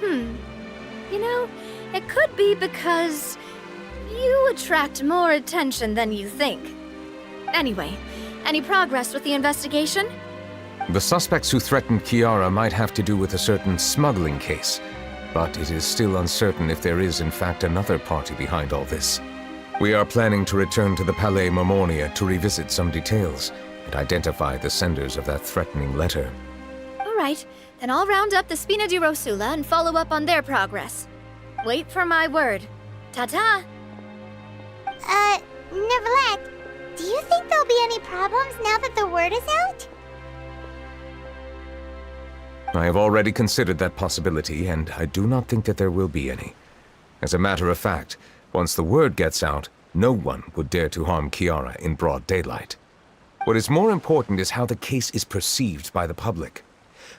You know, it could be because You attract more attention than you think. Anyway, any progress with the investigation? The suspects who threatened Kiara might have to do with a certain smuggling case, but it is still uncertain if there is in fact another party behind all this. We are planning to return to the Palais Marmonia to revisit some details and identify the senders of that threatening letter. All right, then I'll round up the Spina di Rosula and follow up on their progress. Wait for my word. Ta-ta! Neverlet, do you think there'll be any problems now that the word is out? I have already considered that possibility, and I do not think that there will be any. As a matter of fact, once the word gets out, no one would dare to harm Kiara in broad daylight. What is more important is how the case is perceived by the public.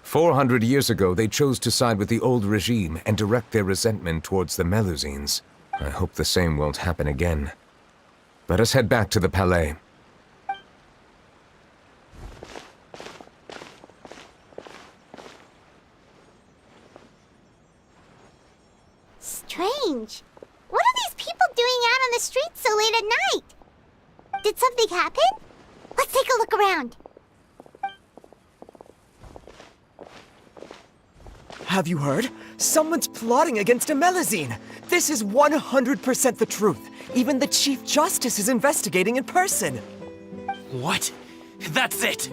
400 years ago, they chose to side with the old regime and direct their resentment towards the Melusines. I hope the same won't happen again. Let us head back to the Palais. Strange. What are these people doing out on the streets so late at night? Did something happen? Let's take a look around. Have you heard? Someone's plotting against a Melusine. This is 100% the truth. Even the Chief Justice is investigating in person. What? That's it!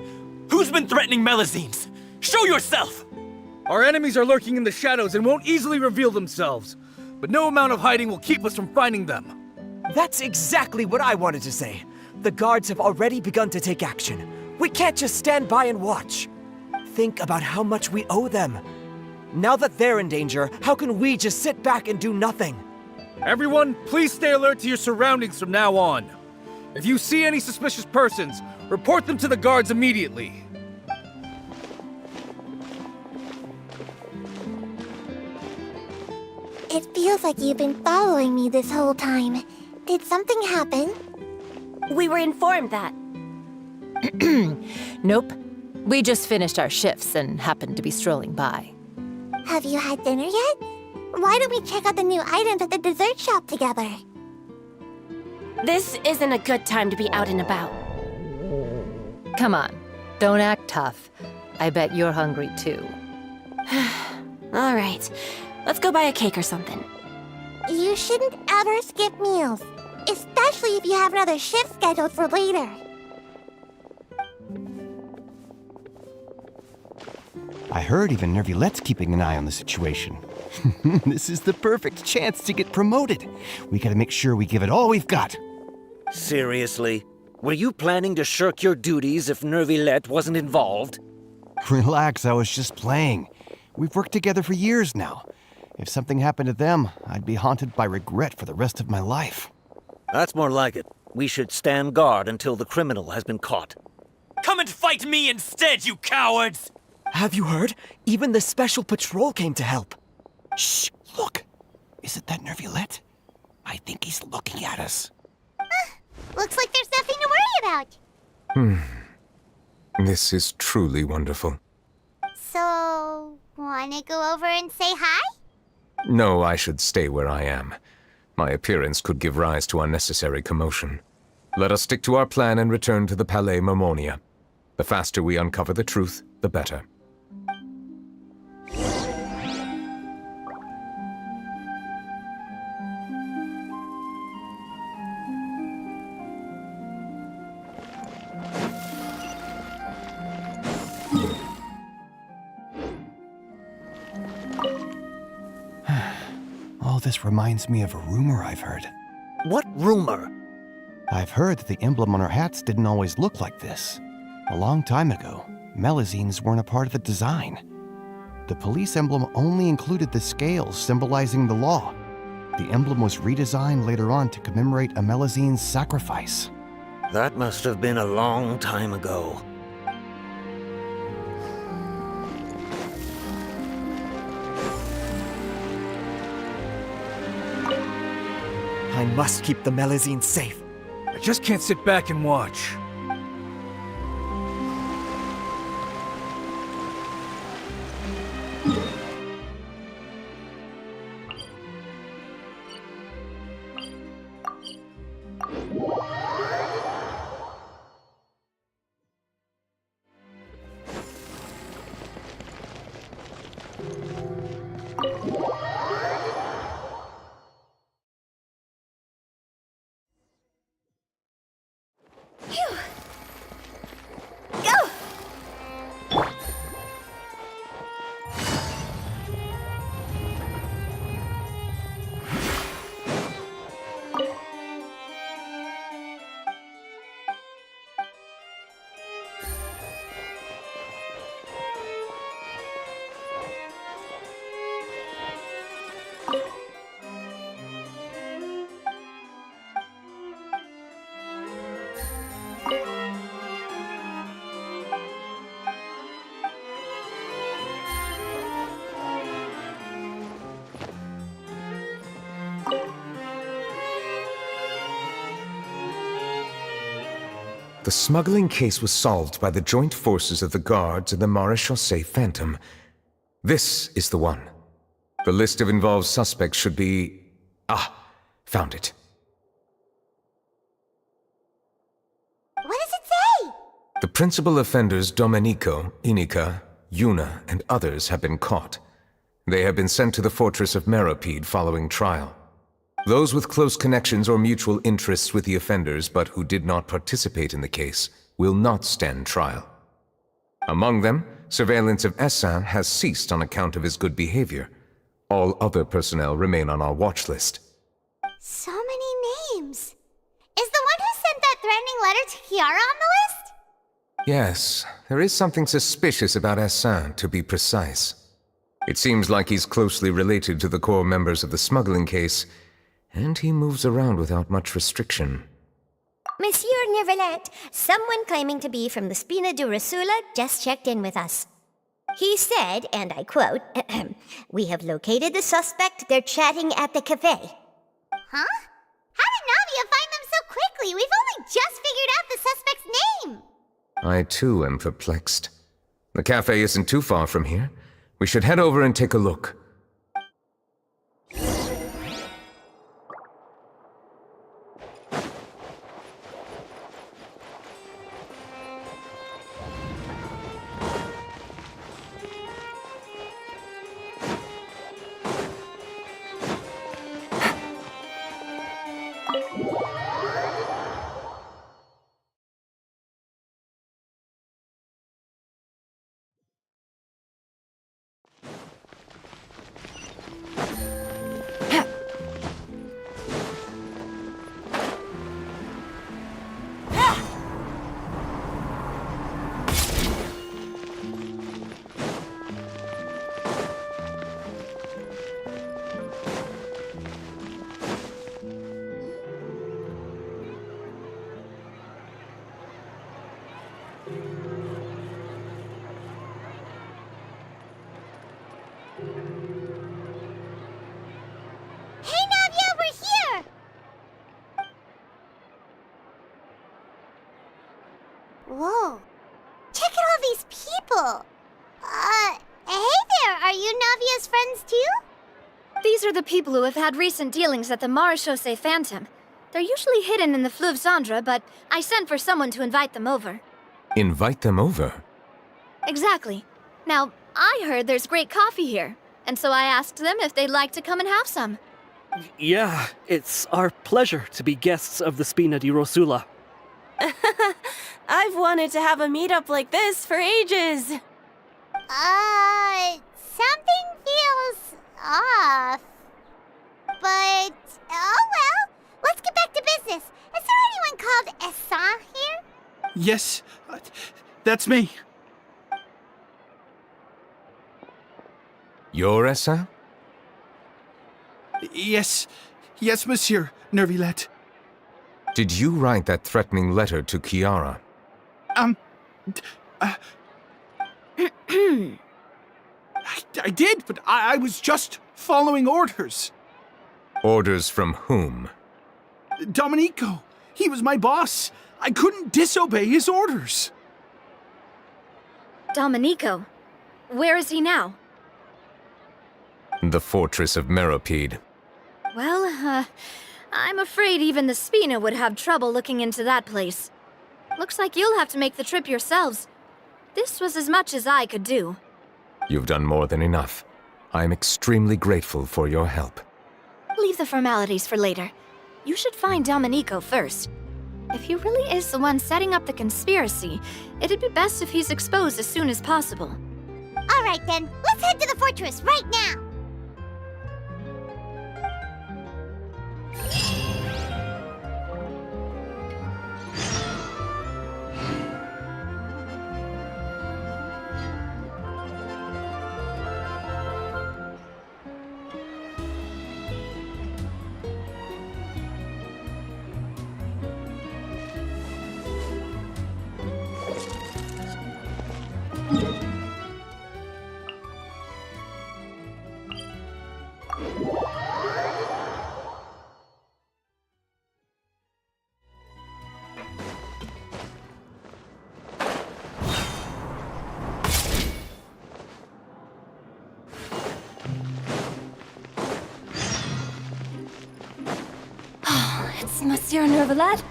Who's been threatening Melusines? Show yourself! Our enemies are lurking in the shadows and won't easily reveal themselves. But no amount of hiding will keep us from finding them. That's exactly what I wanted to say. The guards have already begun to take action. We can't just stand by and watch. Think about how much we owe them. Now that they're in danger, how can we just sit back and do nothing? Everyone, please stay alert to your surroundings from now on. If you see any suspicious persons, report them to the guards immediately. It feels like you've been following me this whole time. Did something happen? We were informed that. Nope. We just finished our shifts and happened to be strolling by. Have you had dinner yet? Why don't we check out the new items at the dessert shop together? This isn't a good time to be out and about. Come on, don't act tough. I bet you're hungry too. All right, let's go buy a cake or something. You shouldn't ever skip meals, especially if you have another shift scheduled for later. I heard even Nervulette's keeping an eye on the situation. This is the perfect chance to get promoted. We gotta make sure we give it all we've got. Seriously? Were you planning to shirk your duties if Nervulette wasn't involved? Relax, I was just playing. We've worked together for years now. If something happened to them, I'd be haunted by regret for the rest of my life. That's more like it. We should stand guard until the criminal has been caught. Come and fight me instead, you cowards! Have you heard? Even the Special Patrol came to help. Shh! Look! Isn't that Nervulette? I think he's looking at us. Looks like there's nothing to worry about. This is truly wonderful. So, wanna go over and say hi? No, I should stay where I am. My appearance could give rise to unnecessary commotion. Let us stick to our plan and return to the Palais Marmonia. The faster we uncover the truth, the better. All this reminds me of a rumor I've heard. What rumor? I've heard that the emblem on our hats didn't always look like this. A long time ago, Melusines weren't a part of the design. The police emblem only included the scales symbolizing the law. The emblem was redesigned later on to commemorate a Melusine's sacrifice. That must have been a long time ago. I must keep the Melusines safe. I just can't sit back and watch. Phew. Go! The smuggling case was solved by the joint forces of the guards and the Maréchaussée Phantom. This is the one. The list of involved suspects should be... Ah, found it. What does it say? The principal offenders Domenico, Inica, Yuna, and others have been caught. They have been sent to the fortress of Meropide following trial. Those with close connections or mutual interests with the offenders but who did not participate in the case will not stand trial. Among them, surveillance of Essin has ceased on account of his good behavior. All other personnel remain on our watch list. So many names. Is the one who sent that threatening letter to Kiara on the list? Yes, there is something suspicious about Essin, to be precise. It seems like he's closely related to the core members of the smuggling case, and he moves around without much restriction. Monsieur Neuvillette, someone claiming to be from the Spina di Rosula just checked in with us. He said, and I quote, "We have located the suspect. They're chatting at the cafe." Huh? How did Navia find them so quickly? We've only just figured out the suspect's name. I too am perplexed. The cafe isn't too far from here. We should head over and take a look. Whoa. Check out all these people. Hey there, are you Navia's friends too? These are the people who have had recent dealings at the Maréchaussée Phantom. They're usually hidden in the Fleuve Cendre, but I sent for someone to invite them over. Invite them over? Exactly. Now, I heard there's great coffee here, and so I asked them if they'd like to come and have some. Yeah, it's our pleasure to be guests of the Spina di Rosula. I've wanted to have a meetup like this for ages. Something feels off. But, oh well, let's get back to business. Is there anyone called Essin here? Yes, that's me. You're Essin? Yes, Monsieur Neuvillette. Did you write that threatening letter to Kiara? I did, but I was just following orders. Orders from whom? Domenico. He was my boss. I couldn't disobey his orders. Domenico? Where is he now? The fortress of Meropide. Well, I'm afraid even the Spina would have trouble looking into that place. Looks like you'll have to make the trip yourselves. This was as much as I could do. You've done more than enough. I am extremely grateful for your help. Leave the formalities for later. You should find Domenico first. If he really is the one setting up the conspiracy, it'd be best if he's exposed as soon as possible. All right then, let's head to the fortress right now. It's Monsieur Nervalet.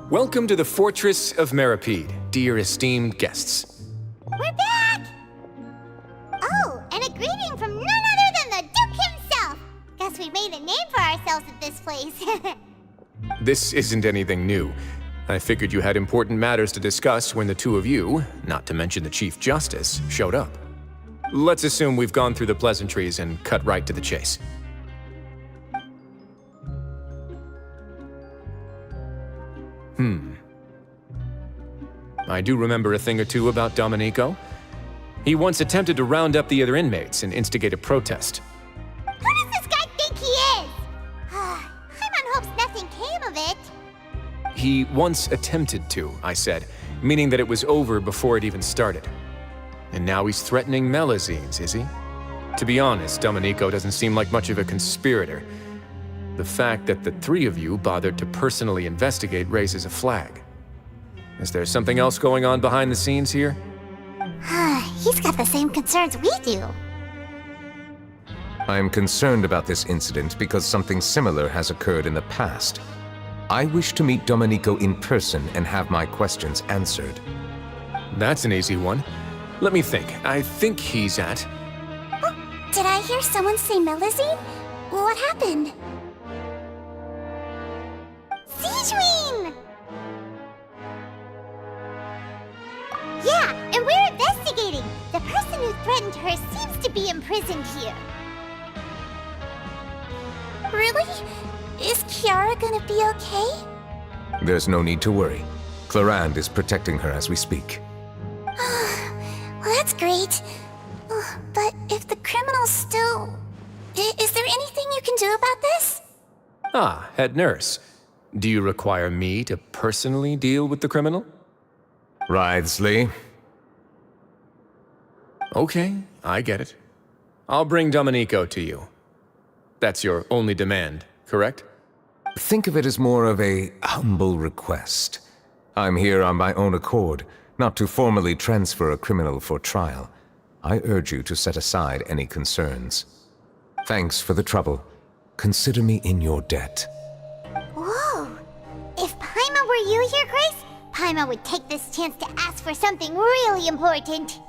Welcome to the Fortress of Meripede, dear esteemed guests. We're back! Oh, and a greeting from none other than the Duke himself! Guess we made a name for ourselves at this place. This isn't anything new. I figured you had important matters to discuss when the two of you, not to mention the Chief Justice, showed up. Let's assume we've gone through the pleasantries and cut right to the chase. I do remember a thing or two about Domenico. He once attempted to round up the other inmates and instigate a protest. Who does this guy think he is? Paimon hopes nothing came of it. He once attempted to, I said, meaning that it was over before it even started. And now he's threatening Melazines, is he? To be honest, Domenico doesn't seem like much of a conspirator. The fact that the three of you bothered to personally investigate raises a flag. Is there something else going on behind the scenes here? He's got the same concerns we do. I am concerned about this incident because something similar has occurred in the past. I wish to meet Domenico in person and have my questions answered. That's an easy one. Let me think. I think he's at... Did I hear someone say Melazine? What happened? Siegeween! Yeah, and we're investigating. The person who threatened her seems to be imprisoned here. Really? Is Kiara gonna be okay? There's no need to worry. Clarande is protecting her as we speak. Well, that's great. But if the criminal's still... Is there anything you can do about this? Ah, head nurse. Do you require me to personally deal with the criminal? Wriothesley. Okay, I get it. I'll bring Domenico to you. That's your only demand, correct? Think of it as more of a humble request. I'm here on my own accord, not to formally transfer a criminal for trial. I urge you to set aside any concerns. Thanks for the trouble. Consider me in your debt. Whoa! If Paimon were you here, Grace, Paimon would take this chance to ask for something really important.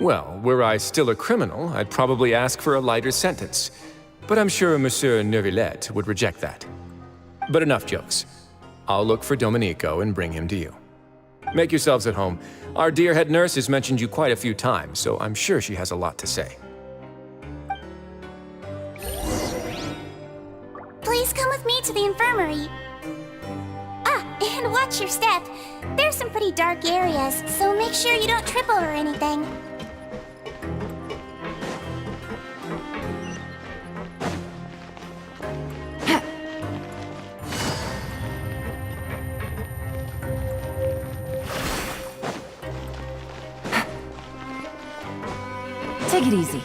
Well, were I still a criminal, I'd probably ask for a lighter sentence. But I'm sure Monsieur Nervillet would reject that. But enough jokes. I'll look for Domenico and bring him to you. Make yourselves at home. Our dear head nurse has mentioned you quite a few times, so I'm sure she has a lot to say. Please come with me to the infirmary. And watch your step. There's some pretty dark areas, so make sure you don't trip over anything. Take it easy.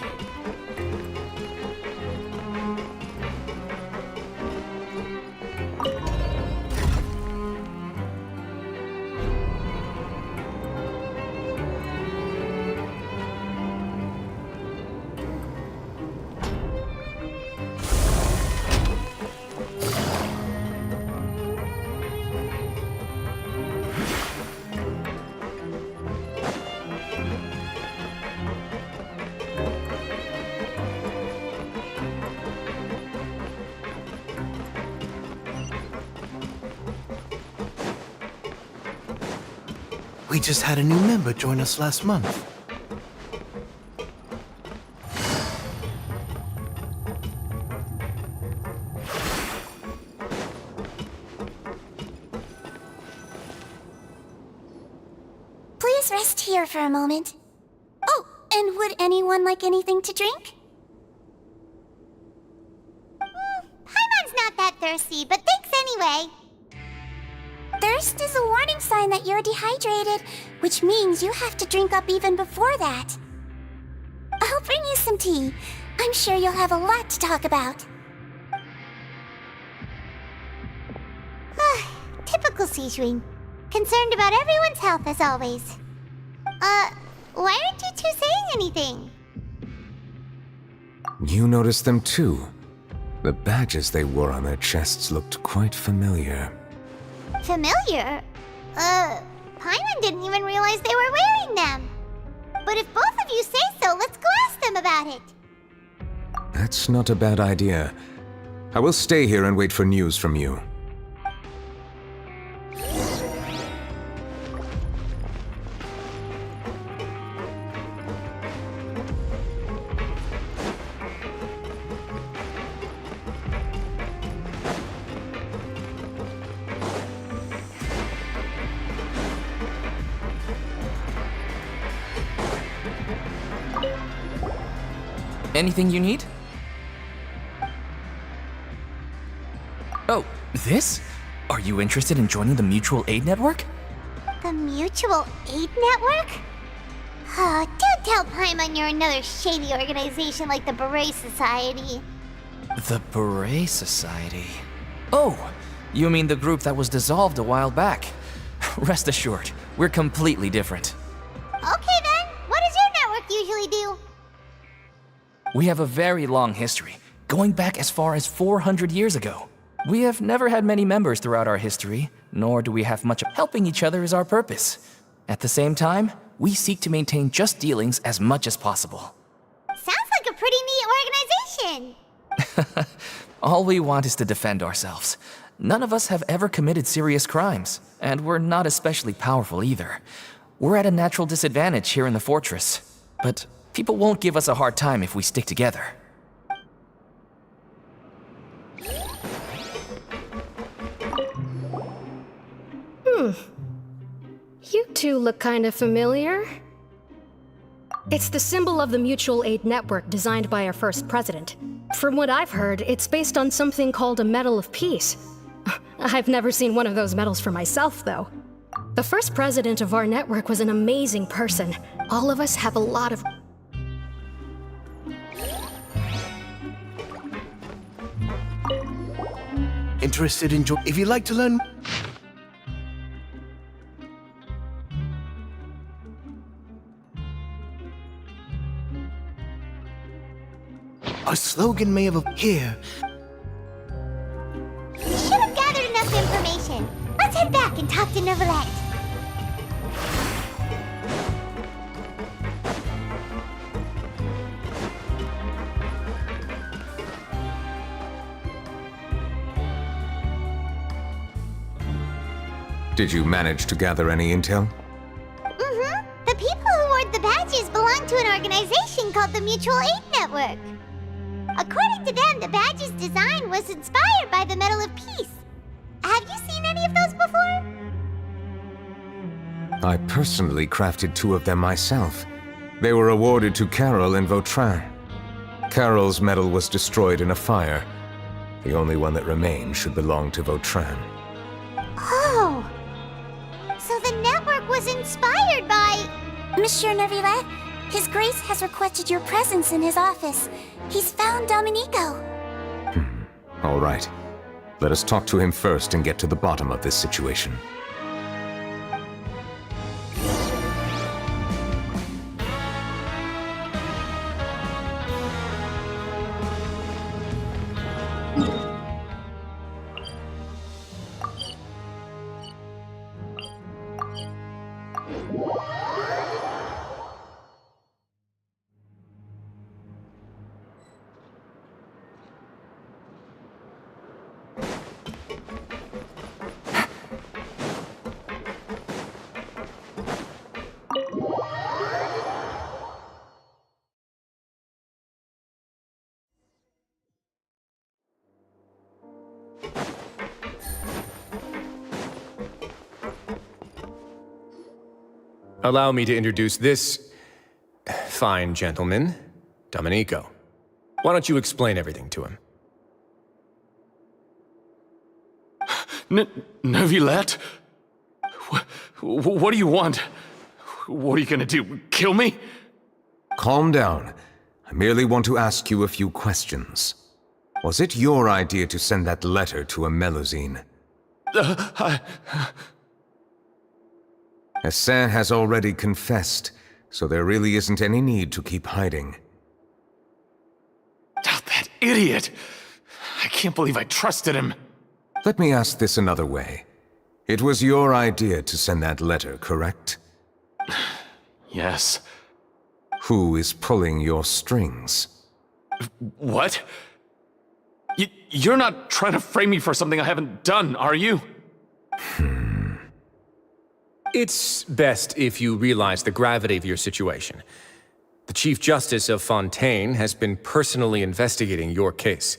We just had a new member join us last month. Please rest here for a moment. Oh, and would anyone like anything to drink? Paimon's not that thirsty, but thanks anyway. Thirst is a warning sign that you're dehydrated, which means you have to drink up even before that. I'll bring you some tea. I'm sure you'll have a lot to talk about. Typical Sijun. Concerned about everyone's health as always. Why aren't you two saying anything? You noticed them too. The badges they wore on their chests looked quite familiar. Familiar? Paimon didn't even realize they were wearing them. But if both of you say so, let's go ask them about it. That's not a bad idea. I will stay here and wait for news from you. Anything you need? Oh, this? Are you interested in joining the Mutual Aid Network? The Mutual Aid Network? Oh, don't tell Paimon you're another shady organization like the Beret Society. The Beret Society? Oh, you mean the group that was dissolved a while back? Rest assured, we're completely different. Okay then, what does your network usually do? We have a very long history, going back as far as 400 years ago. We have never had many members throughout our history, nor do we have much of helping each other is our purpose. At the same time, we seek to maintain just dealings as much as possible. Sounds like a pretty neat organization. All we want is to defend ourselves. None of us have ever committed serious crimes, and we're not especially powerful either. We're at a natural disadvantage here in the fortress, but people won't give us a hard time if we stick together. You two look kind of familiar. It's the symbol of the Mutual Aid Network designed by our first president. From what I've heard, it's based on something called a Medal of Peace. I've never seen one of those medals for myself, though. The first president of our network was an amazing person. All of us have a lot of... Interested in if you'd like to learn... Our slogan may have here. We should have gathered enough information. Let's head back and talk to Neuvillette. Did you manage to gather any intel? Mm-hmm. The people who wore the badges belong to an organization called the Mutual Aid Network. According to them, the badge's design was inspired by the Medal of Peace. Have you seen any of those before? I personally crafted 2 of them myself. They were awarded to Carol and Vautrin. Carol's medal was destroyed in a fire. The only one that remained should belong to Vautrin. Oh! So the network was inspired by... Monsieur Neuvillette, His Grace has requested your presence in his office. He's found Domenico. All right. Let us talk to him first and get to the bottom of this situation. Allow me to introduce this fine gentleman, Domenico. Why don't you explain everything to him? Neuvillette? What do you want? What are you gonna do? Kill me? Calm down. I merely want to ask you a few questions. Was it your idea to send that letter to a Melusine? Hassan has already confessed, so there really isn't any need to keep hiding. That idiot! I can't believe I trusted him. Let me ask this another way. It was your idea to send that letter, correct? Yes. Who is pulling your strings? What? You're not trying to frame me for something I haven't done, are you? It's best if you realize the gravity of your situation. The Chief Justice of Fontaine has been personally investigating your case.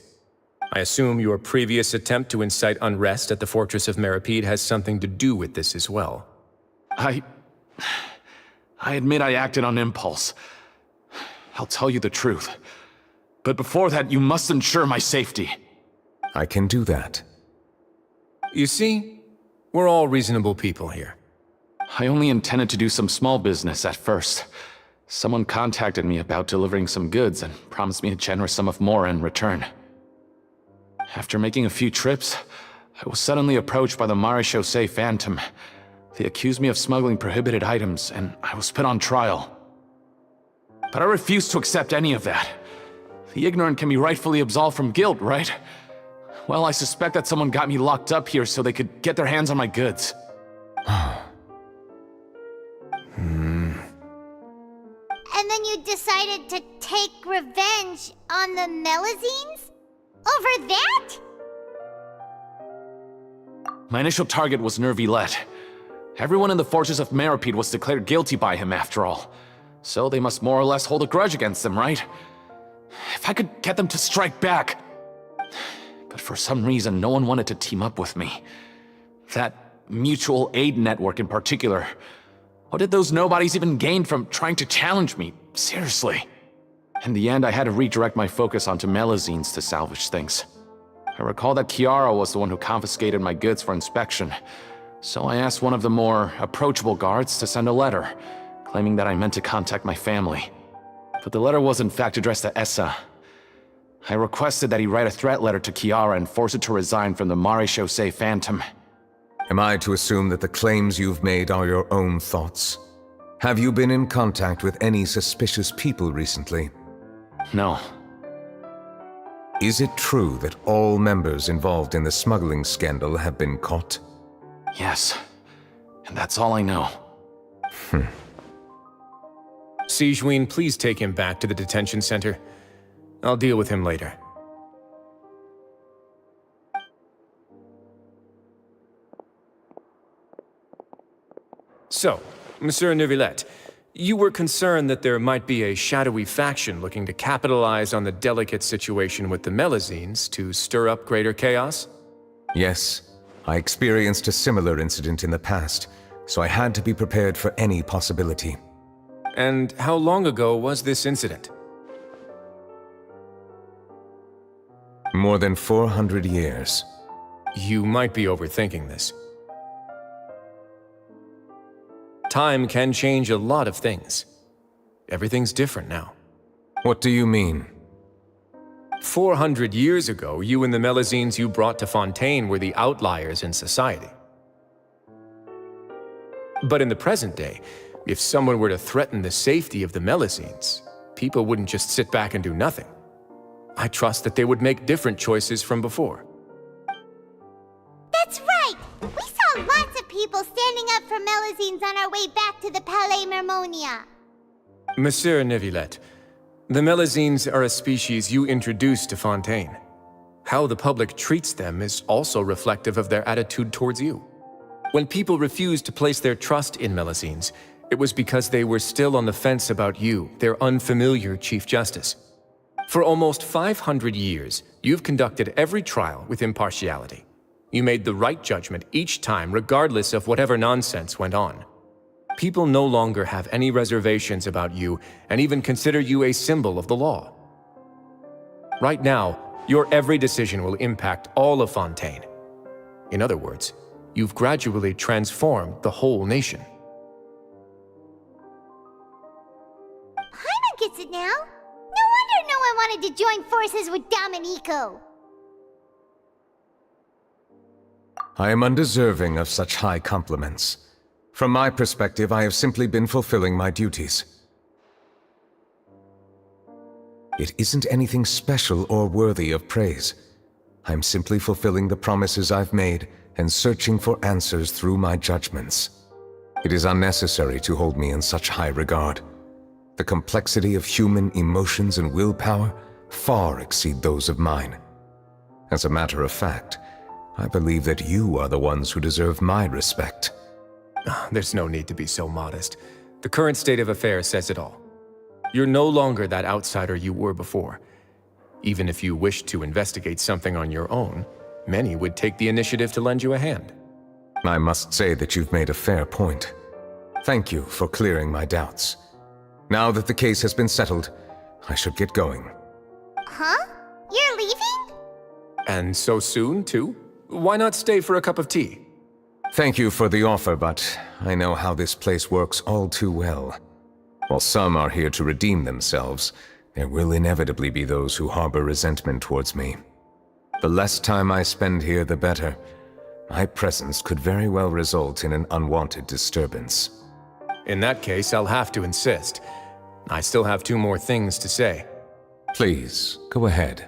I assume your previous attempt to incite unrest at the Fortress of Meripede has something to do with this as well. I admit I acted on impulse. I'll tell you the truth. But before that, you must ensure my safety. I can do that. You see, we're all reasonable people here. I only intended to do some small business at first. Someone contacted me about delivering some goods and promised me a generous sum of more in return. After making a few trips, I was suddenly approached by the Maréchaussée Phantom. They accused me of smuggling prohibited items, and I was put on trial. But I refused to accept any of that. The ignorant can be rightfully absolved from guilt, right? Well, I suspect that someone got me locked up here so they could get their hands on my goods. And then you decided to take revenge on the Melusines? Over that? My initial target was Neuvillette. Everyone in the Fortress of Meripede was declared guilty by him, after all. So they must more or less hold a grudge against him, right? If I could get them to strike back. But for some reason, no one wanted to team up with me. That mutual aid network in particular. What did those nobodies even gain from trying to challenge me? Seriously. In the end, I had to redirect my focus onto Melusines to salvage things. I recall that Chiara was the one who confiscated my goods for inspection, so I asked one of the more approachable guards to send a letter, claiming that I meant to contact my family. But the letter was in fact addressed to Essa. I requested that he write a threat letter to Chiara and force her to resign from the Maréchaussée Phantom. Am I to assume that the claims you've made are your own thoughts? Have you been in contact with any suspicious people recently? No. Is it true that all members involved in the smuggling scandal have been caught? Yes. And that's all I know. Sigewinne, please take him back to the detention center. I'll deal with him later. So, Monsieur Neuvillette, you were concerned that there might be a shadowy faction looking to capitalize on the delicate situation with the Melusines to stir up greater chaos? Yes. I experienced a similar incident in the past, so I had to be prepared for any possibility. And how long ago was this incident? More than 400 years. You might be overthinking this. Time can change a lot of things. Everything's different now. What do you mean? 400 years ago, you and the Melusines you brought to Fontaine were the outliers in society. But in the present day, if someone were to threaten the safety of the Melusines, people wouldn't just sit back and do nothing. I trust that they would make different choices from before. That's right! We saw lots of people standing up for Melusines on our way back to the Palais Mermonia. Monsieur Neuvillette, the Melusines are a species you introduced to Fontaine. How the public treats them is also reflective of their attitude towards you. When people refused to place their trust in Melusines, it was because they were still on the fence about you, their unfamiliar Chief Justice. For almost 500 years, you've conducted every trial with impartiality. You made the right judgment each time, regardless of whatever nonsense went on. People no longer have any reservations about you and even consider you a symbol of the law. Right now, your every decision will impact all of Fontaine. In other words, you've gradually transformed the whole nation. Paimon gets it now. No wonder no one wanted to join forces with Domenico. I am undeserving of such high compliments. From my perspective, I have simply been fulfilling my duties. It isn't anything special or worthy of praise. I'm simply fulfilling the promises I've made and searching for answers through my judgments. It is unnecessary to hold me in such high regard. The complexity of human emotions and willpower far exceed those of mine. As a matter of fact, I believe that you are the ones who deserve my respect. There's no need to be so modest. The current state of affairs says it all. You're no longer that outsider you were before. Even if you wished to investigate something on your own, many would take the initiative to lend you a hand. I must say that you've made a fair point. Thank you for clearing my doubts. Now that the case has been settled, I should get going. Huh? You're leaving? And so soon, too? Why not stay for a cup of tea? Thank you for the offer, but I know how this place works all too well. While some are here to redeem themselves, there will inevitably be those who harbor resentment towards me. The less time I spend here, the better. My presence could very well result in an unwanted disturbance. In that case, I'll have to insist. I still have 2 more things to say. Please, go ahead.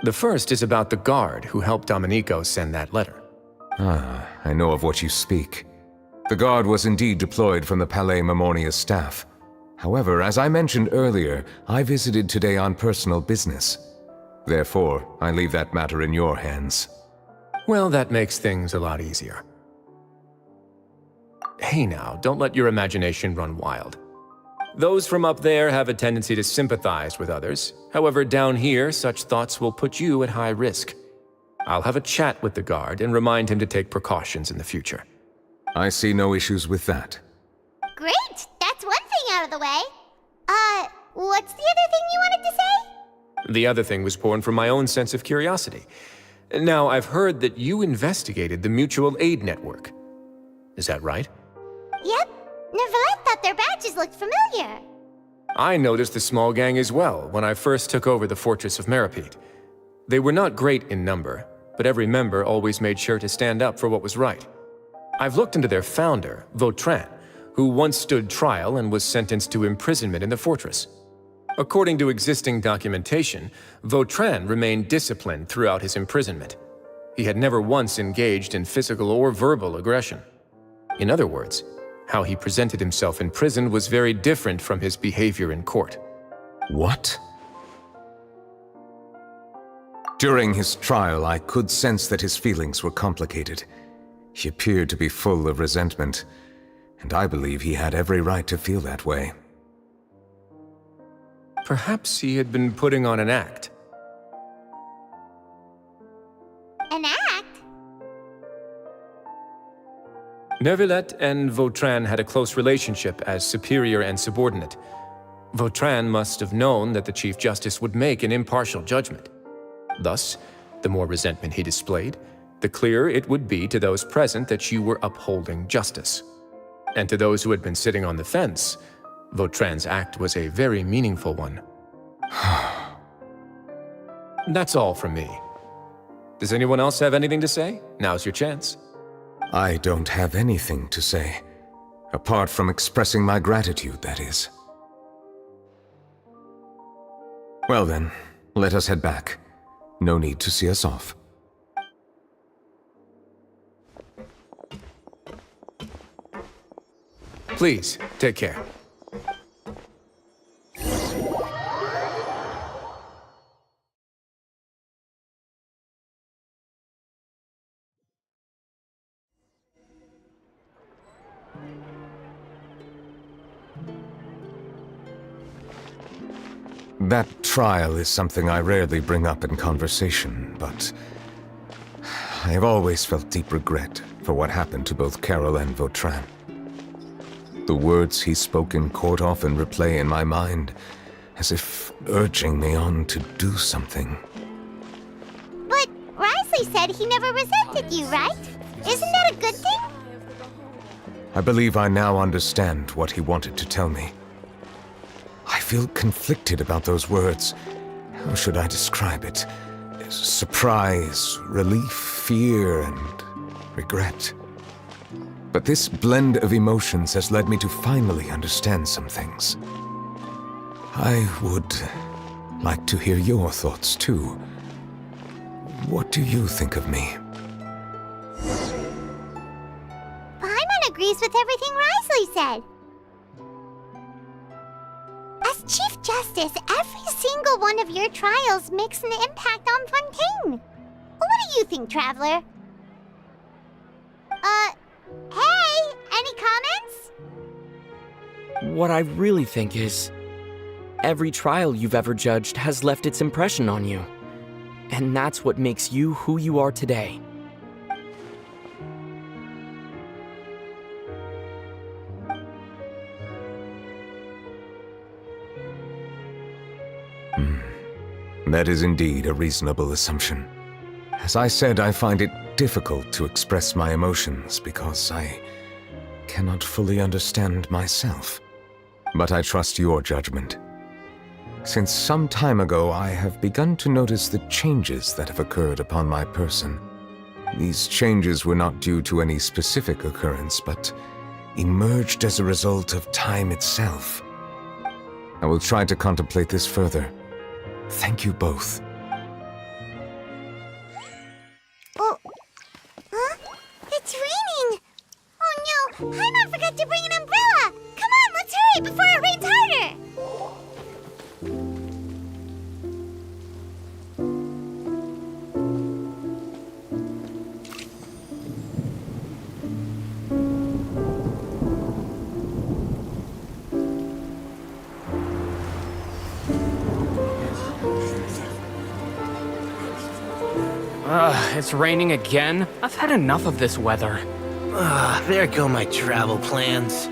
The first is about the guard who helped Domenico send that letter. Ah, I know of what you speak. The guard was indeed deployed from the Palais Memornia's staff. However, as I mentioned earlier, I visited today on personal business. Therefore, I leave that matter in your hands. Well, that makes things a lot easier. Hey now, don't let your imagination run wild. Those from up there have a tendency to sympathize with others. However, down here, such thoughts will put you at high risk. I'll have a chat with the guard and remind him to take precautions in the future. I see no issues with that. Great! That's one thing out of the way. What's the other thing you wanted to say? The other thing was born from my own sense of curiosity. Now, I've heard that you investigated the mutual aid network. Is that right? Yep. Neuvillette thought their badges looked familiar. I noticed the small gang as well when I first took over the Fortress of Meropide. They were not great in number, but every member always made sure to stand up for what was right. I've looked into their founder, Vautrin, who once stood trial and was sentenced to imprisonment in the fortress. According to existing documentation, Vautrin remained disciplined throughout his imprisonment. He had never once engaged in physical or verbal aggression. In other words, how he presented himself in prison was very different from his behavior in court. What? During his trial, I could sense that his feelings were complicated. He appeared to be full of resentment, and I believe he had every right to feel that way. Perhaps he had been putting on an act. An act? Neuvillette and Vautrin had a close relationship as superior and subordinate. Vautrin must have known that the Chief Justice would make an impartial judgment. Thus, the more resentment he displayed, the clearer it would be to those present that you were upholding justice. And to those who had been sitting on the fence, Vautrin's act was a very meaningful one. That's all from me. Does anyone else have anything to say? Now's your chance. I don't have anything to say, apart from expressing my gratitude, that is. Well then, let us head back. No need to see us off. Please, take care. That trial is something I rarely bring up in conversation, but I have always felt deep regret for what happened to both Carol and Vautrin. The words he spoke in court often replay in my mind, as if urging me on to do something. But Risley said he never resented you, right? Isn't that a good thing? I believe I now understand what he wanted to tell me. I feel conflicted about those words. How should I describe it? Surprise, relief, fear, and regret. But this blend of emotions has led me to finally understand some things. I would like to hear your thoughts, too. What do you think of me? Paimon agrees with everything Risley said. As Chief Justice, every single one of your trials makes an impact on Fontaine. What do you think, Traveler? Hey, any comments? What I really think is, every trial you've ever judged has left its impression on you. And that's what makes you who you are today. That is indeed a reasonable assumption. As I said, I find it difficult to express my emotions because I cannot fully understand myself. But I trust your judgment. Since some time ago, I have begun to notice the changes that have occurred upon my person. These changes were not due to any specific occurrence, but emerged as a result of time itself. I will try to contemplate this further. Thank you both. Oh, huh? It's raining! Oh no, Paimon forgot to bring an umbrella! Come on, let's hurry before it rains harder! It's raining again? I've had enough of this weather. There go my travel plans.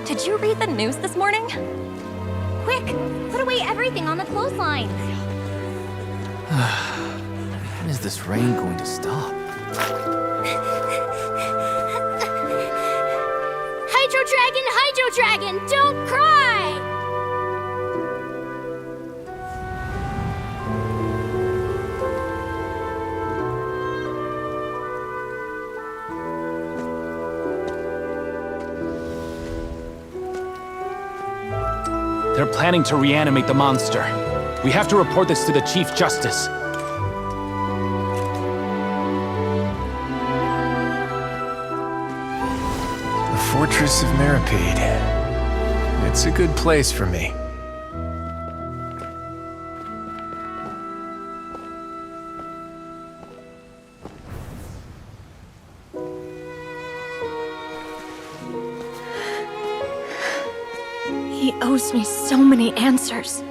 Did you read the news this morning? Quick, put away everything on the clothesline. When is this rain going to stop? Hydro Dragon, don't cry! They're planning to reanimate the monster. We have to report this to the Chief Justice. The Fortress of Meropide. It's a good place for me. He owes me so many answers.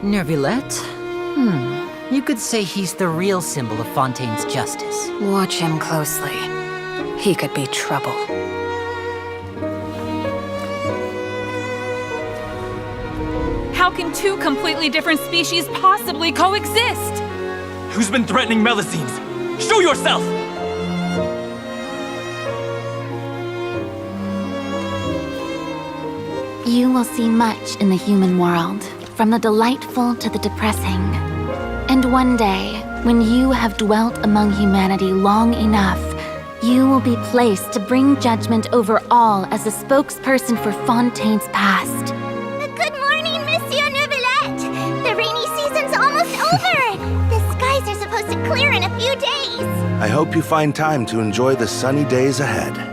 Nervillette? You could say he's the real symbol of Fontaine's justice. Watch him closely. He could be trouble. How can two completely different species possibly coexist? Who's been threatening Melusines? Show yourself! You will see much in the human world, from the delightful to the depressing. And one day, when you have dwelt among humanity long enough, you will be placed to bring judgment over all as a spokesperson for Fontaine's past. Good morning, Monsieur Neuvillette! The rainy season's almost over! The skies are supposed to clear in a few days! I hope you find time to enjoy the sunny days ahead.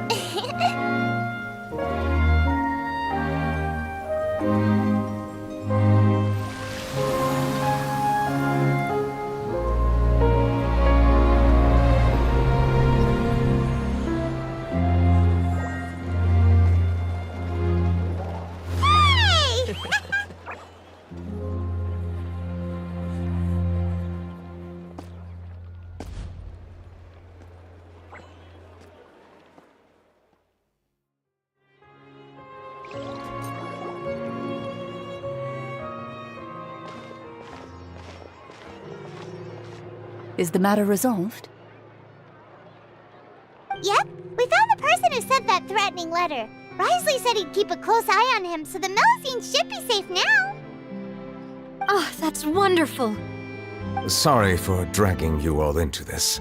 Is the matter resolved? Yep, we found the person who sent that threatening letter. Risley said he'd keep a close eye on him, so the Melusines should be safe now. Oh, that's wonderful. Sorry for dragging you all into this.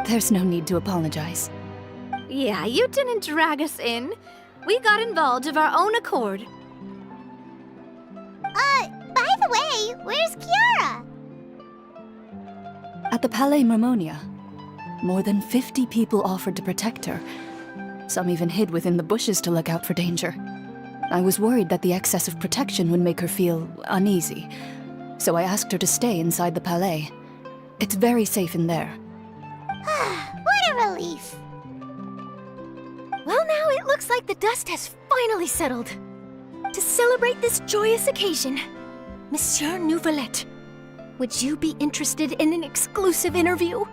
There's no need to apologize. Yeah, you didn't drag us in. We got involved of our own accord. By the way, where's Kiara? At the Palais Mermonia, more than 50 people offered to protect her. Some even hid within the bushes to look out for danger. I was worried that the excess of protection would make her feel uneasy, so I asked her to stay inside the Palais. It's very safe in there. What a relief. Well, now it looks like the dust has finally settled. To celebrate this joyous occasion, Monsieur Nouvelette, would you be interested in an exclusive interview?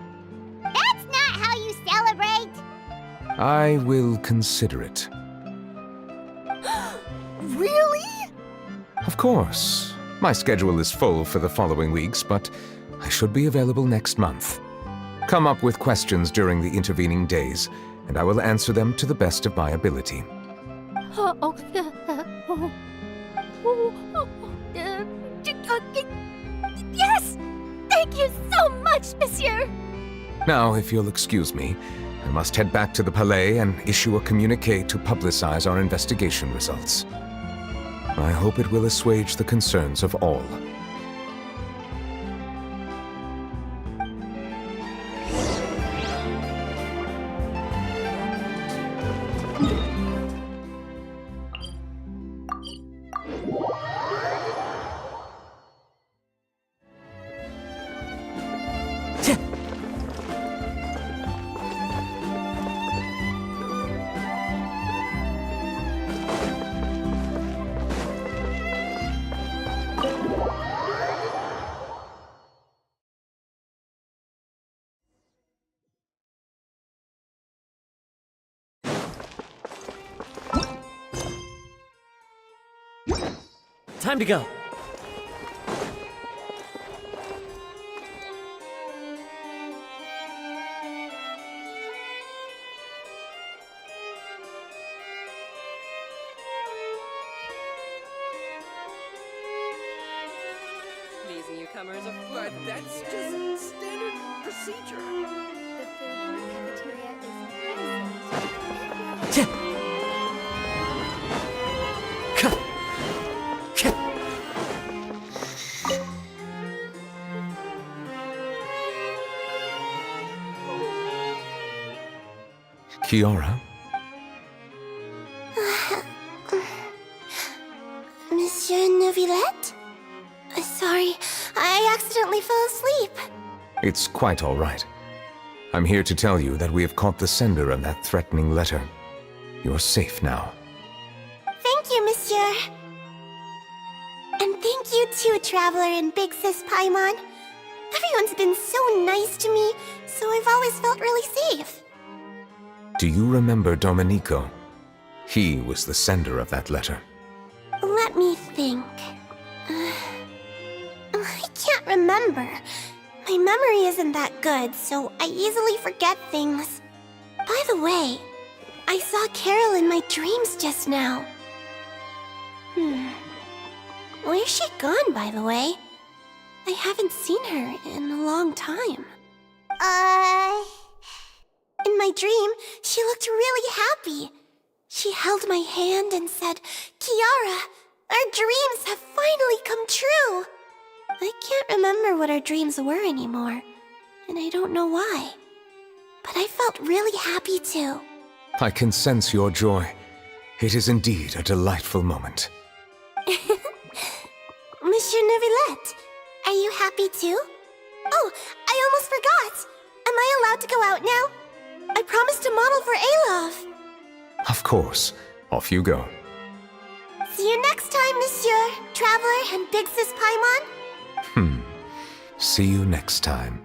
That's not how you celebrate! I will consider it. Really? Of course. My schedule is full for the following weeks, but I should be available next month. Come up with questions during the intervening days, and I will answer them to the best of my ability. Yes! Thank you so much, Monsieur! Now, if you'll excuse me, I must head back to the Palais and issue a communiqué to publicize our investigation results. I hope it will assuage the concerns of all. Time to go. These newcomers are but that's just standard procedure. The food in the cafeteria is Kiara? Monsieur Nouvelette? Sorry, I accidentally fell asleep. It's quite all right. I'm here to tell you that we have caught the sender of that threatening letter. You're safe now. Thank you, Monsieur. And thank you too, Traveler and Big Sis Paimon. Everyone's been so nice to me, so I've always felt really safe. Do you remember Domenico? He was the sender of that letter. Let me think. I can't remember. My memory isn't that good, so I easily forget things. By the way, I saw Carol in my dreams just now. Where's she gone, by the way? I haven't seen her in a long time. In my dream, she looked really happy. She held my hand and said, "Kiara, our dreams have finally come true." I can't remember what our dreams were anymore, and I don't know why. But I felt really happy too. I can sense your joy. It is indeed a delightful moment. Monsieur Nouvelette, are you happy too? Oh, I almost forgot. Am I allowed to go out now? I promised to model for Alov. Of course. Off you go. See you next time, Monsieur, Traveler, and Big Sis Paimon. See you next time.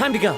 Time to go.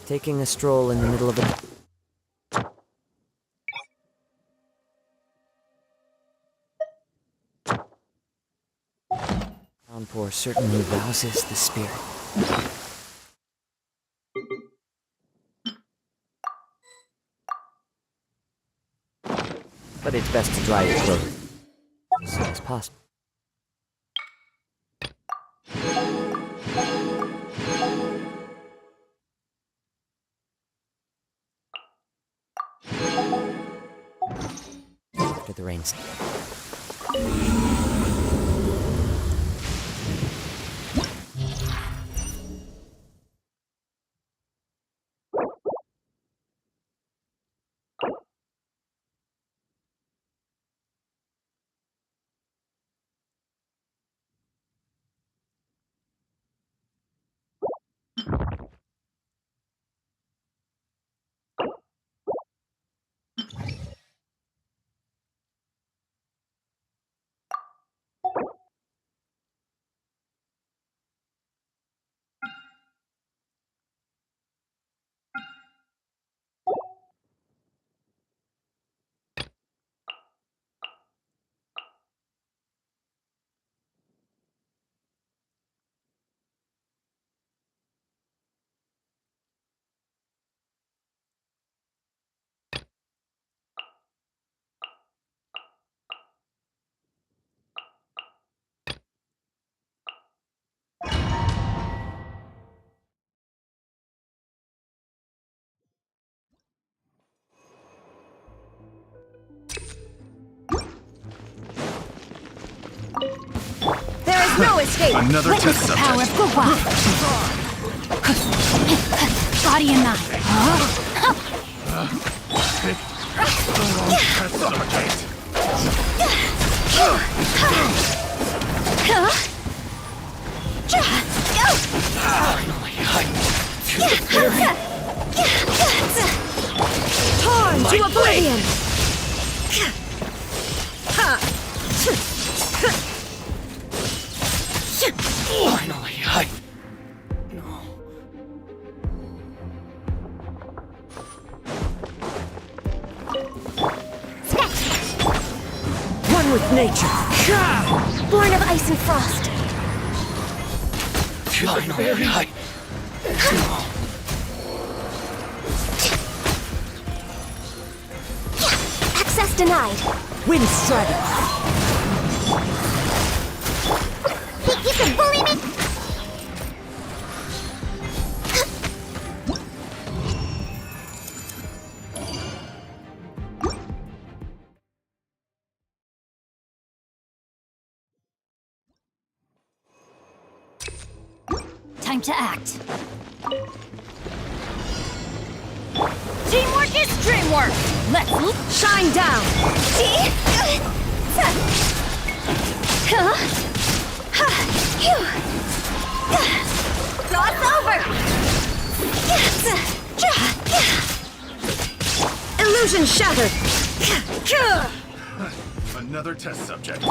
Taking a stroll in the middle of a... Downpour certainly rouses the spirit. But it's best to dry your clothes as soon as possible. After the rains. There is no escape! Another Witness test the power of Gugwa! Body and mind. Torn to oblivion! Finally, One with nature. Born of ice and frost. Finally, Access denied. Wind strike. Think you can bully me? Time to act. Teamwork is dreamwork! Let's shine down! Cross over! Illusion shattered! Another test subject.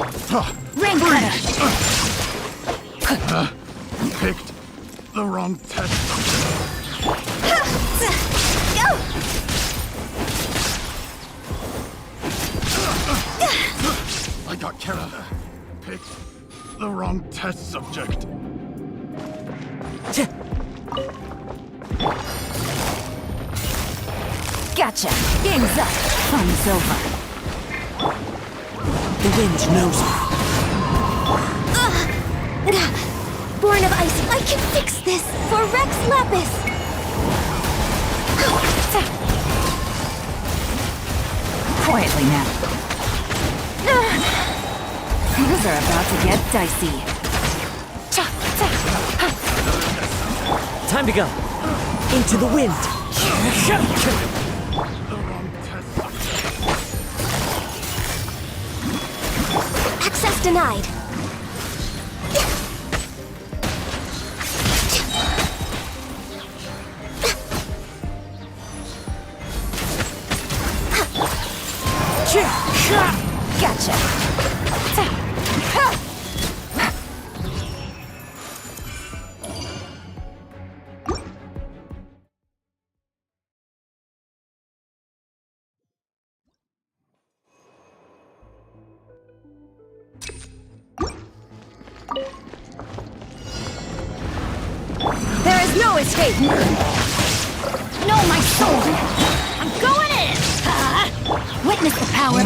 Ring cutter! Picked the wrong test I got carried. Picked the wrong test subject. Gotcha! Game's up! Fun's over. The wind knows me. Born of Ice, I can fix this for Rex Lapis! Quietly now. Things are about to get dicey. Time to go. Into the wind. Access denied. Gotcha. There is no escape! No, my sword! I'm going in! Witness the power of...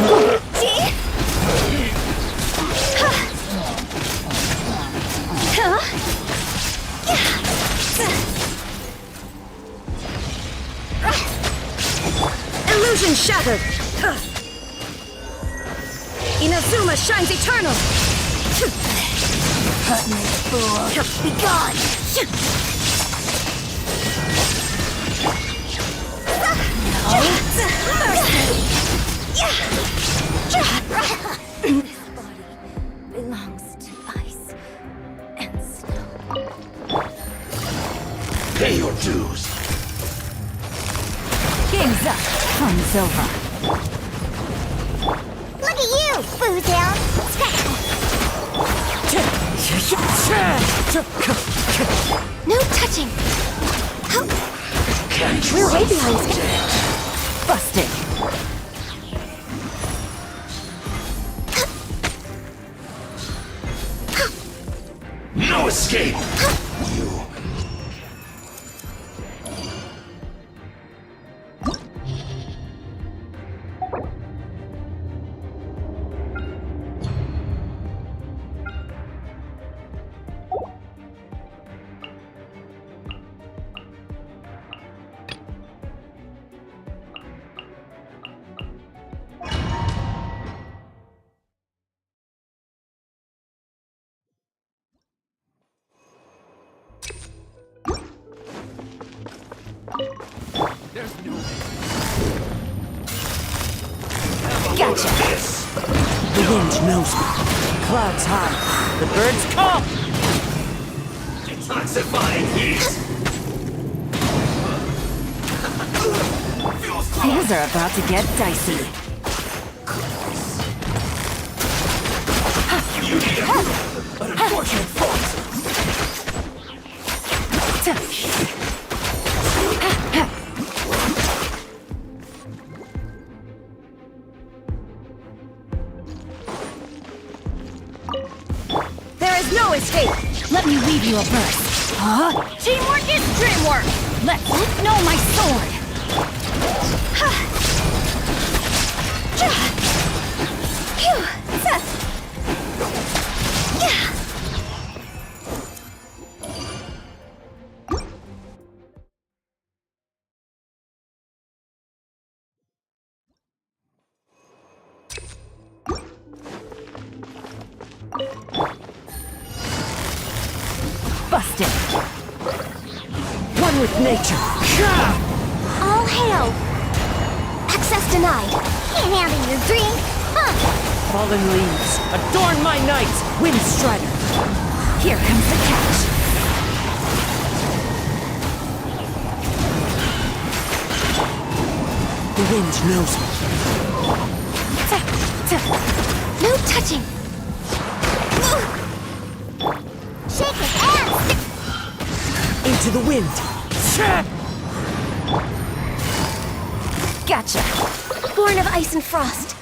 Illusion shattered! Inazuma shines eternal! Heartless fool! Be gone! This body belongs to ice and snow. Pay your dues. Game's up. Fun's over. Look at you, Boozound! No touching! We're way behind schedule. Busted. No escape! Gotcha. The wind knows me. Clouds high. The birds come. Detoxifying heat. Things are about to get dicey. You need an unfortunate force. There is no escape! Let me weave you a verse. Huh? Teamwork is dreamwork! Let's know my sword! Busted! One with nature. All hail! Access denied. Can't handle your drink, huh? Fallen leaves. Adorn my night. Wind Strider. Here comes the catch. The wind knows me. No touching! Shake his ass! Into the wind. Gotcha. Born of Ice and Frost.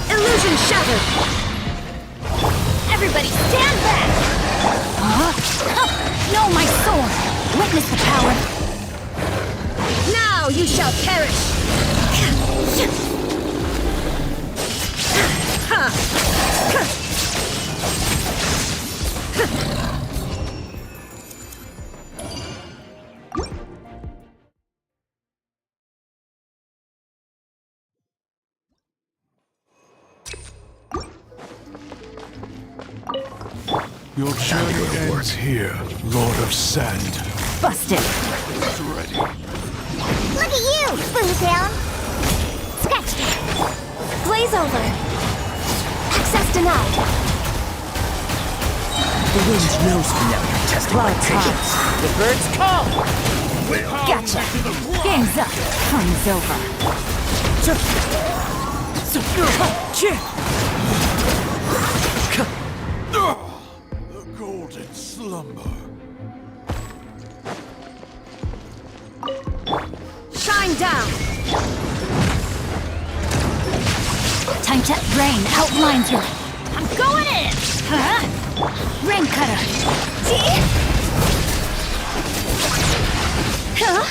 Illusion shattered! Everybody stand back! Know my sword! Witness the power! Now you shall perish! Your journey ends here, Lord of Sand. Busted! It's ready. Look at you, Boomtown! Sketched it! Blaze over! Access denied! The wind knows me now you're testing my patience. The birds call! Gotcha! Game's up! Fun's over! The golden slumber. Shine down! Time to rain outlines your... I'm going in! Huh? Rain cutter! Huh?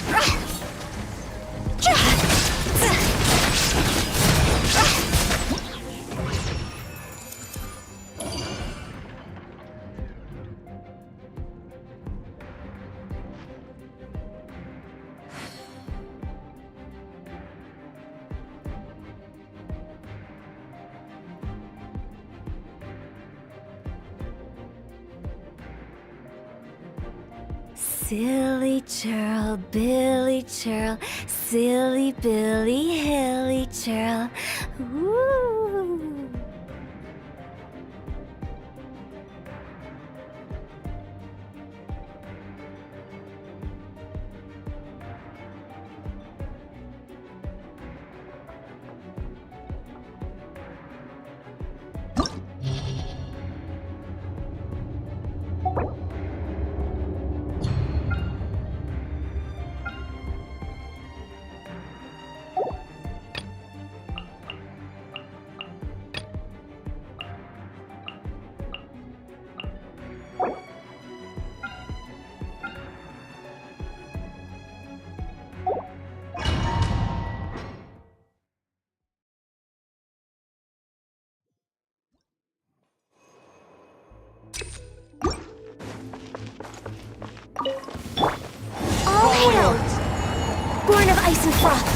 Silly churl, Billy churl, silly Billy, hilly churl. Woo! All hail! Born of ice and froth!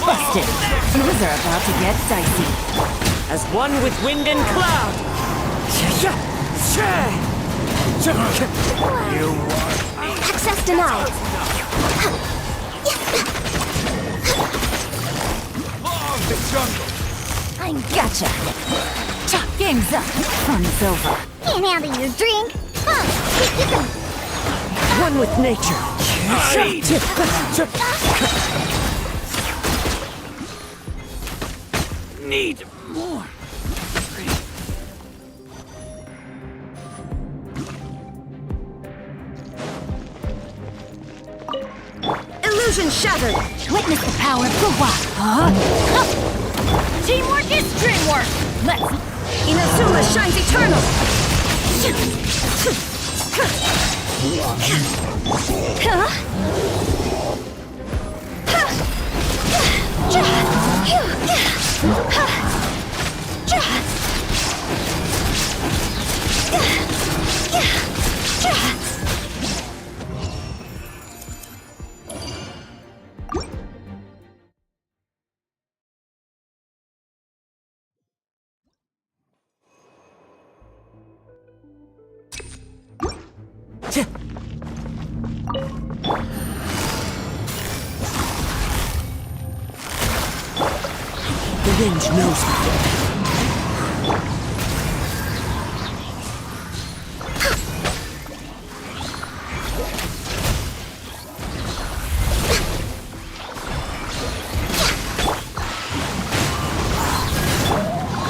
Busted! Things are about to get dicey. As one with wind and cloud! Access denied! The jungle! I gotcha! Game's up! Fun's over! Can't handle your drink! Huh, you can... One with nature! Need more! Illusion shattered! Witness the power of the wild! Huh? Teamwork is dreamwork! Let's... Inazuma shines eternal! The wind knows me.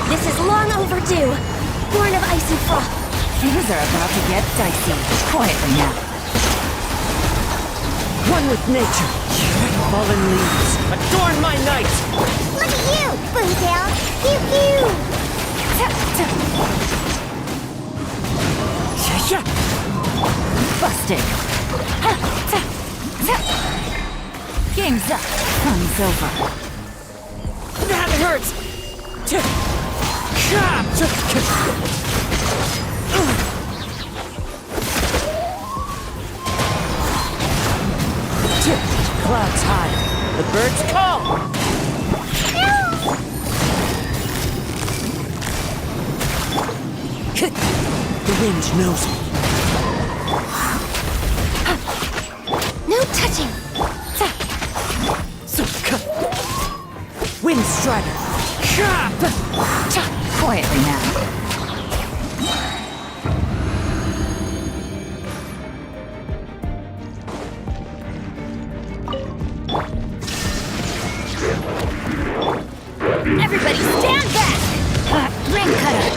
This is long overdue! Born of ice and froth! Things are about to get dicey. Quietly now. One with nature. Fallen leaves, adorn my night! Look at you, Boomtown! Pew pew! Busted! Game's up. Fun's over. That hurts! Clouds high. The birds call! The wind knows me. No touching! Wind Strider! Quietly now. Everybody stand back! Ring cutter!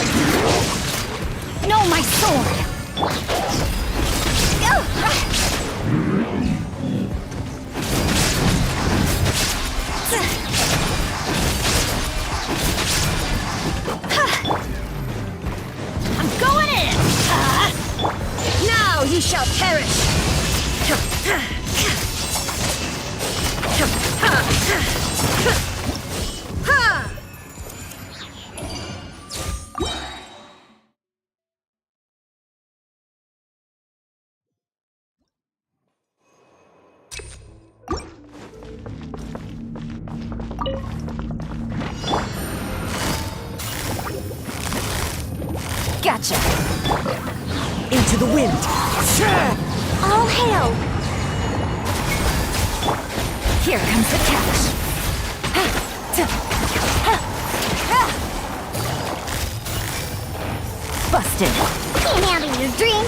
No, my sword! I'm going in! Now he shall perish! Gotcha! Into the wind! All hail! Here comes the catch! Busted! Can't handle your dream!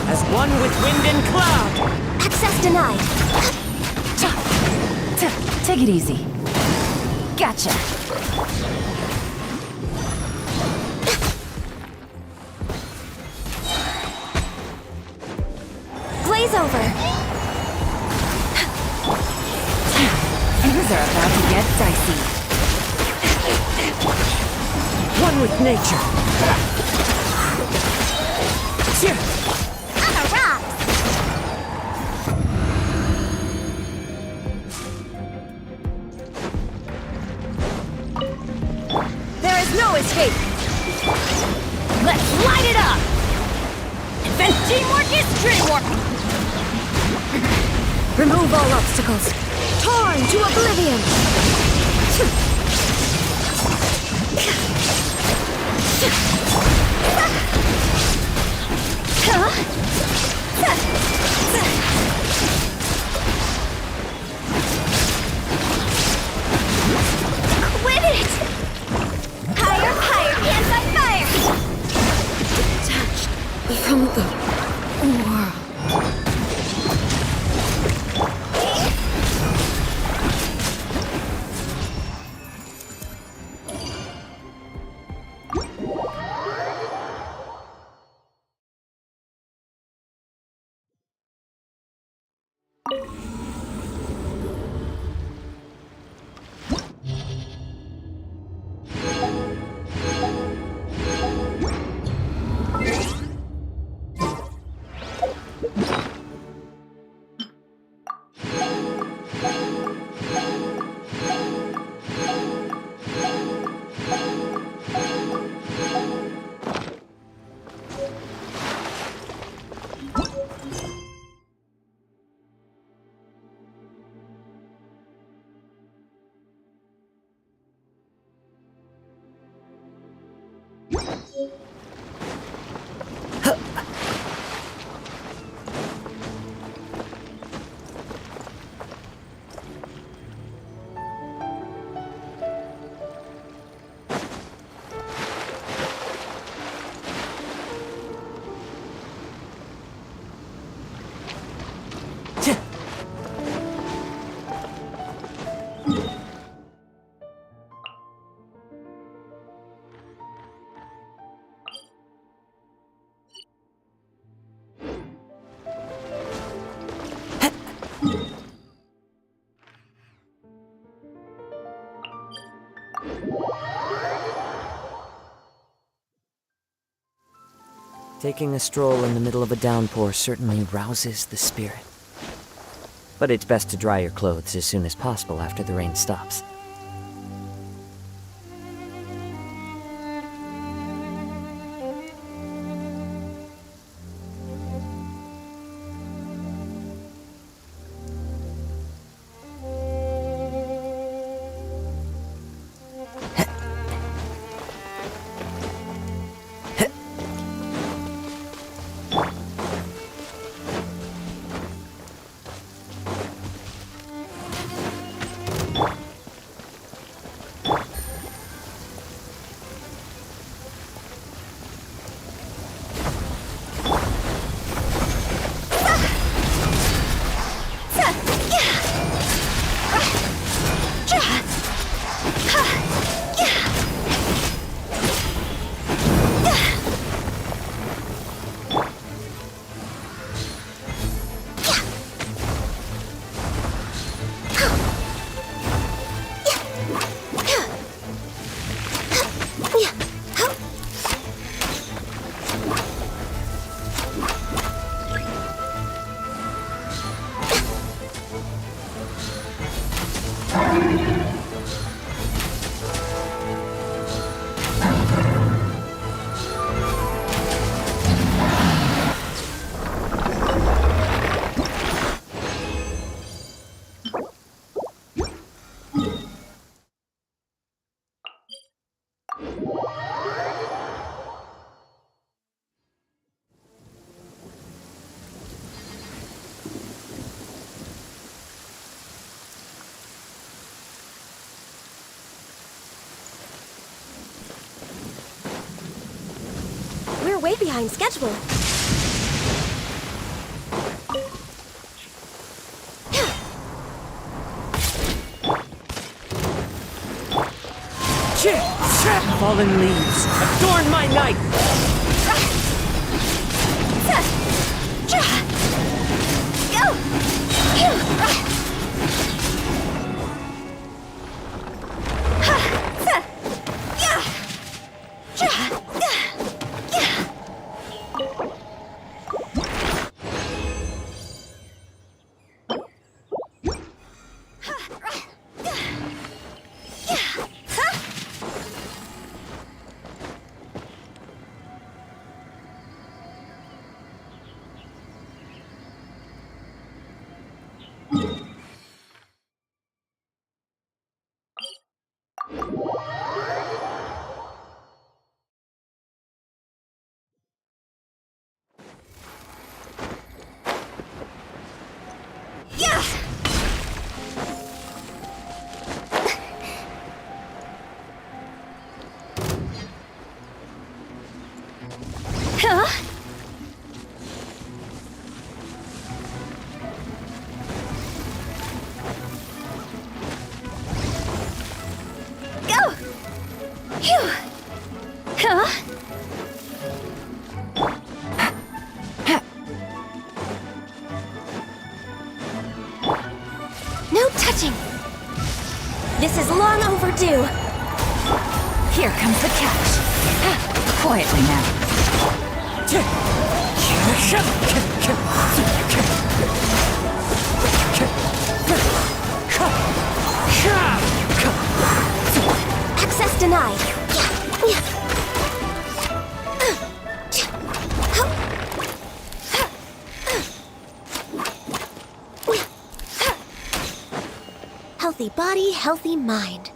As one with wind and cloud! Access denied! Take it easy. Gotcha! Blaze over! Things are about to get dicey. One with nature! On a rock! There is no escape! Let's light it up! Advent teamwork is dreamwork! Remove all obstacles! Torn to oblivion! Quit it! Higher, higher, hands on fire! Detached from the world. Taking a stroll in the middle of a downpour certainly rouses the spirit. But it's best to dry your clothes as soon as possible after the rain stops. We're way behind schedule. Fallen leaves, adorn my night! No touching! This is long overdue! Here comes the catch. Quietly now. Access denied. Healthy body, healthy mind.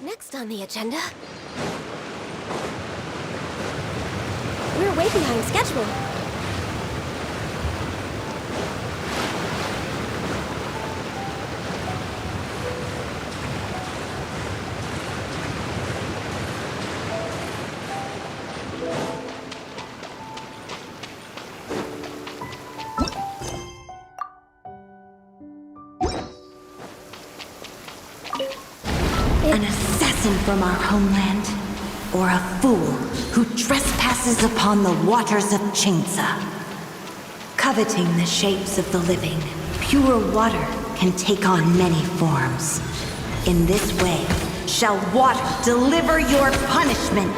Next on the agenda... We're way behind schedule. An assassin from our homeland, or a fool who trespasses upon the waters of Chingsa. Coveting the shapes of the living, pure water can take on many forms. In this way, shall water deliver your punishment.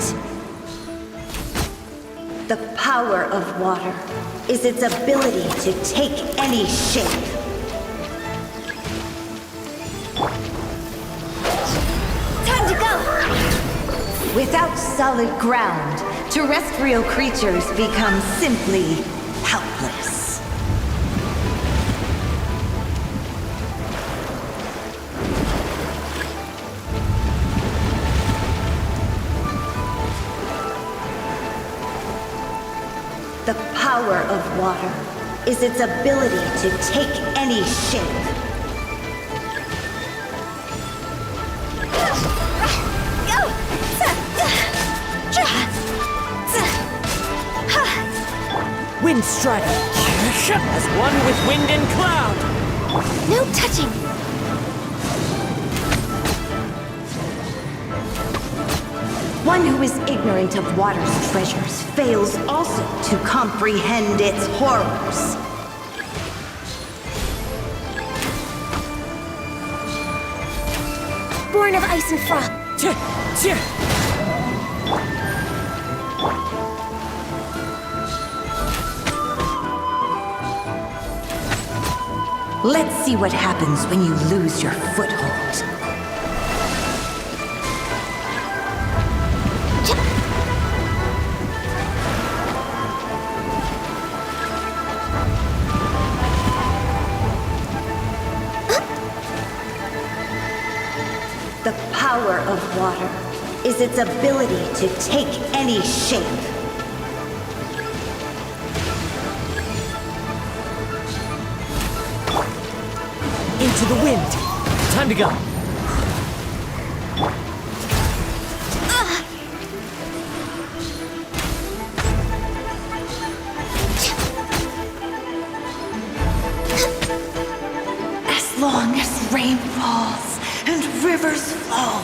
The power of water is its ability to take any shape. Time to go! Without solid ground, terrestrial creatures become simply helpless. The power of water is its ability to take any shape. Wind strike! As one with wind and cloud! No touching! One who is ignorant of water's treasures fails also to comprehend its horrors. Born of ice and froth. Let's see what happens when you lose your foothold. The power of water is its ability to take any shape. Into the wind! Time to go! As long as rain falls and rivers flow,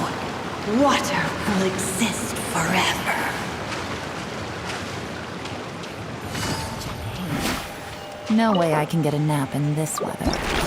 water will exist forever. No way I can get a nap in this weather.